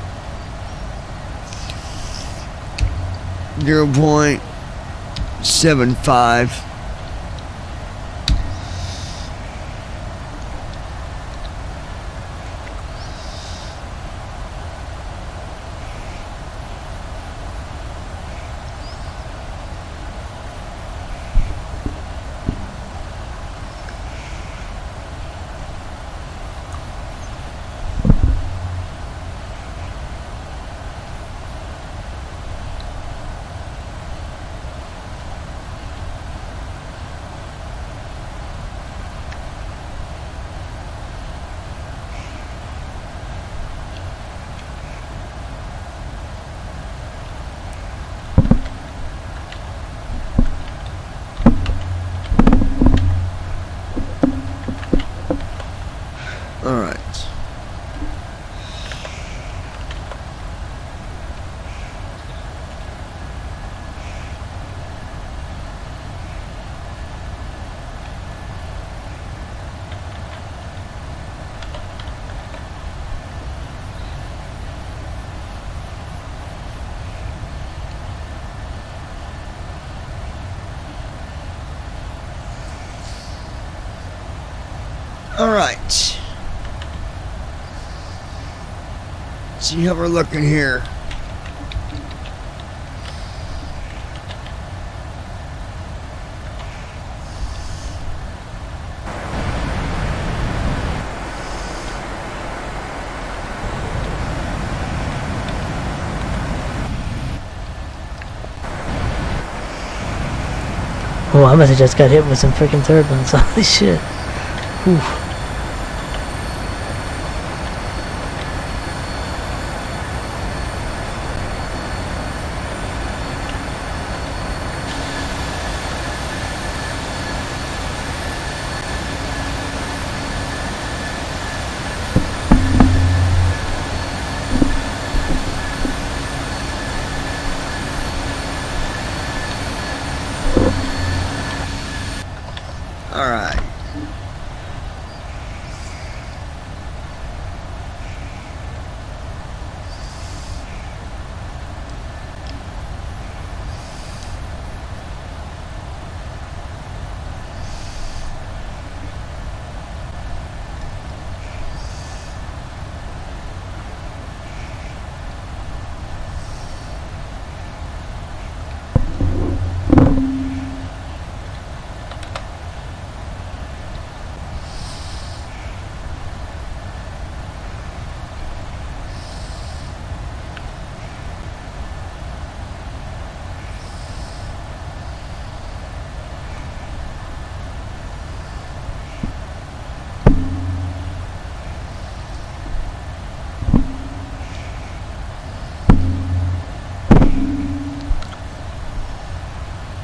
[SPEAKER 1] 0.75. Alright. Alright. See how we're looking here.
[SPEAKER 10] Oh, I must have just got hit with some freaking turbulence. Holy shit. Whew.
[SPEAKER 1] Alright.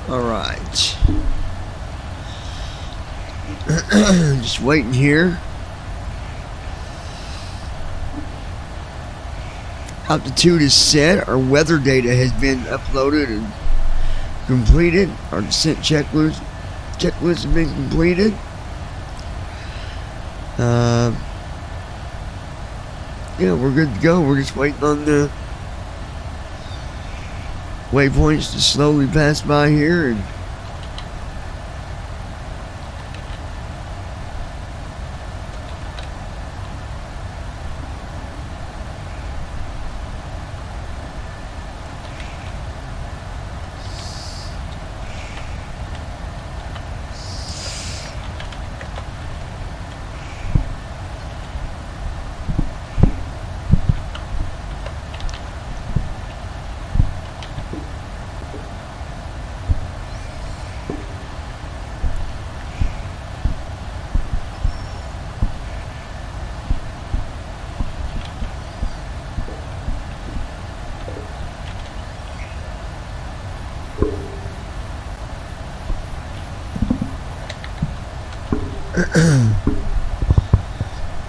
[SPEAKER 1] Alright. Just waiting here. Altitude is set. Our weather data has been uploaded and completed. Our descent checklist has been completed. Yeah, we're good to go. We're just waiting on the waypoints to slowly pass by here and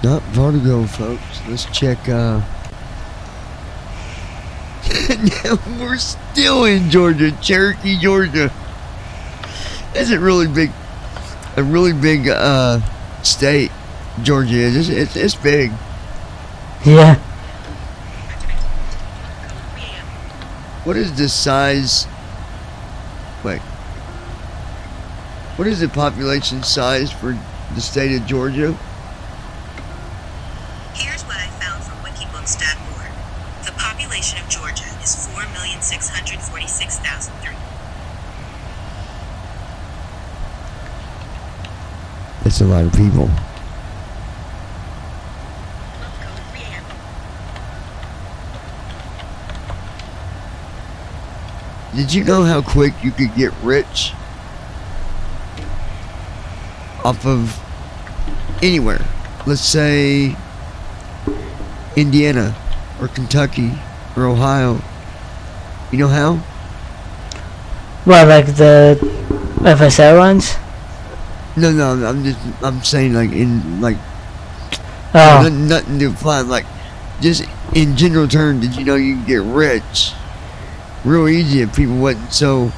[SPEAKER 1] not far to go, folks. Let's check We're still in Georgia, Cherokee, Georgia. It's a really big state. Georgia is. It's big.
[SPEAKER 10] Yeah.
[SPEAKER 1] What is the size? Wait. What is the population size for the state of Georgia?
[SPEAKER 7] Here's what I found from wikibooks.org. The population of Georgia is 4,646,003.
[SPEAKER 1] That's a lot of people.
[SPEAKER 7] Code 3 a.m.
[SPEAKER 1] Did you know how quick you could get rich off of anywhere? Let's say Indiana or Kentucky or Ohio. You know how?
[SPEAKER 10] What, like the FSL ones?
[SPEAKER 1] No, I'm saying like in like
[SPEAKER 10] Oh,
[SPEAKER 1] nothing to apply. Like just in general terms, did you know you can get rich real easy if people wasn't so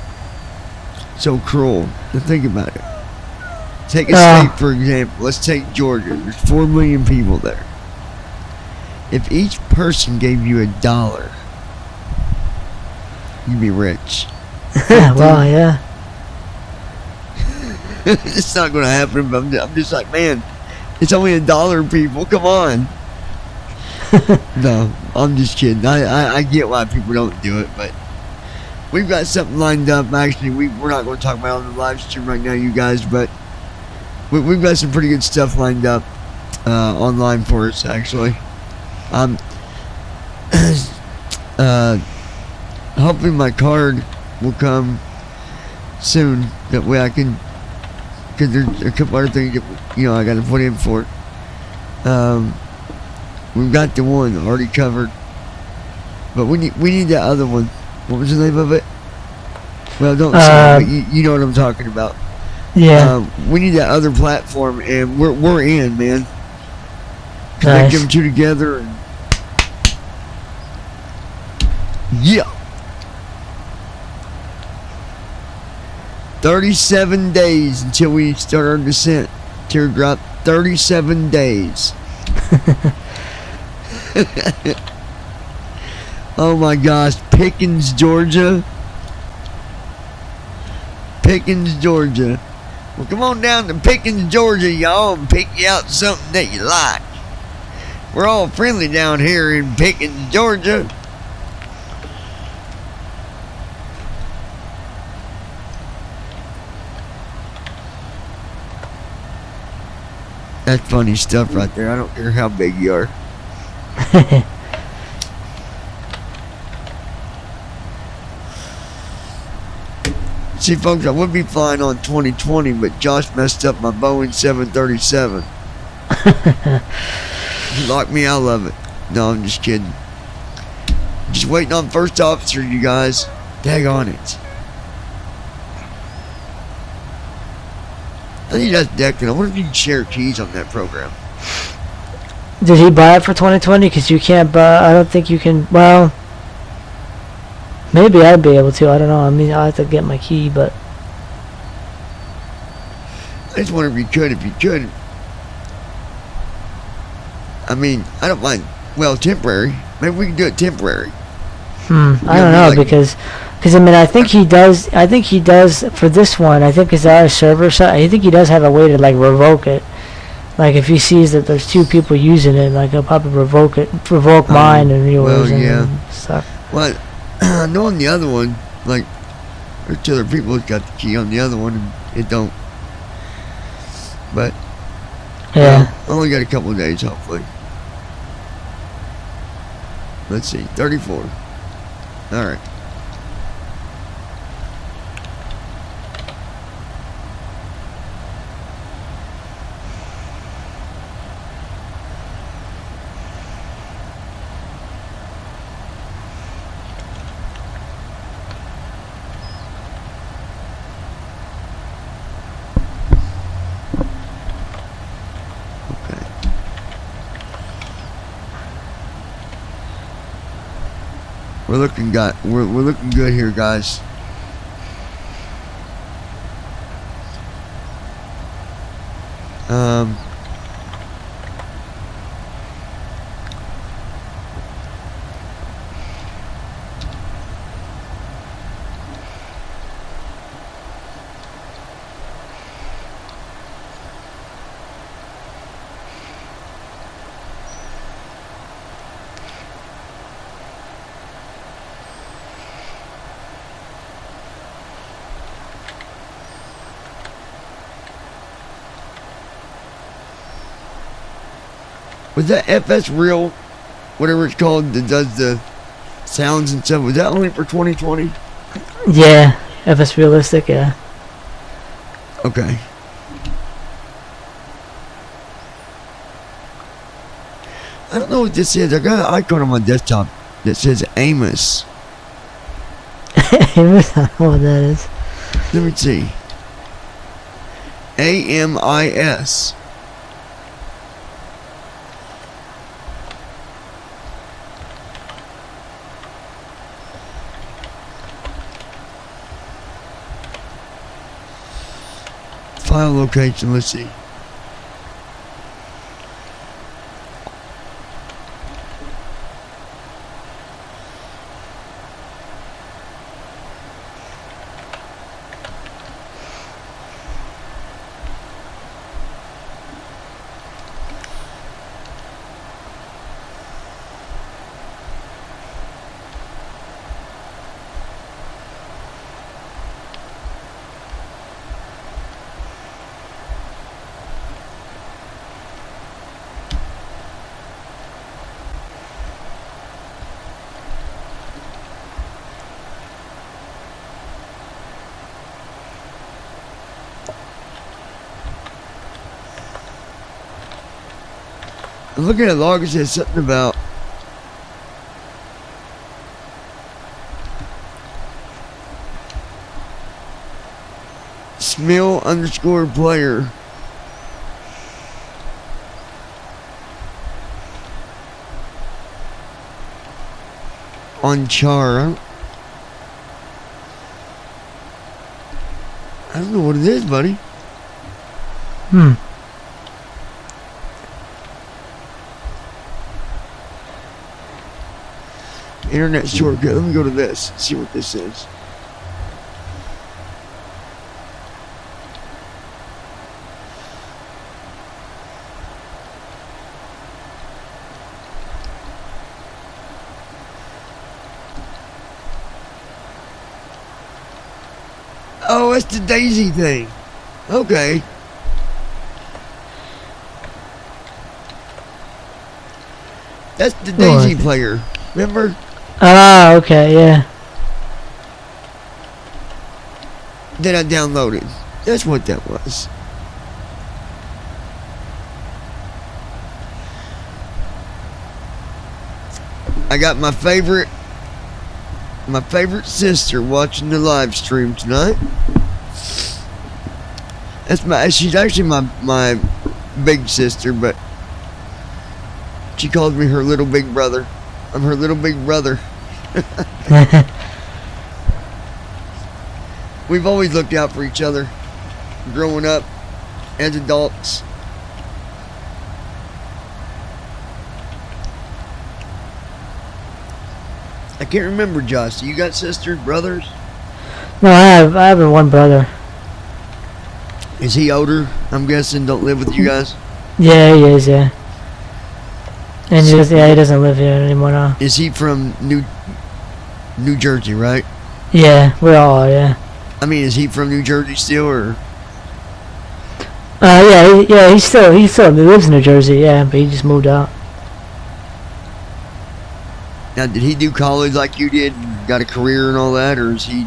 [SPEAKER 1] cruel? To think about it. Take a state for example. Let's take Georgia. There's 4 million people there. If each person gave you $1, you'd be rich.
[SPEAKER 10] well, yeah.
[SPEAKER 1] It's not going to happen, but I'm just like, man, it's only $1, people. Come on. No, I'm just kidding. I get why people don't do it, but we've got something lined up. Actually, we're not going to talk about it on the live stream right now, you guys, but we've got some pretty good stuff lined up online for us, actually. Hopefully my card will come soon. That way I can, because there's a couple other things that, I got to put in for it. We've got the one already covered, but we need that other one. What was the name of it? Well, don't say it, but you know what I'm talking about.
[SPEAKER 10] Yeah.
[SPEAKER 1] We need that other platform, and we're in, man. Connect
[SPEAKER 10] Nice.
[SPEAKER 1] them two together, and yeah. 37 days until we start our descent. Teardrop. 37 days. Oh my gosh, Pickens, Georgia. Pickens, Georgia. Well, come on down to Pickens, Georgia, y'all, and pick you out something that you like. We're all friendly down here in Pickens, Georgia. That's funny stuff right there. I don't care how big you are. See, folks, I would be flying on 2020, but Josh messed up my Boeing 737. He locked me out of it. No, I'm just kidding. Just waiting on first officer, you guys. Dag on it. I think that's Declan. I wonder if you can share keys on that program.
[SPEAKER 10] Did he buy it for 2020? Because you can't buy. I don't think you can. Well, maybe I'd be able to. I don't know. I mean, I'll have to get my key, but
[SPEAKER 1] I just wonder if you could. If you could, I mean, I don't mind. Well, temporary. Maybe we can do it temporary.
[SPEAKER 10] I don't know,
[SPEAKER 1] like-
[SPEAKER 10] because I mean, I think he does. I think he does for this one. I think it's our server side. I think he does have a way to like revoke it. Like if he sees that there's two people using it, like he'll probably revoke mine and yours
[SPEAKER 1] well, yeah.
[SPEAKER 10] and stuff.
[SPEAKER 1] Well, I know on the other one, like, there's two other people that got the key on the other one, and it don't. But,
[SPEAKER 10] Yeah.
[SPEAKER 1] I only got a couple of days, hopefully. Let's see, 34. Alright. We're looking good here, guys. Was that FS Real, whatever it's called, that does the sounds and stuff? Was that only for 2020?
[SPEAKER 10] Yeah, FS Realistic, yeah.
[SPEAKER 1] Okay. I don't know what this is. I got an icon on my desktop that says Amos.
[SPEAKER 10] Amos, I don't know what that is.
[SPEAKER 1] Let me see. AMIS. File location, let's see. I'm looking at log, it says something about Smill_player. On Char. I don't know what it is, buddy. Internet shortcut. Let me go to this. See what this is. Oh, it's the Daisy thing. Okay. That's the Daisy player. Remember?
[SPEAKER 10] Ah, okay, yeah.
[SPEAKER 1] That I downloaded. That's what that was. I got my favorite sister watching the live stream tonight. She's actually my big sister, but she calls me her little big brother. I'm her little big brother. We've always looked out for each other growing up as adults. I can't remember, Josh. You got sisters, brothers?
[SPEAKER 10] No, I have one brother.
[SPEAKER 1] Is he older? I'm guessing don't live with you guys?
[SPEAKER 10] Yeah, he is, yeah. And he doesn't live here anymore now.
[SPEAKER 1] Is he from New Jersey, right?
[SPEAKER 10] Yeah, we all are, yeah.
[SPEAKER 1] I mean, is he from New Jersey still, or?
[SPEAKER 10] He still lives in New Jersey, yeah, but he just moved out.
[SPEAKER 1] Now, did he do college like you did, got a career and all that, or is he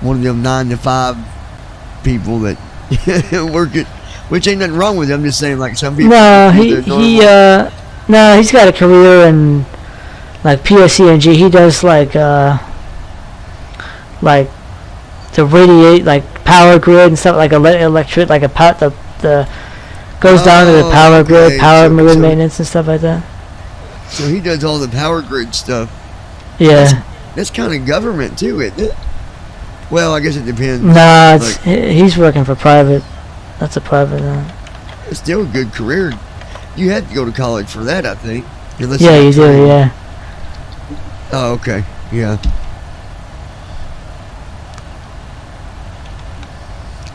[SPEAKER 1] one of them 9-to-5 people that work at? Which ain't nothing wrong with it. I'm just saying, like some people.
[SPEAKER 10] No, he's got a career in like PSENG. He does like the radiate, like power grid and stuff, like electric, like the goes down to the power grid, grid maintenance and stuff like that.
[SPEAKER 1] So he does all the power grid stuff.
[SPEAKER 10] Yeah.
[SPEAKER 1] That's kind of government too, isn't it? Well, I guess it depends.
[SPEAKER 10] Nah,
[SPEAKER 1] Like,
[SPEAKER 10] he's working for private. That's a private.
[SPEAKER 1] it's still a good career. You had to go to college for that, I think. Unless
[SPEAKER 10] Yeah,
[SPEAKER 1] got
[SPEAKER 10] you do.
[SPEAKER 1] trained.
[SPEAKER 10] Yeah.
[SPEAKER 1] Oh, okay. Yeah.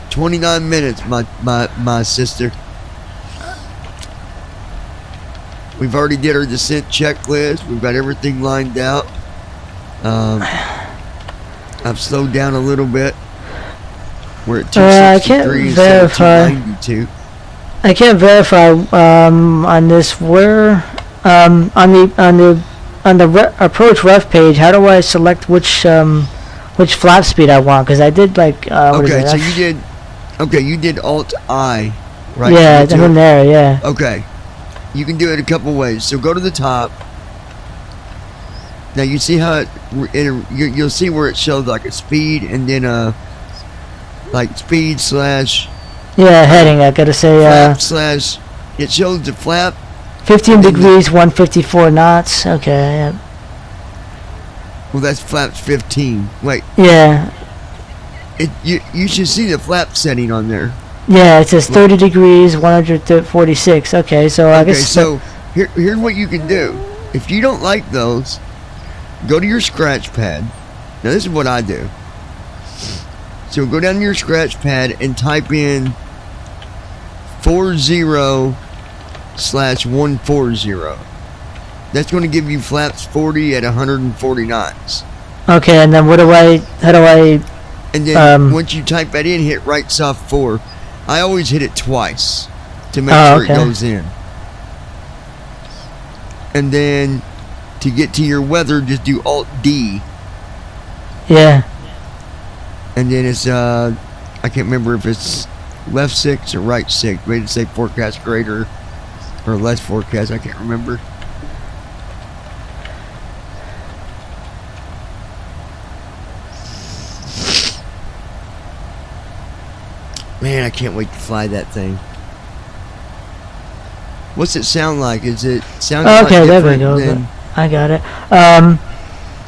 [SPEAKER 1] 29 minutes, my sister. We've already did our descent checklist. We've got everything lined out. I've slowed down a little bit. We're at
[SPEAKER 10] I can't
[SPEAKER 1] 263 instead of
[SPEAKER 10] verify.
[SPEAKER 1] 292.
[SPEAKER 10] I can't verify on this where on the approach ref page. How do I select which flap speed I want? Because I did like what is
[SPEAKER 1] Okay,
[SPEAKER 10] it?
[SPEAKER 1] so you did Alt I, right?
[SPEAKER 10] Yeah,
[SPEAKER 1] To
[SPEAKER 10] I'm
[SPEAKER 1] do
[SPEAKER 10] in
[SPEAKER 1] it?
[SPEAKER 10] there. Yeah.
[SPEAKER 1] Okay. You can do it a couple ways. So go to the top. Now you see how you'll see where it shows like a speed and then like speed slash
[SPEAKER 10] Yeah, heading. I gotta say
[SPEAKER 1] flap slash. It shows the flap.
[SPEAKER 10] 15
[SPEAKER 1] and then
[SPEAKER 10] degrees, 154 knots. Okay.
[SPEAKER 1] Well, that's flaps 15. Wait,
[SPEAKER 10] Yeah.
[SPEAKER 1] you should see the flap setting on there.
[SPEAKER 10] Yeah, it says 30 degrees, 146. Okay, so I
[SPEAKER 1] Okay,
[SPEAKER 10] guess
[SPEAKER 1] so here's what you can do. If you don't like those, go to your scratch pad. Now this is what I do. So go down to your scratch pad and type in 40/140. That's going to give you flaps 40 at 140 knots.
[SPEAKER 10] okay, and then how do I
[SPEAKER 1] And then once you type that in, hit right soft 4. I always hit it twice to make sure
[SPEAKER 10] okay.
[SPEAKER 1] it goes in. And then to get to your weather, just do Alt D.
[SPEAKER 10] Yeah.
[SPEAKER 1] And then it's I can't remember if it's left 6 or right 6. Maybe say forecast greater or less forecast. I can't remember. Man, I can't wait to fly that thing. What's it sound like? Is it sound
[SPEAKER 10] Okay, there we
[SPEAKER 1] different
[SPEAKER 10] go.
[SPEAKER 1] than
[SPEAKER 10] I got it.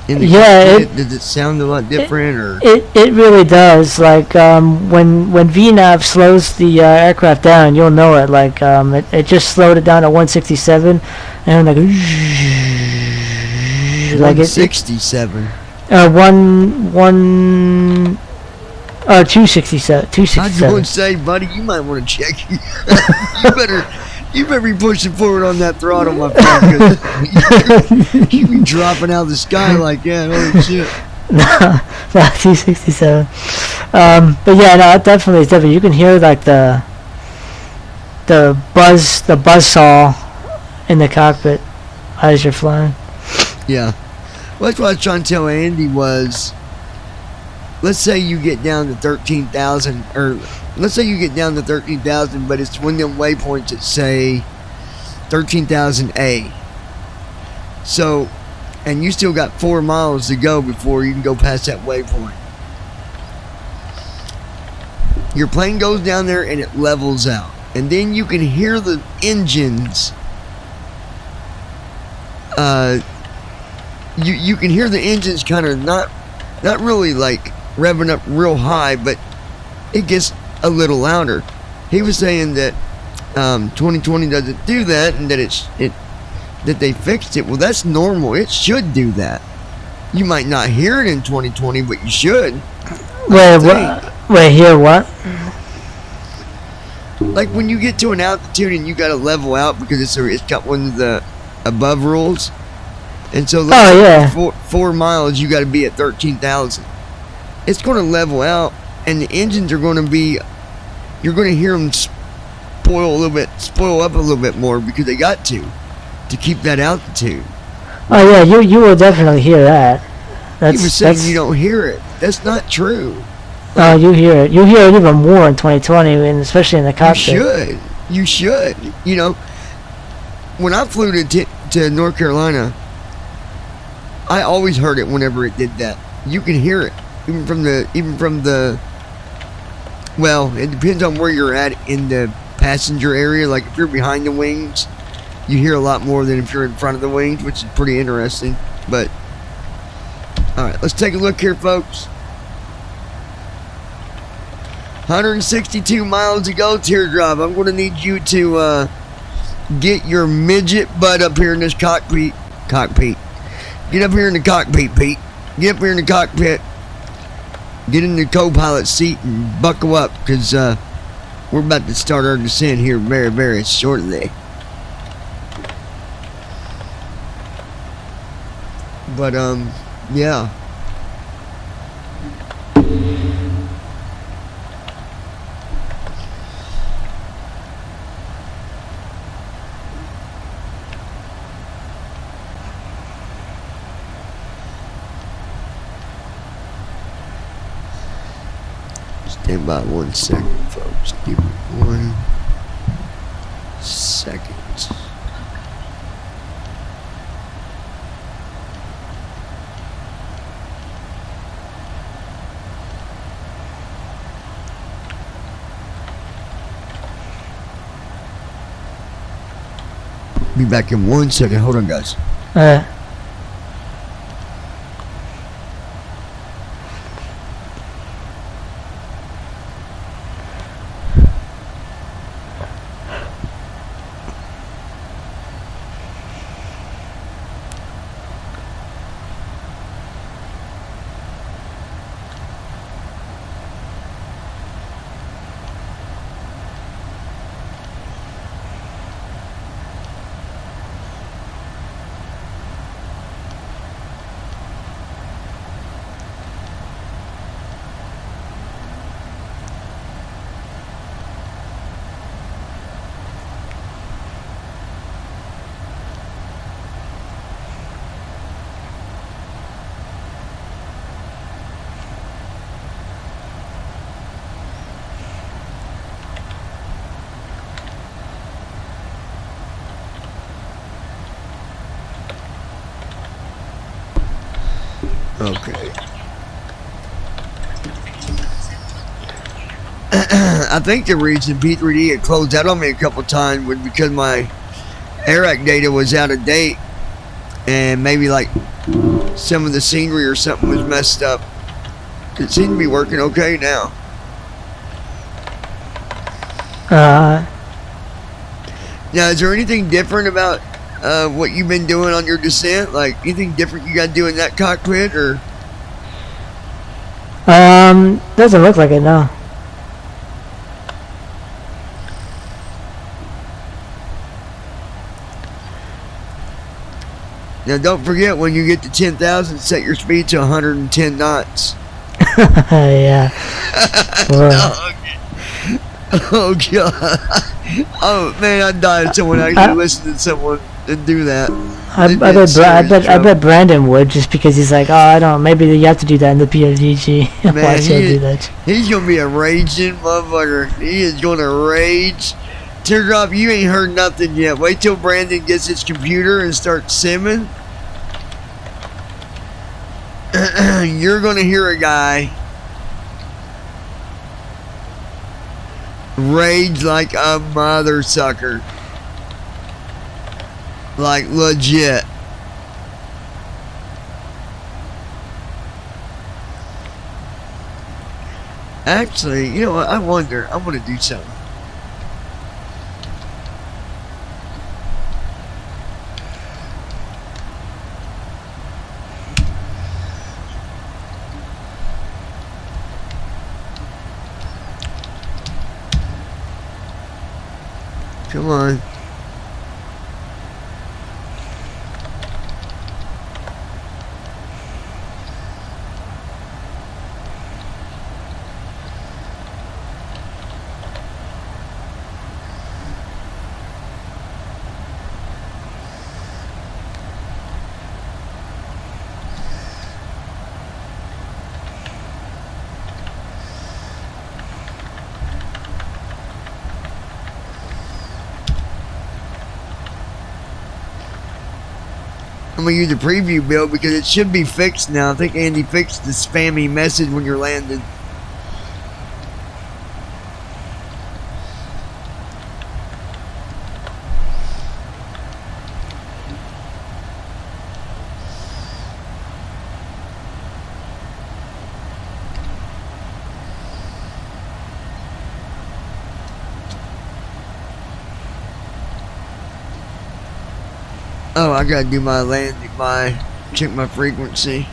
[SPEAKER 1] in the
[SPEAKER 10] Yeah,
[SPEAKER 1] cockpit? Does it sound a lot different or?
[SPEAKER 10] It really does. Like when VNAV slows the aircraft down, you'll know it. Like it just slowed it down to 167, and like
[SPEAKER 1] 167.
[SPEAKER 10] 267.
[SPEAKER 1] I was going to say, buddy, you might want to check. You better be pushing forward on that throttle, my friend, because you be dropping out of the sky like that. Holy shit.
[SPEAKER 10] No, 267. But yeah, no, it definitely is different. You can hear like the buzz saw in the cockpit as you're flying.
[SPEAKER 1] Yeah. Well, that's what I was trying to tell Andy was, let's say you get down to 13,000, or let's say you get down to 13,000, but it's one of them waypoints that say 13,000A. So, and you still got 4 miles to go before you can go past that waypoint. Your plane goes down there and it levels out. And then you can hear the engines. You can hear the engines kind of not really like revving up real high, but it gets a little louder. He was saying that 2020 doesn't do that, and that that they fixed it. Well, that's normal. It should do that. You might not hear it in 2020, but you should.
[SPEAKER 10] Wait, hear what?
[SPEAKER 1] Like when you get to an altitude and you got to level out because it's got one of the above rules, and so
[SPEAKER 10] yeah,
[SPEAKER 1] 4 miles you got to be at 13,000. It's going to level out, and the engines are going to be. You're going to hear them spoil up a little bit more because they got to keep that altitude.
[SPEAKER 10] Oh yeah, you will definitely hear that.
[SPEAKER 1] He was saying you don't hear it. That's not true.
[SPEAKER 10] Oh, you hear it. You hear it even more in 2020, and especially in the cockpit.
[SPEAKER 1] You should. You know, when I flew to North Carolina, I always heard it whenever it did that. You can hear it, even from the. Well, it depends on where you're at in the passenger area. Like if you're behind the wings, you hear a lot more than if you're in front of the wings, which is pretty interesting. But All right, let's take a look here, folks. 162 miles to go, Teardrop. I'm going to need you to get your midget butt up here in this cockpit. Get up here in the cockpit, Pete. Get up here in the cockpit. Get in the co-pilot seat and buckle up, because we're about to start our descent here very, very shortly. But, yeah. Stand by 1 second, folks. Give me 1 second. Be back in 1 second. Hold on, guys. Okay. I think the reason P3D had closed out on me a couple times was because my AIRAC data was out of date, and maybe like some of the scenery or something was messed up. It seemed to be working okay now. Now, is there anything different about what you've been doing on your descent? Like anything different you got to do in that cockpit, or?
[SPEAKER 10] Doesn't look like it, no.
[SPEAKER 1] Now, don't forget, when you get to 10,000, set your speed to 110 knots.
[SPEAKER 10] Yeah.
[SPEAKER 1] Oh, God. Oh, man, I'd die if someone actually listened to someone and do that.
[SPEAKER 10] I bet Brandon would, just because he's like, oh, I don't, maybe you have to do that in the PFDG.
[SPEAKER 1] Man,
[SPEAKER 10] Watch him do that.
[SPEAKER 1] He's going to be a raging motherfucker. He is going to rage. Teardrop, you ain't heard nothing yet. Wait till Brandon gets his computer and starts simming. You're going to hear a guy rage like a mother sucker. Like legit. Actually, you know what? I wonder. I'm going to do something. Come on. I'm going to use the preview build because it should be fixed now. I think Andy fixed the spammy message when you're landed. Oh, I gotta do check my frequency.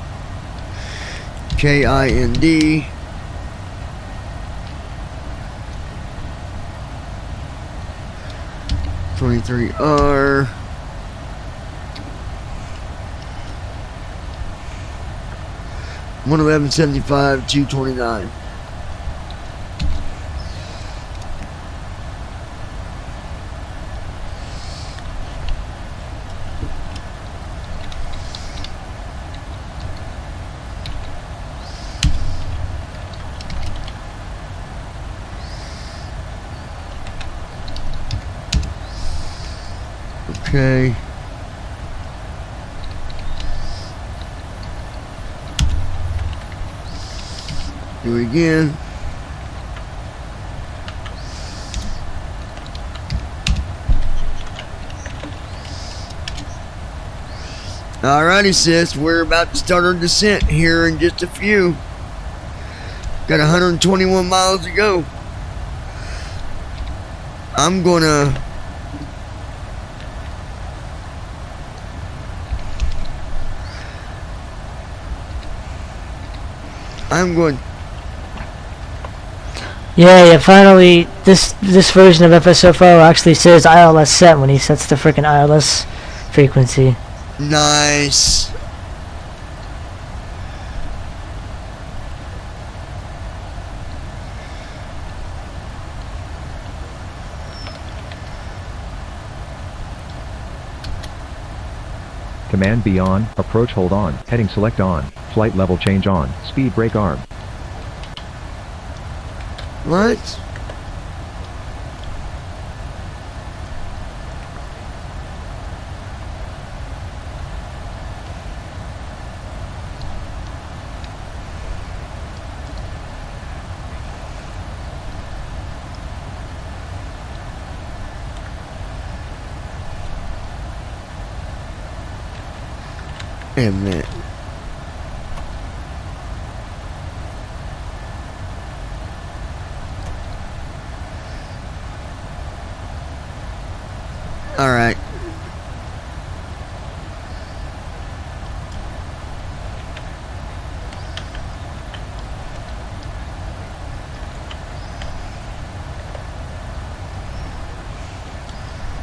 [SPEAKER 1] KIND. R 111.75 229. Okay. Do it again. Alrighty, sis. We're about to start our descent here in just a few. Got 121 miles to go. I'm going
[SPEAKER 10] Yeah, finally, this version of FSFO actually says ILS set when he sets the freaking ILS frequency.
[SPEAKER 1] nice.
[SPEAKER 3] Command B on, approach hold on, heading select on, flight level change on, speed brake arm.
[SPEAKER 1] What? Wait a minute. All right.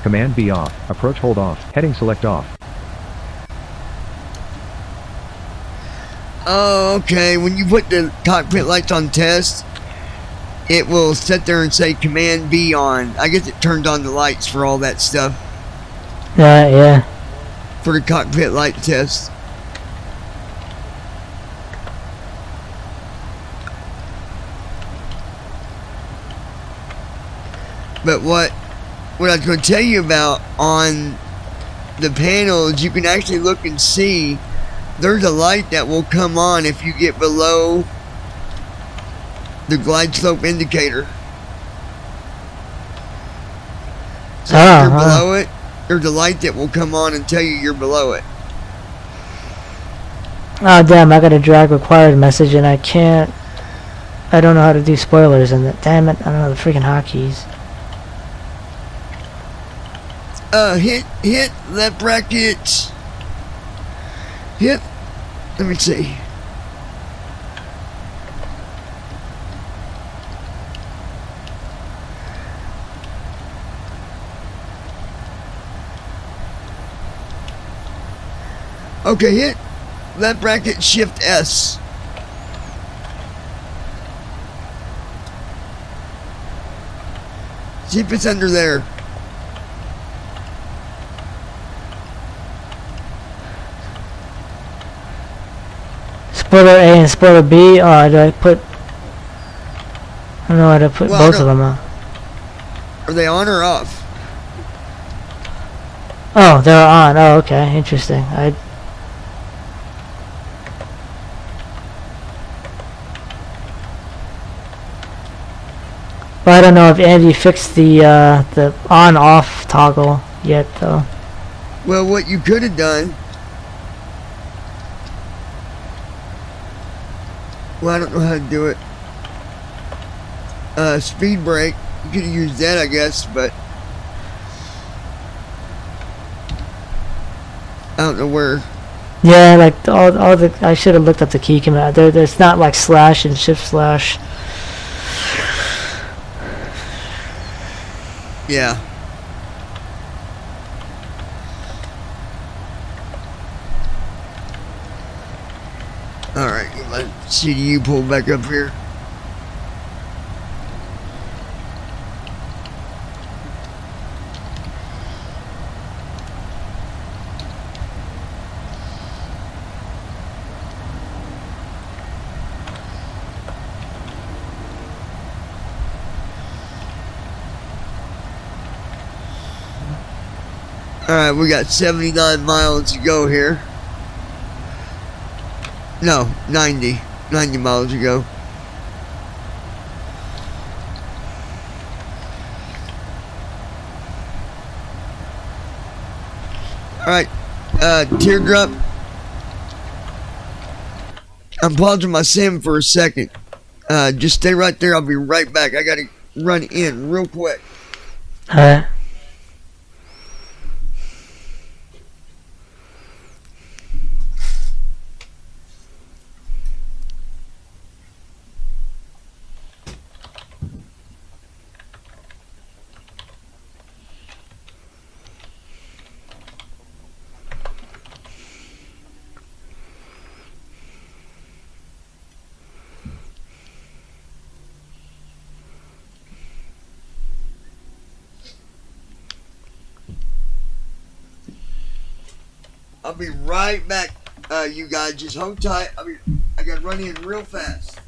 [SPEAKER 3] Command B off, approach hold off, heading select off.
[SPEAKER 1] Oh, okay. When you put the cockpit lights on test, it will sit there and say Command B on. I guess it turned on the lights for all that stuff.
[SPEAKER 10] Yeah.
[SPEAKER 1] For the cockpit light test. But what I was going to tell you about on the panels, you can actually look and see there's a light that will come on if you get below the glide slope indicator. So if you're below it, there's a light that will come on and tell you you're below it.
[SPEAKER 10] Oh damn, I got a drag required message and I don't know how to do spoilers and damn it, I don't know the freaking hotkeys.
[SPEAKER 1] Hit left bracket. Hit, let me see. Okay, hit left bracket shift S. See if it's under there.
[SPEAKER 10] Spoiler A and spoiler B. Oh, do I put? I don't know how to put both of them on.
[SPEAKER 1] Are they on or off?
[SPEAKER 10] Oh, they're on. Oh, okay, interesting. But I don't know if Andy fixed the on-off toggle yet, though.
[SPEAKER 1] Well, what you could have done. Well, I don't know how to do it. Speed brake. You could have used that, I guess, but I don't know where.
[SPEAKER 10] Yeah, like all the. I should have looked up the key command. There's not like slash and shift slash.
[SPEAKER 1] Yeah. Alright, get my CDU pulled back up here. Alright, we got 79 miles to go here. No, 90. 90 miles to go. Alright, teardrop. I'm pausing my sim for a second. Just stay right there, I'll be right back. I gotta run in real quick.
[SPEAKER 10] Alright.
[SPEAKER 1] I'll be right back. You guys just hold tight. I gotta run in real fast.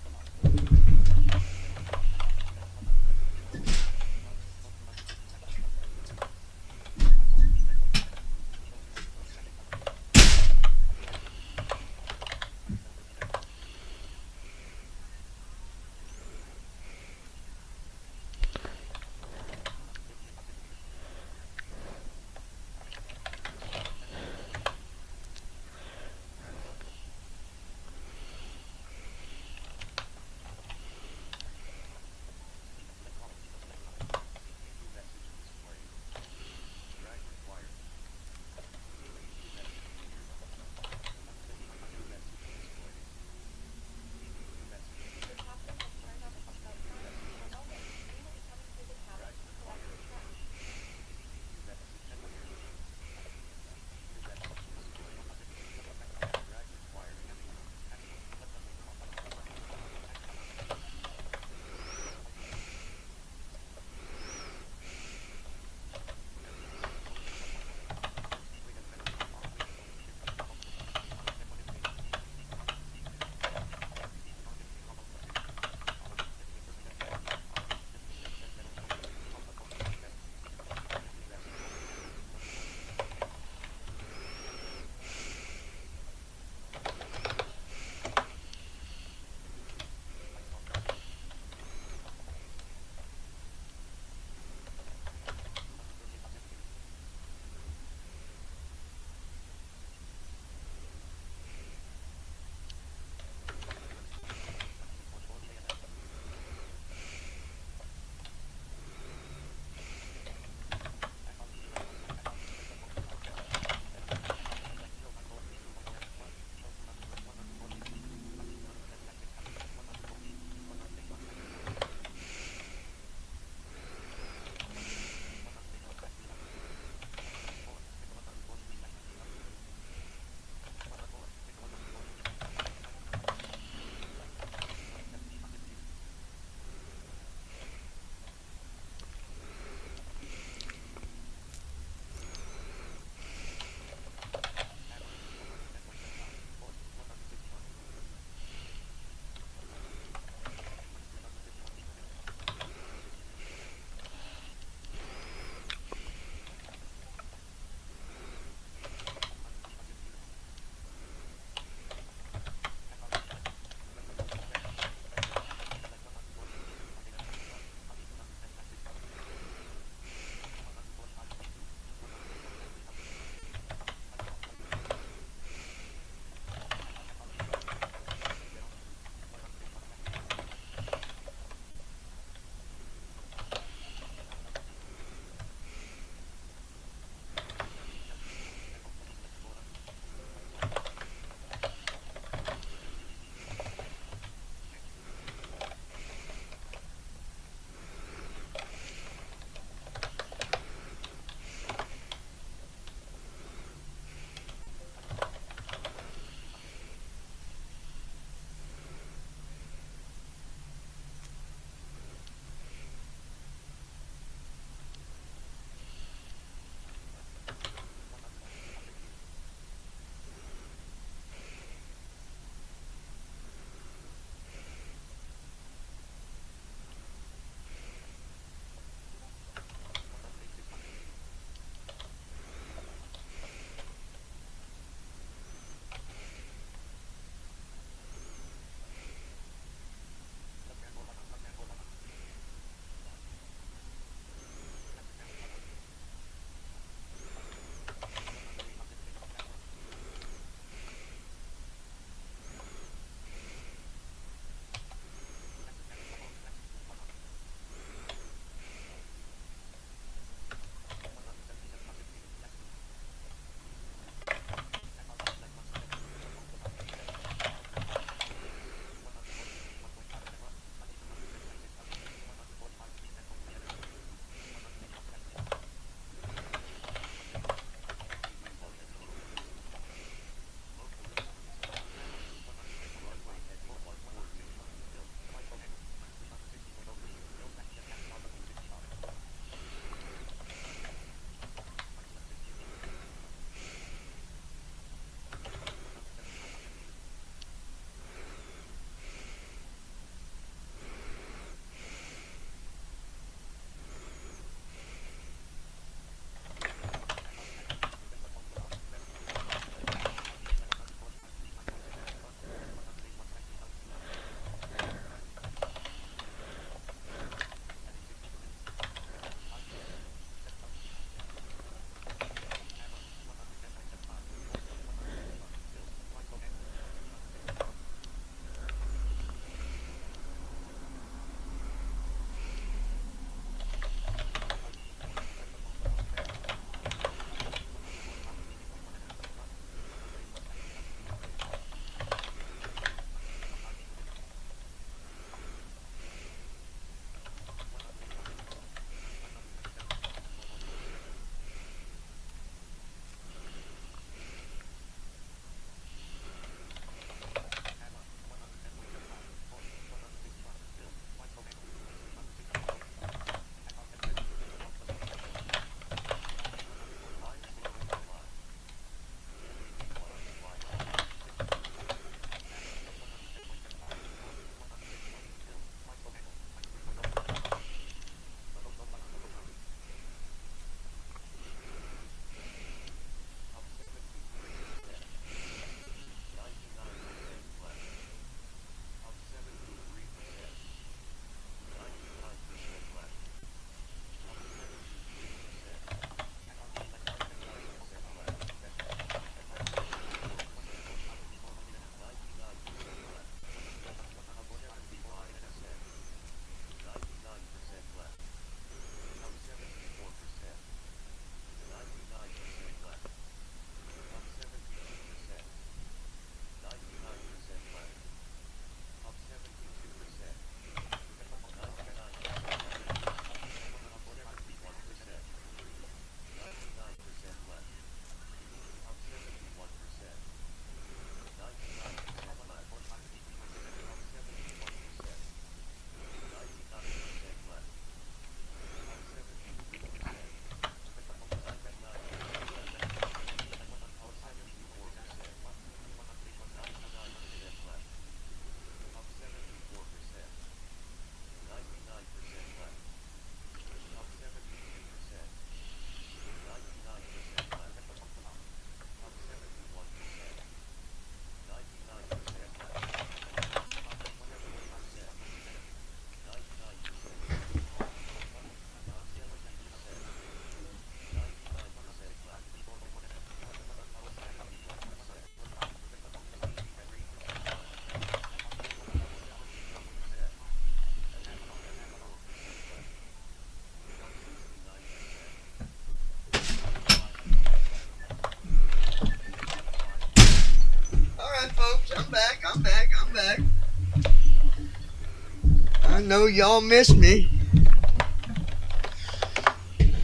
[SPEAKER 1] know y'all miss me.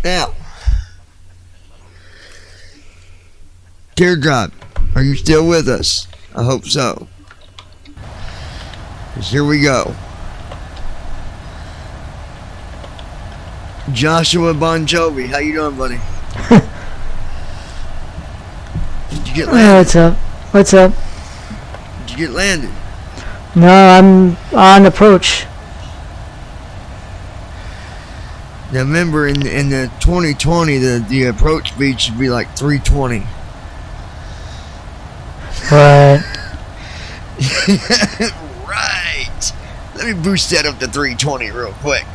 [SPEAKER 1] Now, Teardrop, are you still with us? I hope so. 'Cause here we go. Joshua Bon Jovi, how you doing, buddy? Did you get
[SPEAKER 10] Hey,
[SPEAKER 1] landed?
[SPEAKER 10] what's up? What's up?
[SPEAKER 1] Did you get landed?
[SPEAKER 10] No, I'm on approach.
[SPEAKER 1] Now remember, in the 2020, the approach speed should be like 320.
[SPEAKER 10] Right.
[SPEAKER 1] Right. Let me boost that up to 320 real quick.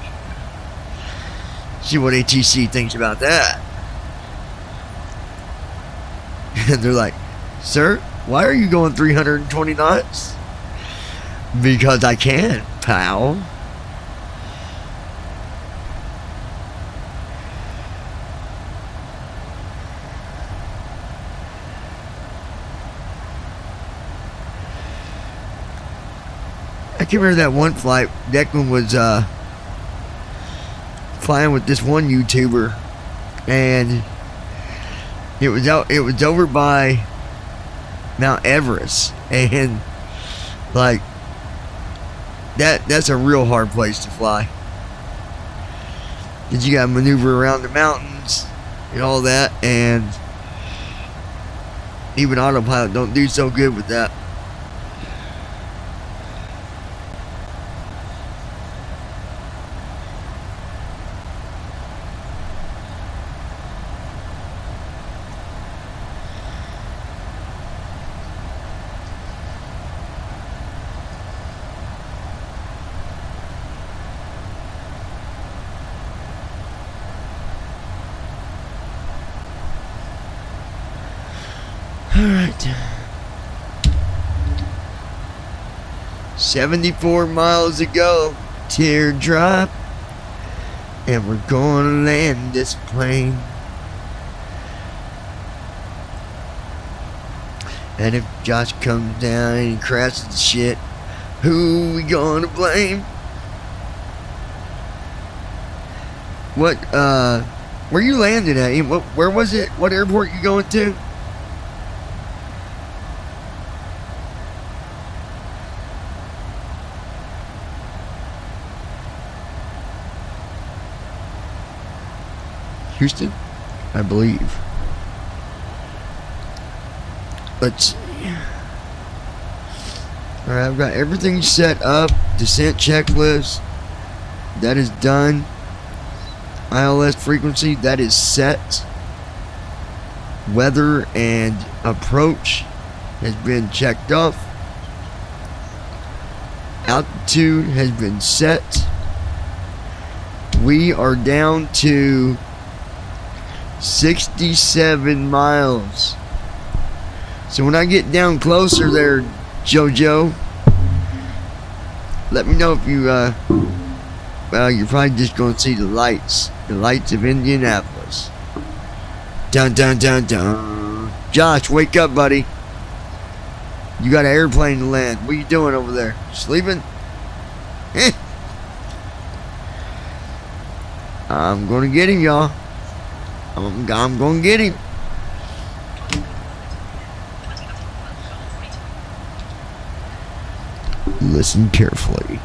[SPEAKER 1] See what ATC thinks about that. And they're like, sir, why are you going 320 knots? Because I can, pal. I can remember that one flight. Declan was flying with this one YouTuber, and it was over by Mount Everest, and like that's a real hard place to fly. 'Cause you gotta maneuver around the mountains and all that, and even autopilot don't do so good with that. Alright. 74 miles to go. Teardrop. And we're gonna land this plane. And if Josh comes down and he crashes the shit, who we gonna blame? What, where you landed at? Where was it? What airport you going to? Houston, I believe. Let's see. Alright, I've got everything set up. Descent checklist. That is done. ILS frequency, that is set. Weather and approach has been checked off. Altitude has been set. We are down to 67 miles. So when I get down closer there, JoJo, let me know if you, well, you're probably just going to see the lights of Indianapolis. Dun dun dun dun. Josh, wake up, buddy. You got an airplane to land. What are you doing over there? Sleeping? Eh. I'm going to get him, y'all. I'm going to get him. Listen carefully.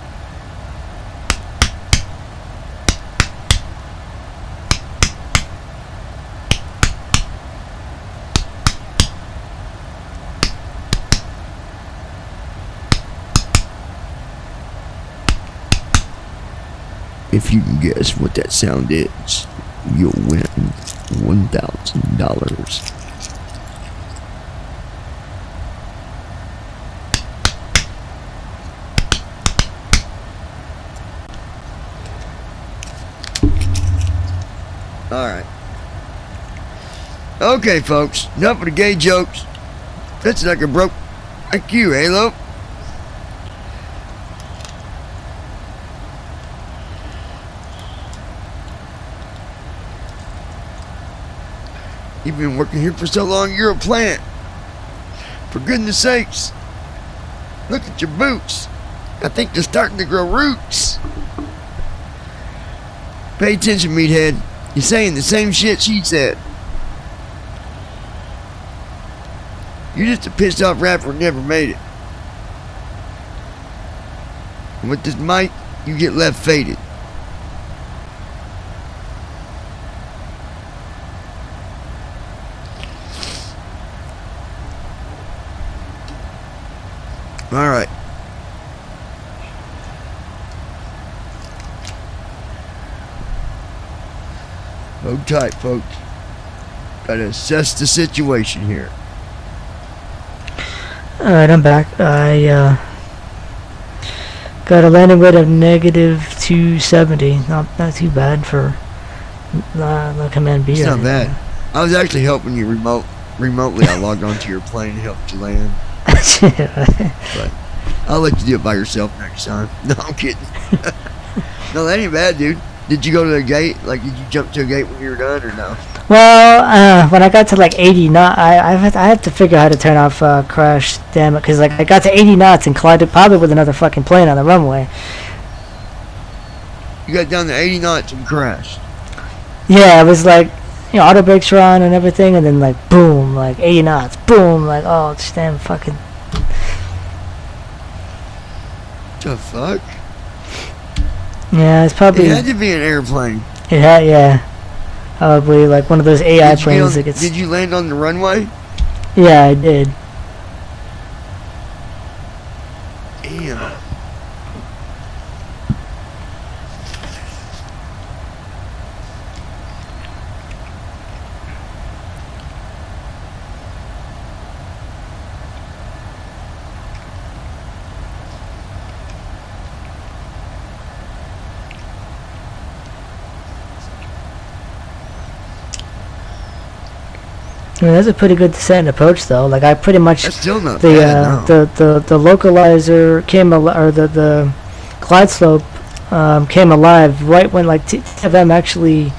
[SPEAKER 1] If you can guess what that sound is, you'll win $1,000. Alright. Okay, folks. Enough of the gay jokes. That's like a broke IQ, Halo. You've been working here for so long, you're a plant. For goodness sakes. Look at your boots. I think they're starting to grow roots. Pay attention, meathead. You're saying the same shit she said. You're just a pissed off rapper who never made it. And with this mic, you get left faded. Alright. Hold tight, folks. Gotta assess the situation here.
[SPEAKER 10] Alright, I'm back. I got a landing weight of negative 270. Not too bad for the command B.
[SPEAKER 1] It's
[SPEAKER 10] or
[SPEAKER 1] not
[SPEAKER 10] anything.
[SPEAKER 1] bad. I was actually helping you remotely. I logged onto your plane and helped you land. But I'll let you do it by yourself next time. No, I'm kidding. No, that ain't bad, dude. Did you go to the gate? Like, did you jump to a gate when you were done, or no?
[SPEAKER 10] Well, when I got to like 80 knots, I had to figure out how to turn off crash, damn it, because like I got to 80 knots and collided probably with another fucking plane on the runway.
[SPEAKER 1] You got down to 80 knots and crashed.
[SPEAKER 10] Yeah, it was like, you know, auto brakes were on and everything, and then like boom, like 80 knots, boom, like oh, it's damn fucking.
[SPEAKER 1] The fuck?
[SPEAKER 10] Yeah, it's probably.
[SPEAKER 1] It had to be an airplane.
[SPEAKER 10] It had, yeah, probably like one of those AI
[SPEAKER 1] Did you,
[SPEAKER 10] planes that gets.
[SPEAKER 1] did you land on the runway?
[SPEAKER 10] Yeah, I did.
[SPEAKER 1] Damn.
[SPEAKER 10] I mean, that's a pretty good descent and approach, though. Like I pretty much
[SPEAKER 1] That's still not
[SPEAKER 10] the
[SPEAKER 1] bad, no.
[SPEAKER 10] the localizer came or the glide slope came alive right when like TFM actually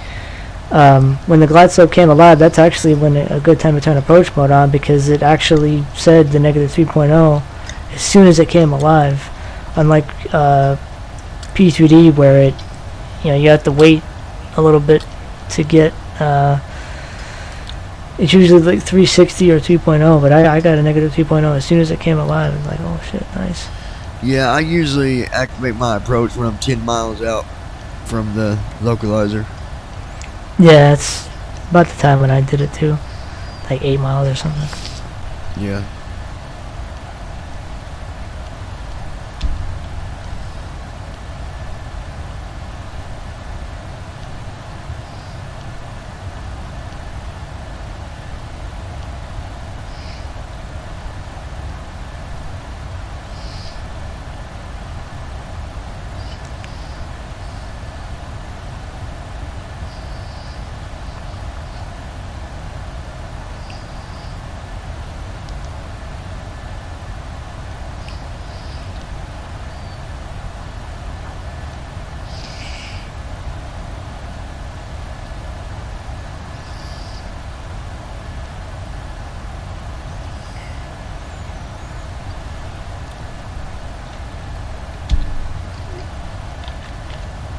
[SPEAKER 10] when the glide slope came alive. That's actually when a good time to turn approach mode on, because it actually said the negative 3.0 as soon as it came alive, unlike P3D where it, you know, you have to wait a little bit to get it's usually like 360 or 2.0, but I got a negative 2.0 as soon as it came alive. And like, oh shit, nice.
[SPEAKER 1] Yeah, I usually activate my approach when I'm 10 miles out from the localizer.
[SPEAKER 10] Yeah, it's about the time when I did it too, like 8 miles or something.
[SPEAKER 1] Yeah.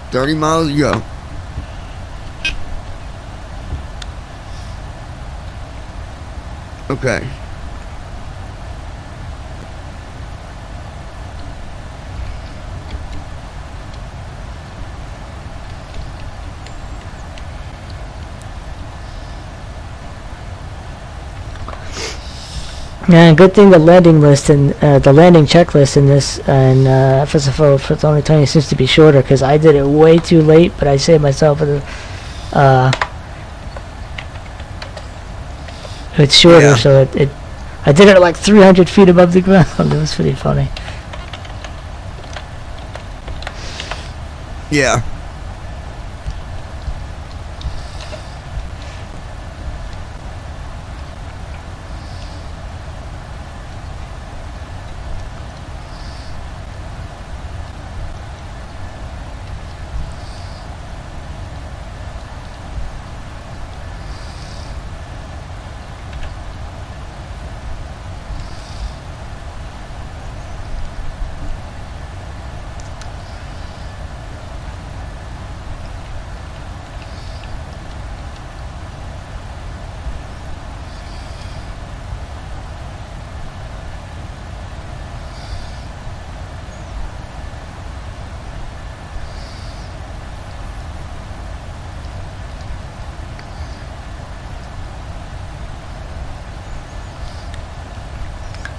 [SPEAKER 1] $30 miles to go. Okay.
[SPEAKER 10] Yeah, good thing the landing list and the landing checklist in this and FSFO for the only time seems to be shorter, because I did it way too late, but I saved myself for the. It's shorter,
[SPEAKER 1] Yeah.
[SPEAKER 10] so I did it at like 300 feet above the ground. It was pretty funny.
[SPEAKER 1] Yeah.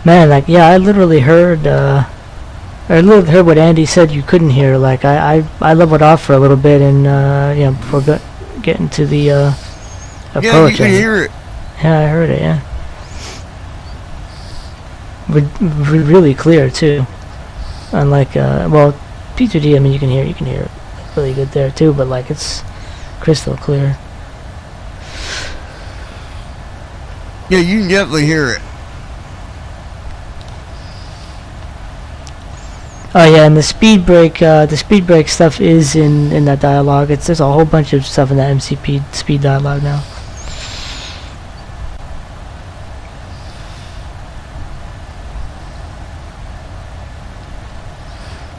[SPEAKER 10] Man, like, yeah, I literally heard what Andy said you couldn't hear. Like, I leveled off for a little bit and, before getting to the, approach.
[SPEAKER 1] Yeah, you can hear it.
[SPEAKER 10] Yeah, I heard it, yeah. Really clear, too. Unlike, P2D, I mean, you can hear it really good there, too, but, like, it's crystal clear.
[SPEAKER 1] Yeah, you can definitely hear it.
[SPEAKER 10] Oh yeah, and the speed break stuff is in that dialogue. There's a whole bunch of stuff in that MCP speed dialogue now.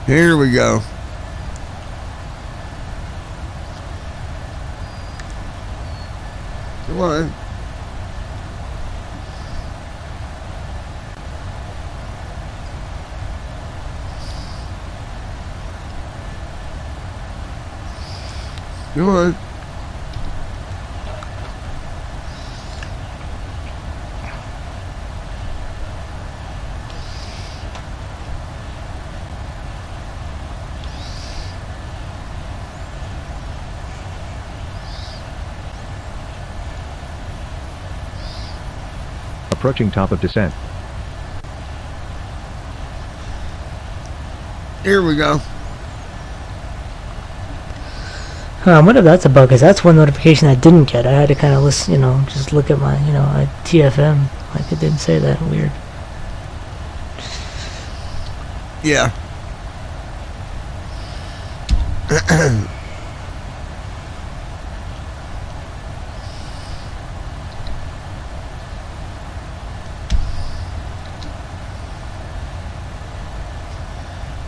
[SPEAKER 1] Here we go. Come on. Come on.
[SPEAKER 3] Approaching top of descent.
[SPEAKER 1] Here we go.
[SPEAKER 10] I wonder if that's a bug, because that's one notification I didn't get. I had to kind of listen, just look at my, TFM. Like, it didn't say that. Weird.
[SPEAKER 1] Yeah.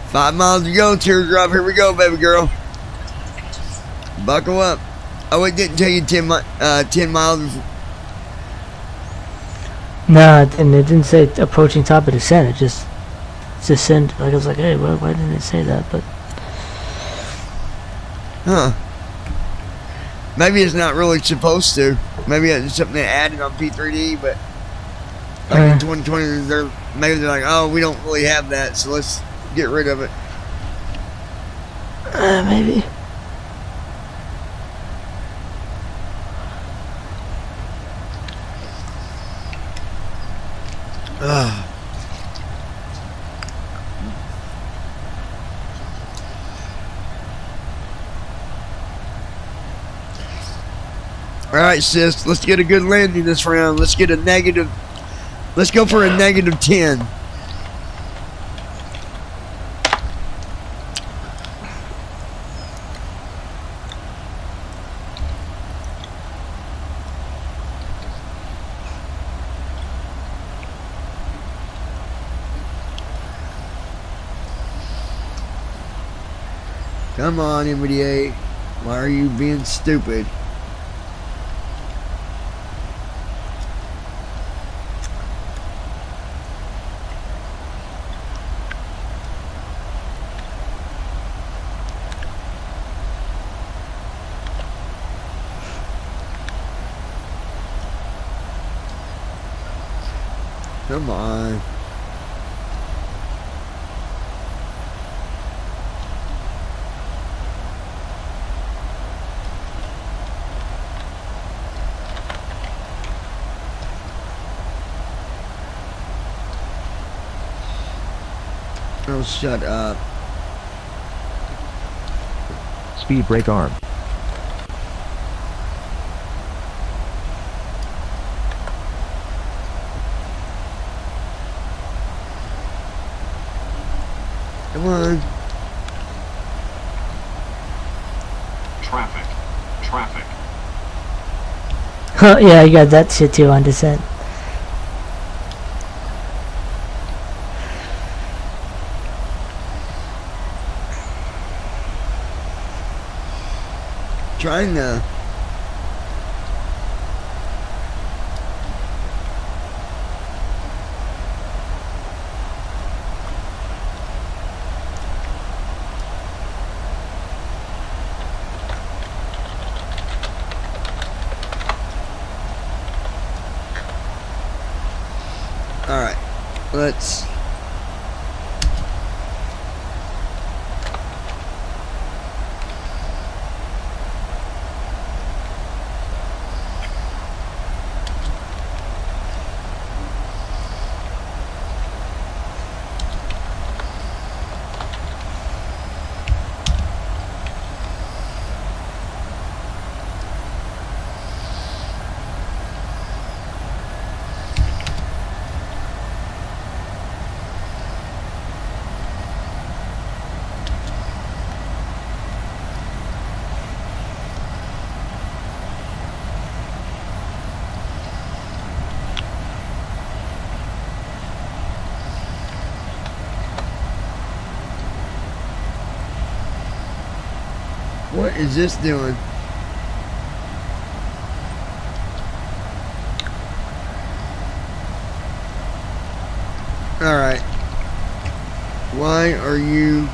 [SPEAKER 1] Five miles to go, teardrop. Here we go, baby girl. Buckle up. Oh, it didn't tell you 10 miles.
[SPEAKER 10] No, it didn't say approaching top of descent. It just descent. Like, I was like, hey, why didn't it say that? But
[SPEAKER 1] Huh. Maybe it's not really supposed to. Maybe it's something they added on P3D, but like in 2020, maybe they're like, oh, we don't really have that, so let's get rid of it.
[SPEAKER 10] maybe.
[SPEAKER 1] Alright, sis, let's get a good landing this round. Let's get a negative. Let's go for a -10. Come on, MBDA. Why are you being stupid? Come on. Oh, shut up.
[SPEAKER 3] Speed brake arm.
[SPEAKER 1] Come on.
[SPEAKER 5] Traffic. Traffic.
[SPEAKER 10] Huh, yeah, you got that shit too on descent.
[SPEAKER 1] Trying to. let's. What is this doing? Alright. Why are you...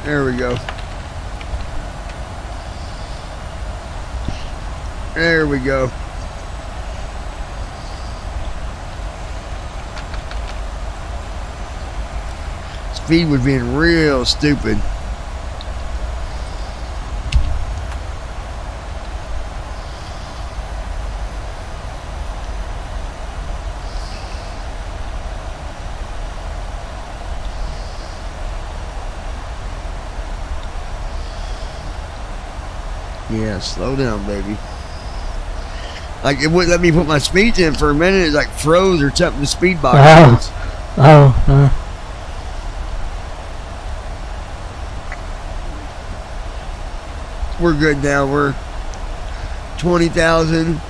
[SPEAKER 1] There we go. There we go. Speed was being real stupid. Yeah, slow down, baby. Like, it wouldn't let me put my speeds in for a minute. It like froze or something. The speed box. We're good now. We're 20,000.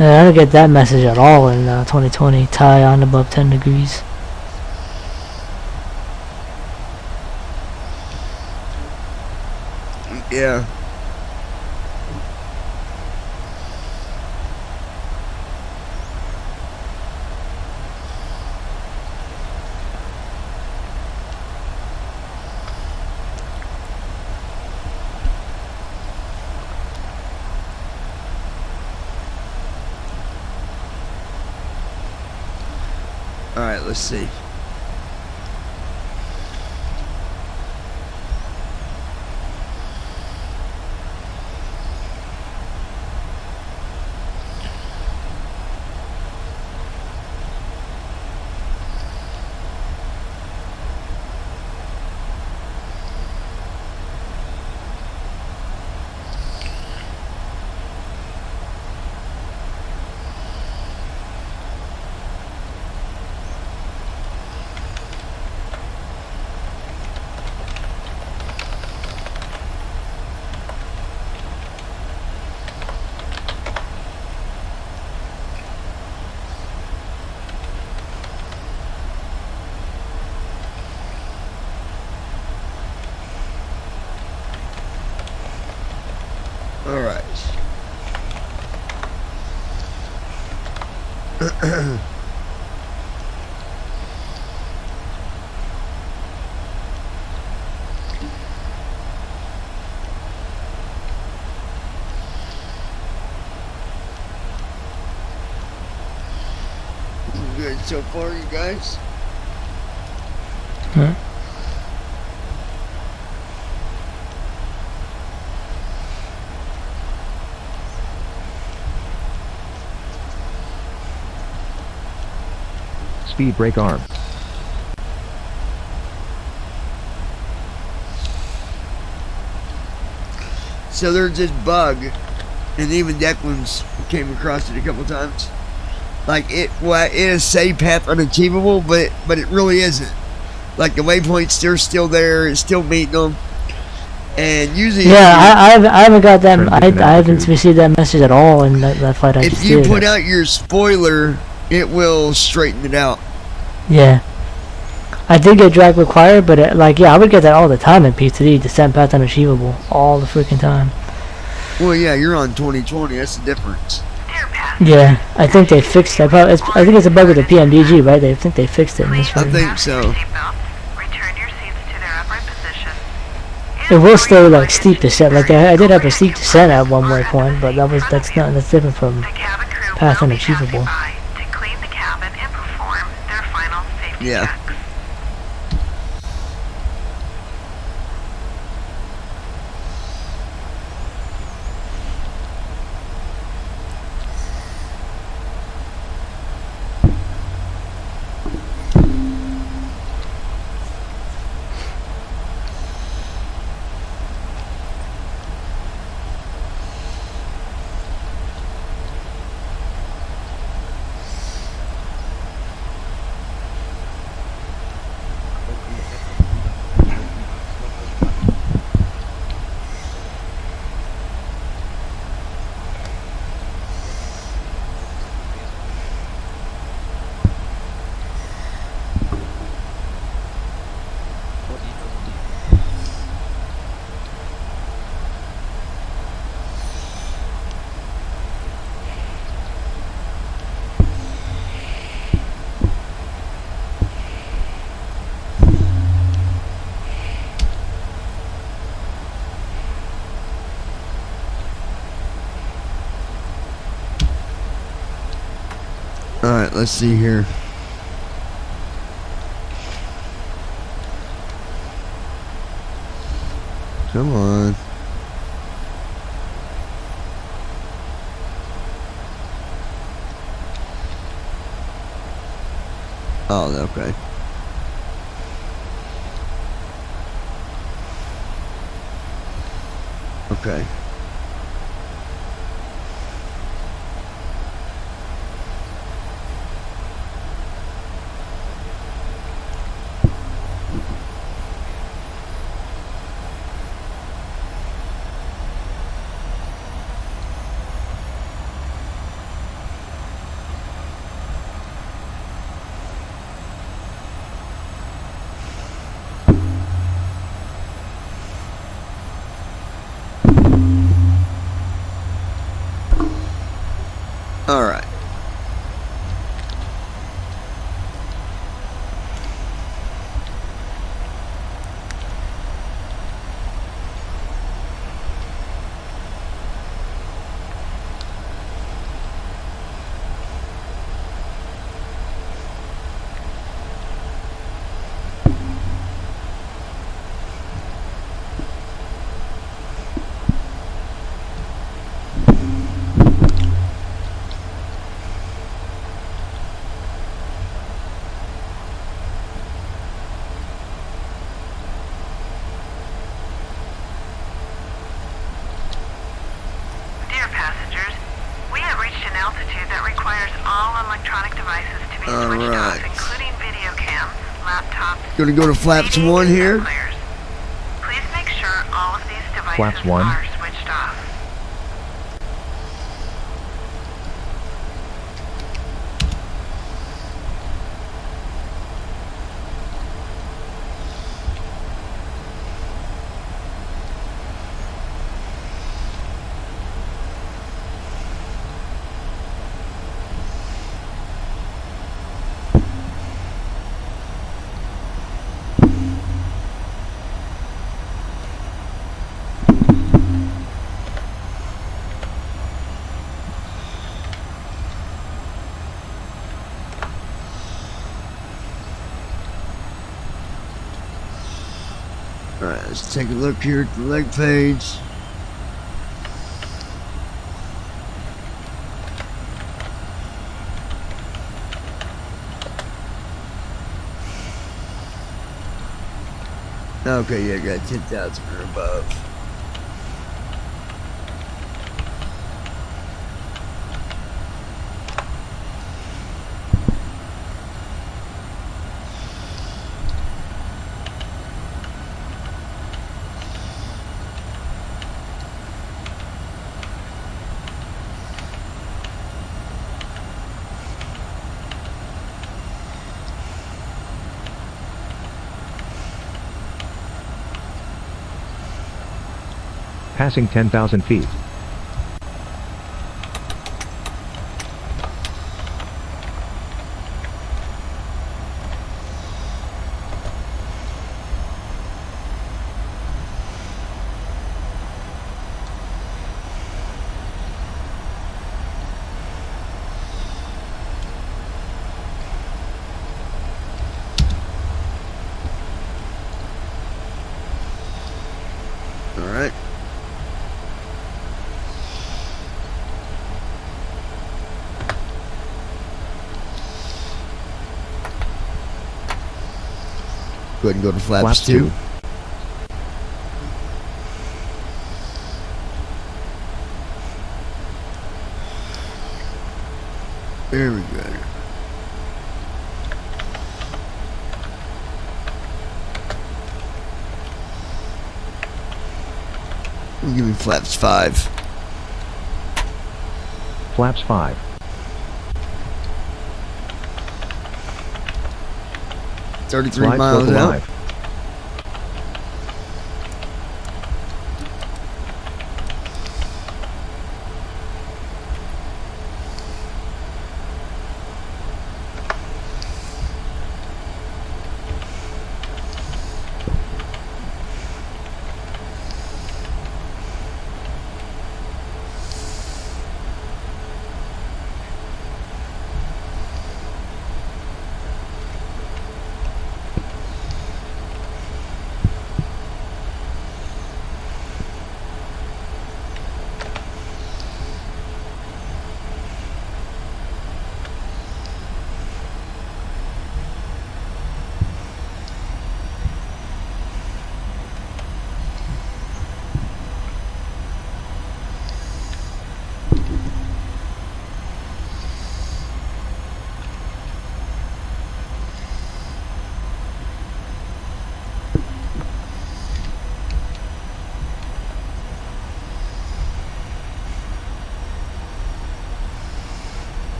[SPEAKER 10] Yeah, I don't get that message at all in 2020. Tie on above 10 degrees.
[SPEAKER 1] Yeah. All right, let's see. All right. Good so far, you guys.
[SPEAKER 10] Huh?
[SPEAKER 3] Speed brake arm.
[SPEAKER 1] So there's this bug, and even Declan's came across it a couple times. Like it is safe path unachievable, but it really isn't. Like the waypoints, they're still there. It's still meeting them. And usually,
[SPEAKER 10] Yeah, I haven't got that.
[SPEAKER 3] Transition
[SPEAKER 10] I haven't
[SPEAKER 3] altitude.
[SPEAKER 10] received that message at all in that flight I
[SPEAKER 1] if
[SPEAKER 10] just
[SPEAKER 1] you
[SPEAKER 10] did.
[SPEAKER 1] put out your spoiler, it will straighten it out.
[SPEAKER 10] Yeah. I did get drag required, but I would get that all the time in P3, descent path unachievable, all the freaking time.
[SPEAKER 1] Well, yeah, you're on 2020. That's the difference.
[SPEAKER 6] Dear passengers,
[SPEAKER 10] Yeah, I think they fixed it. I think it's a bug with the PMDG, right? They think they fixed it in this
[SPEAKER 6] please
[SPEAKER 10] version.
[SPEAKER 1] think so.
[SPEAKER 6] fasten your seatbelts, return your seats to their upright position.
[SPEAKER 10] It will stay like steep descent. Like I did have a steep descent at one waypoint, but that's different from
[SPEAKER 6] The cabin crew
[SPEAKER 10] path
[SPEAKER 6] will be
[SPEAKER 10] unachievable.
[SPEAKER 6] passing by to clean the cabin and perform their final safety
[SPEAKER 1] Yeah.
[SPEAKER 6] checks.
[SPEAKER 1] All right, let's see here. Come on. Oh, okay. Okay. All right.
[SPEAKER 6] Dear passengers, we have reached an altitude that requires all electronic devices to be switched off,
[SPEAKER 1] Alright.
[SPEAKER 6] including video cams, laptops,
[SPEAKER 1] Gonna go to flaps
[SPEAKER 6] CDs,
[SPEAKER 1] 1 here.
[SPEAKER 6] and players. Please make sure all of these devices
[SPEAKER 3] Flaps 1.
[SPEAKER 6] are switched off.
[SPEAKER 1] All right, let's take a look here at the leg page. Okay, yeah, got 10,000 or above.
[SPEAKER 3] Passing 10,000 feet.
[SPEAKER 1] All right. Go ahead and go to flaps,
[SPEAKER 3] Flaps
[SPEAKER 1] 2.
[SPEAKER 3] 2.
[SPEAKER 1] Very good. Give me flaps 5.
[SPEAKER 3] Flaps 5.
[SPEAKER 1] 33
[SPEAKER 3] Slide
[SPEAKER 1] miles
[SPEAKER 3] slope
[SPEAKER 1] out.
[SPEAKER 3] alive.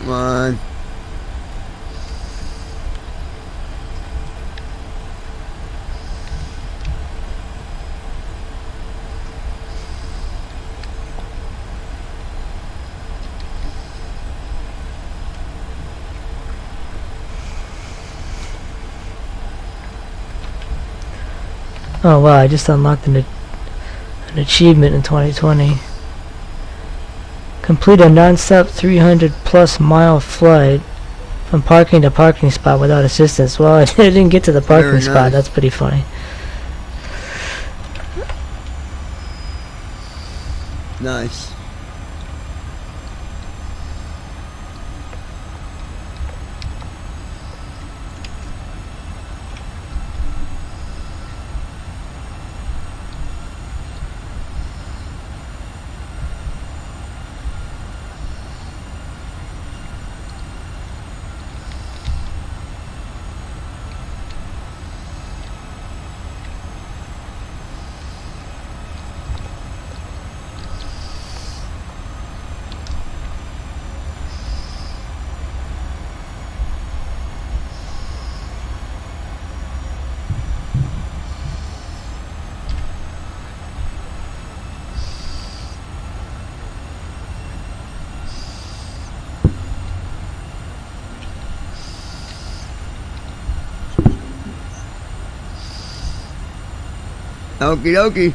[SPEAKER 1] Come on.
[SPEAKER 10] Oh wow, I just unlocked an achievement in 2020. Complete a non-stop 300 plus mile flight from parking to parking spot without assistance. Well, I didn't get to the parking
[SPEAKER 1] Very
[SPEAKER 10] spot.
[SPEAKER 1] nice.
[SPEAKER 10] That's pretty funny.
[SPEAKER 1] Nice. Okie dokie.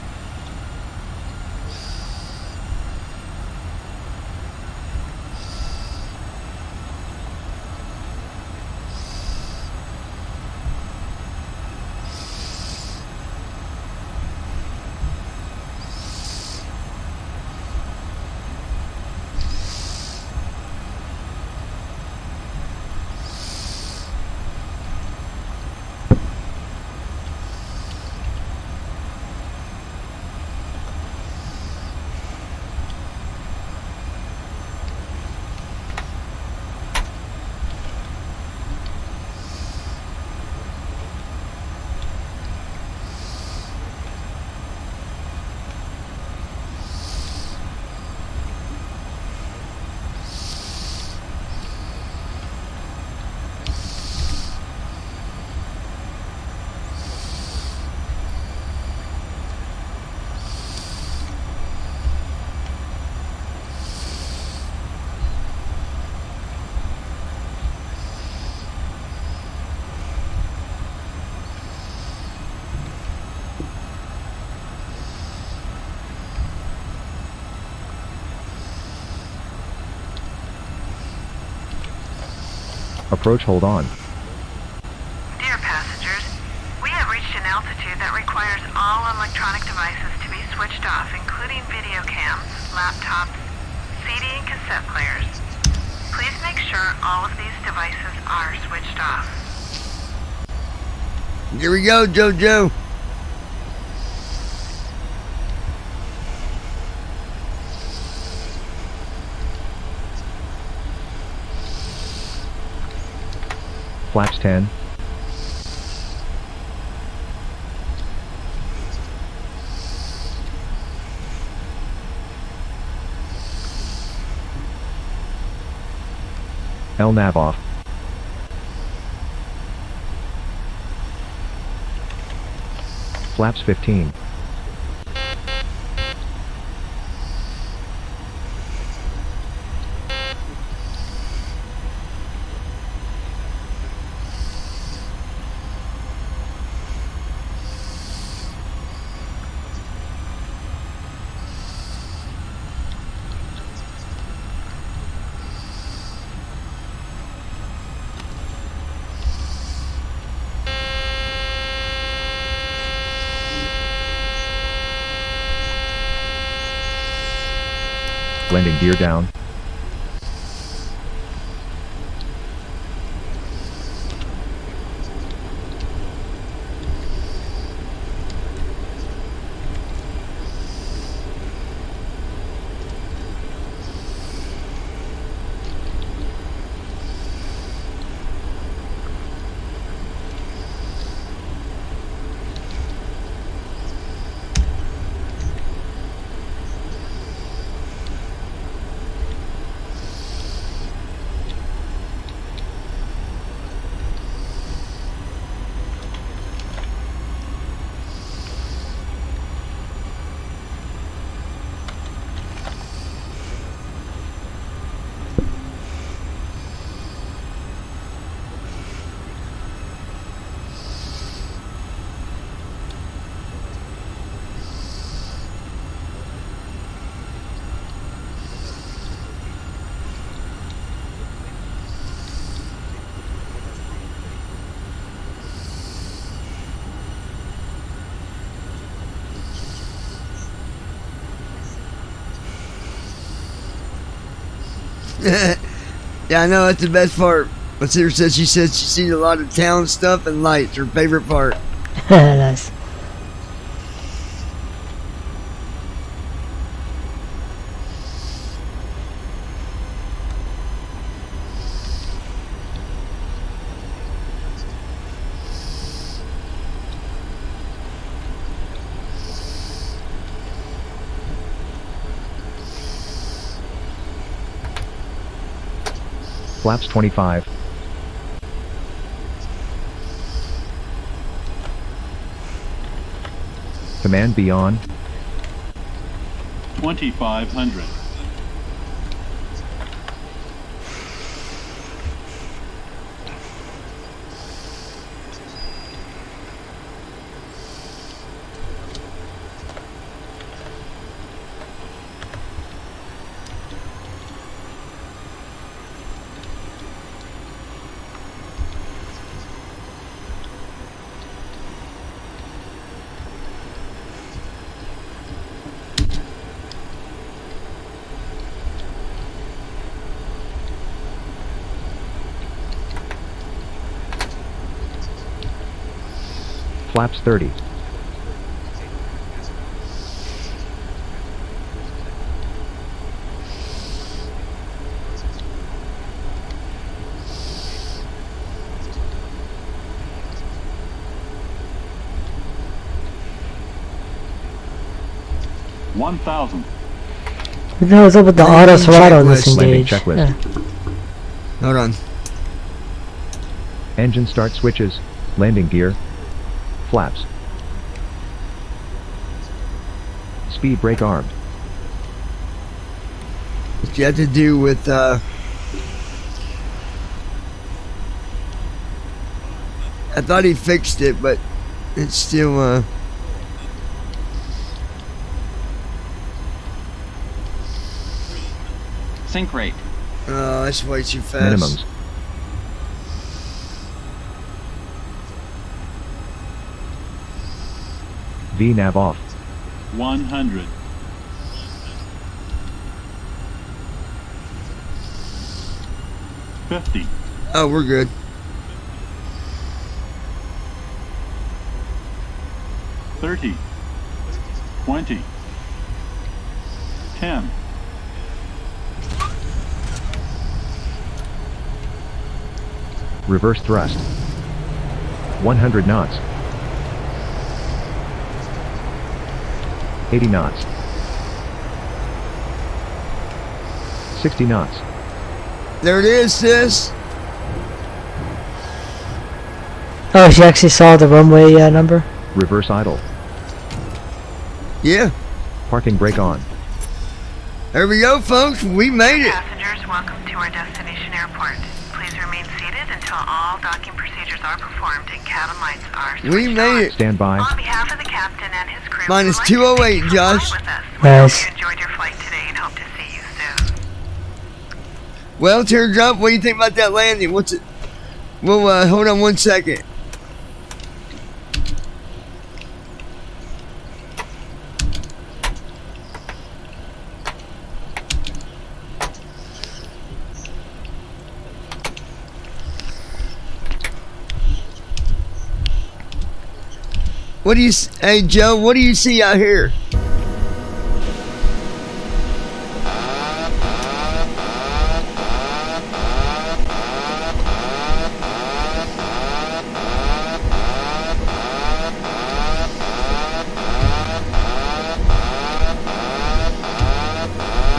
[SPEAKER 3] Approach hold on.
[SPEAKER 6] Dear passengers, we have reached an altitude that requires all electronic devices to be switched off, including video cams, laptops, CD and cassette players. Please make sure all of these devices are switched off.
[SPEAKER 1] Here we go, JoJo.
[SPEAKER 3] Flaps 10. LNAV off. Flaps 15. Landing gear down.
[SPEAKER 1] Yeah, I know, that's the best part. What's her said? She said she seen a lot of town stuff and lights. Her favorite part.
[SPEAKER 10] Nice.
[SPEAKER 3] Flaps 25. Command be on.
[SPEAKER 11] 2500.
[SPEAKER 3] Flaps 30.
[SPEAKER 11] $1,000.
[SPEAKER 10] What the hell's up with the auto throttle in this
[SPEAKER 3] Landing
[SPEAKER 10] engage?
[SPEAKER 3] checklist.
[SPEAKER 1] Hold on.
[SPEAKER 3] Engine start switches. Landing gear. Flaps. Speed brake armed.
[SPEAKER 1] What you have to do with I thought he fixed it, but it's still
[SPEAKER 11] Sync rate.
[SPEAKER 1] that's way too fast.
[SPEAKER 3] Minimums. VNAV off.
[SPEAKER 11] 100. 50.
[SPEAKER 1] Oh, we're good.
[SPEAKER 11] 30. 20. 10.
[SPEAKER 3] Reverse thrust. 100 knots. 80 knots. 60 knots.
[SPEAKER 1] There it is, sis.
[SPEAKER 10] Oh, she actually saw the runway number?
[SPEAKER 3] Reverse idle.
[SPEAKER 1] Yeah.
[SPEAKER 3] Parking brake on.
[SPEAKER 1] There we go, folks. We made it.
[SPEAKER 6] Passengers, welcome to our destination airport. Please remain seated until all docking procedures are performed and cabin lights are switched
[SPEAKER 1] We made it.
[SPEAKER 3] Stand by.
[SPEAKER 6] On behalf of the captain and his crew,
[SPEAKER 1] Minus
[SPEAKER 6] we'd like to thank
[SPEAKER 1] 208,
[SPEAKER 6] you for
[SPEAKER 1] Josh.
[SPEAKER 6] flying with us. We
[SPEAKER 10] Nice.
[SPEAKER 6] hope you enjoyed your flight today and hope to see you soon.
[SPEAKER 1] Well, Teardrop, what do you think about that landing? What's it? Well, hold on one second. What do you? Hey, Joe, what do you see out here?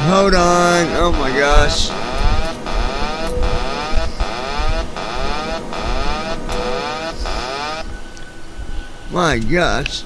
[SPEAKER 1] Hold on. Oh my gosh. My gosh.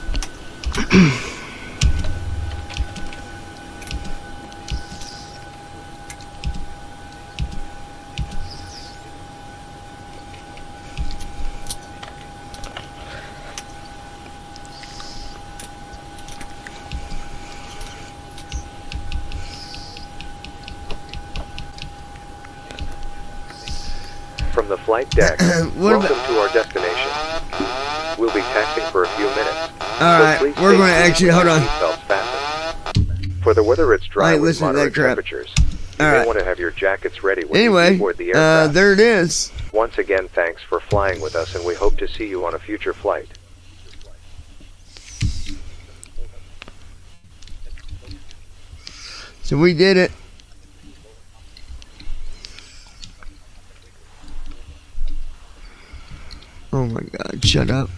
[SPEAKER 3] From the flight deck,
[SPEAKER 1] What
[SPEAKER 3] welcome
[SPEAKER 1] about-
[SPEAKER 3] to our destination. We'll be taxiing for a few minutes.
[SPEAKER 1] Alright,
[SPEAKER 3] please
[SPEAKER 1] we're
[SPEAKER 3] stay
[SPEAKER 1] gonna
[SPEAKER 3] seated
[SPEAKER 1] actually,
[SPEAKER 3] with
[SPEAKER 1] hold
[SPEAKER 3] your
[SPEAKER 1] on.
[SPEAKER 3] seatbelts fastened. For the weather, it's dry
[SPEAKER 1] Hey,
[SPEAKER 3] with
[SPEAKER 1] listen to that
[SPEAKER 3] moderate
[SPEAKER 1] crap.
[SPEAKER 3] temperatures. You may
[SPEAKER 1] Alright.
[SPEAKER 3] want to have your jackets ready when you
[SPEAKER 1] Anyway,
[SPEAKER 3] board the aircraft.
[SPEAKER 1] there it is.
[SPEAKER 3] Once again, thanks for flying with us, and we hope to see you on a future flight.
[SPEAKER 1] So we did it. Oh my God, shut up.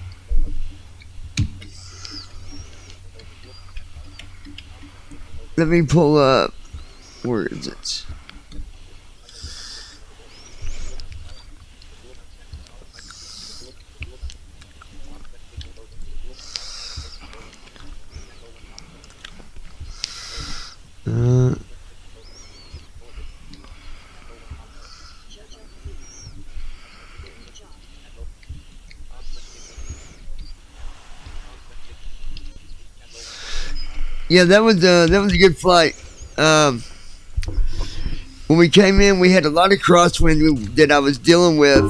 [SPEAKER 1] Let me pull up. Where is it? Yeah, that was a good flight. When we came in, we had a lot of crosswind that I was dealing with.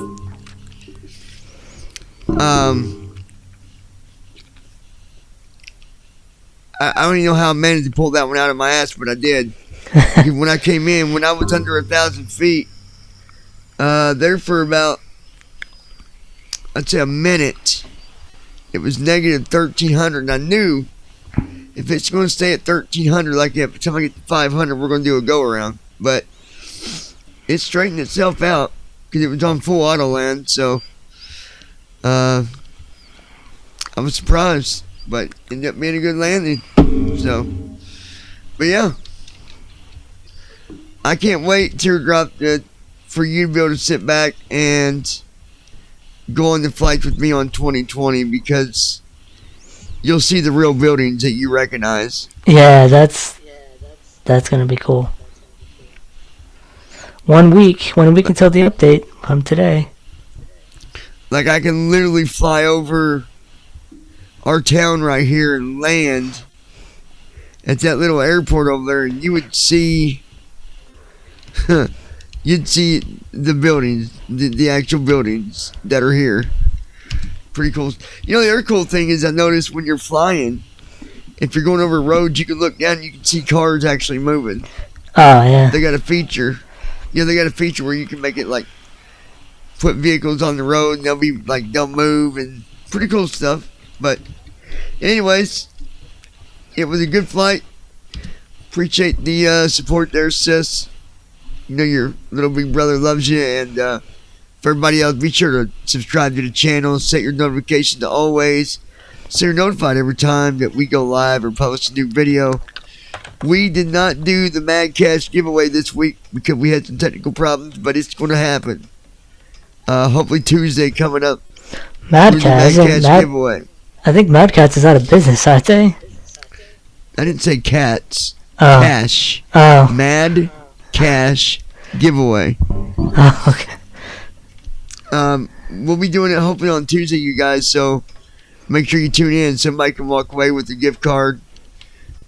[SPEAKER 1] I don't even know how I managed to pull that one out of my ass, but I did. When I came in, when I was under 1,000 feet, there for about, I'd say a minute, it was negative 1,300, and I knew if it's going to stay at 1,300 like that, by the time I get to 500, we're going to do a go around. But it straightened itself out because it was on full auto land, so I was surprised, but ended up being a good landing. So, but yeah, I can't wait, Teardrop, for you to be able to sit back and go on the flights with me on 2020 because you'll see the real buildings that you recognize.
[SPEAKER 10] Yeah, that's gonna be cool. 1 week until the update from today.
[SPEAKER 1] Like, I can literally fly over our town right here and land at that little airport over there, and you would see you'd see the buildings, the actual buildings that are here. Pretty cool. You know, the other cool thing is I noticed when you're flying, if you're going over roads, you can look down and you can see cars actually moving.
[SPEAKER 10] Oh yeah.
[SPEAKER 1] They got a feature. They got a feature where you can make it like put vehicles on the road and they'll move and pretty cool stuff. But anyways, it was a good flight. Appreciate the support there, sis. Your little big brother loves you. And for everybody else, be sure to subscribe to the channel. Set your notification to always, so you're notified every time that we go live or post a new video. We did not do the Mad Cash giveaway this week because we had some technical problems, but it's going to happen. Hopefully Tuesday coming up.
[SPEAKER 10] Mad Cash
[SPEAKER 1] giveaway.
[SPEAKER 10] I think Mad Cats is out of business, aren't they?
[SPEAKER 1] I didn't say cats.
[SPEAKER 10] Oh.
[SPEAKER 1] Cash.
[SPEAKER 10] Oh.
[SPEAKER 1] Mad Cash giveaway.
[SPEAKER 10] Oh, okay.
[SPEAKER 1] We'll be doing it hopefully on Tuesday, you guys, so make sure you tune in. Somebody can walk away with a gift card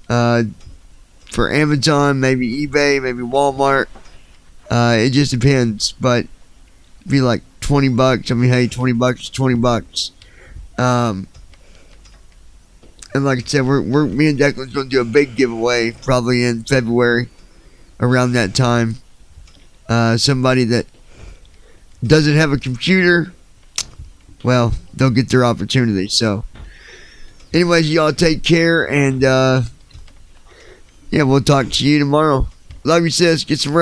[SPEAKER 1] for Amazon, maybe eBay, maybe Walmart. It just depends, but it'd be like $20. I mean, hey, $20 is $20. And like I said, me and Declan's going to do a big giveaway probably in February, around that time. Somebody that doesn't have a computer, well, they'll get their opportunity. So anyways, y'all take care, and yeah, we'll talk to you tomorrow. Love you, sis. Get some rest.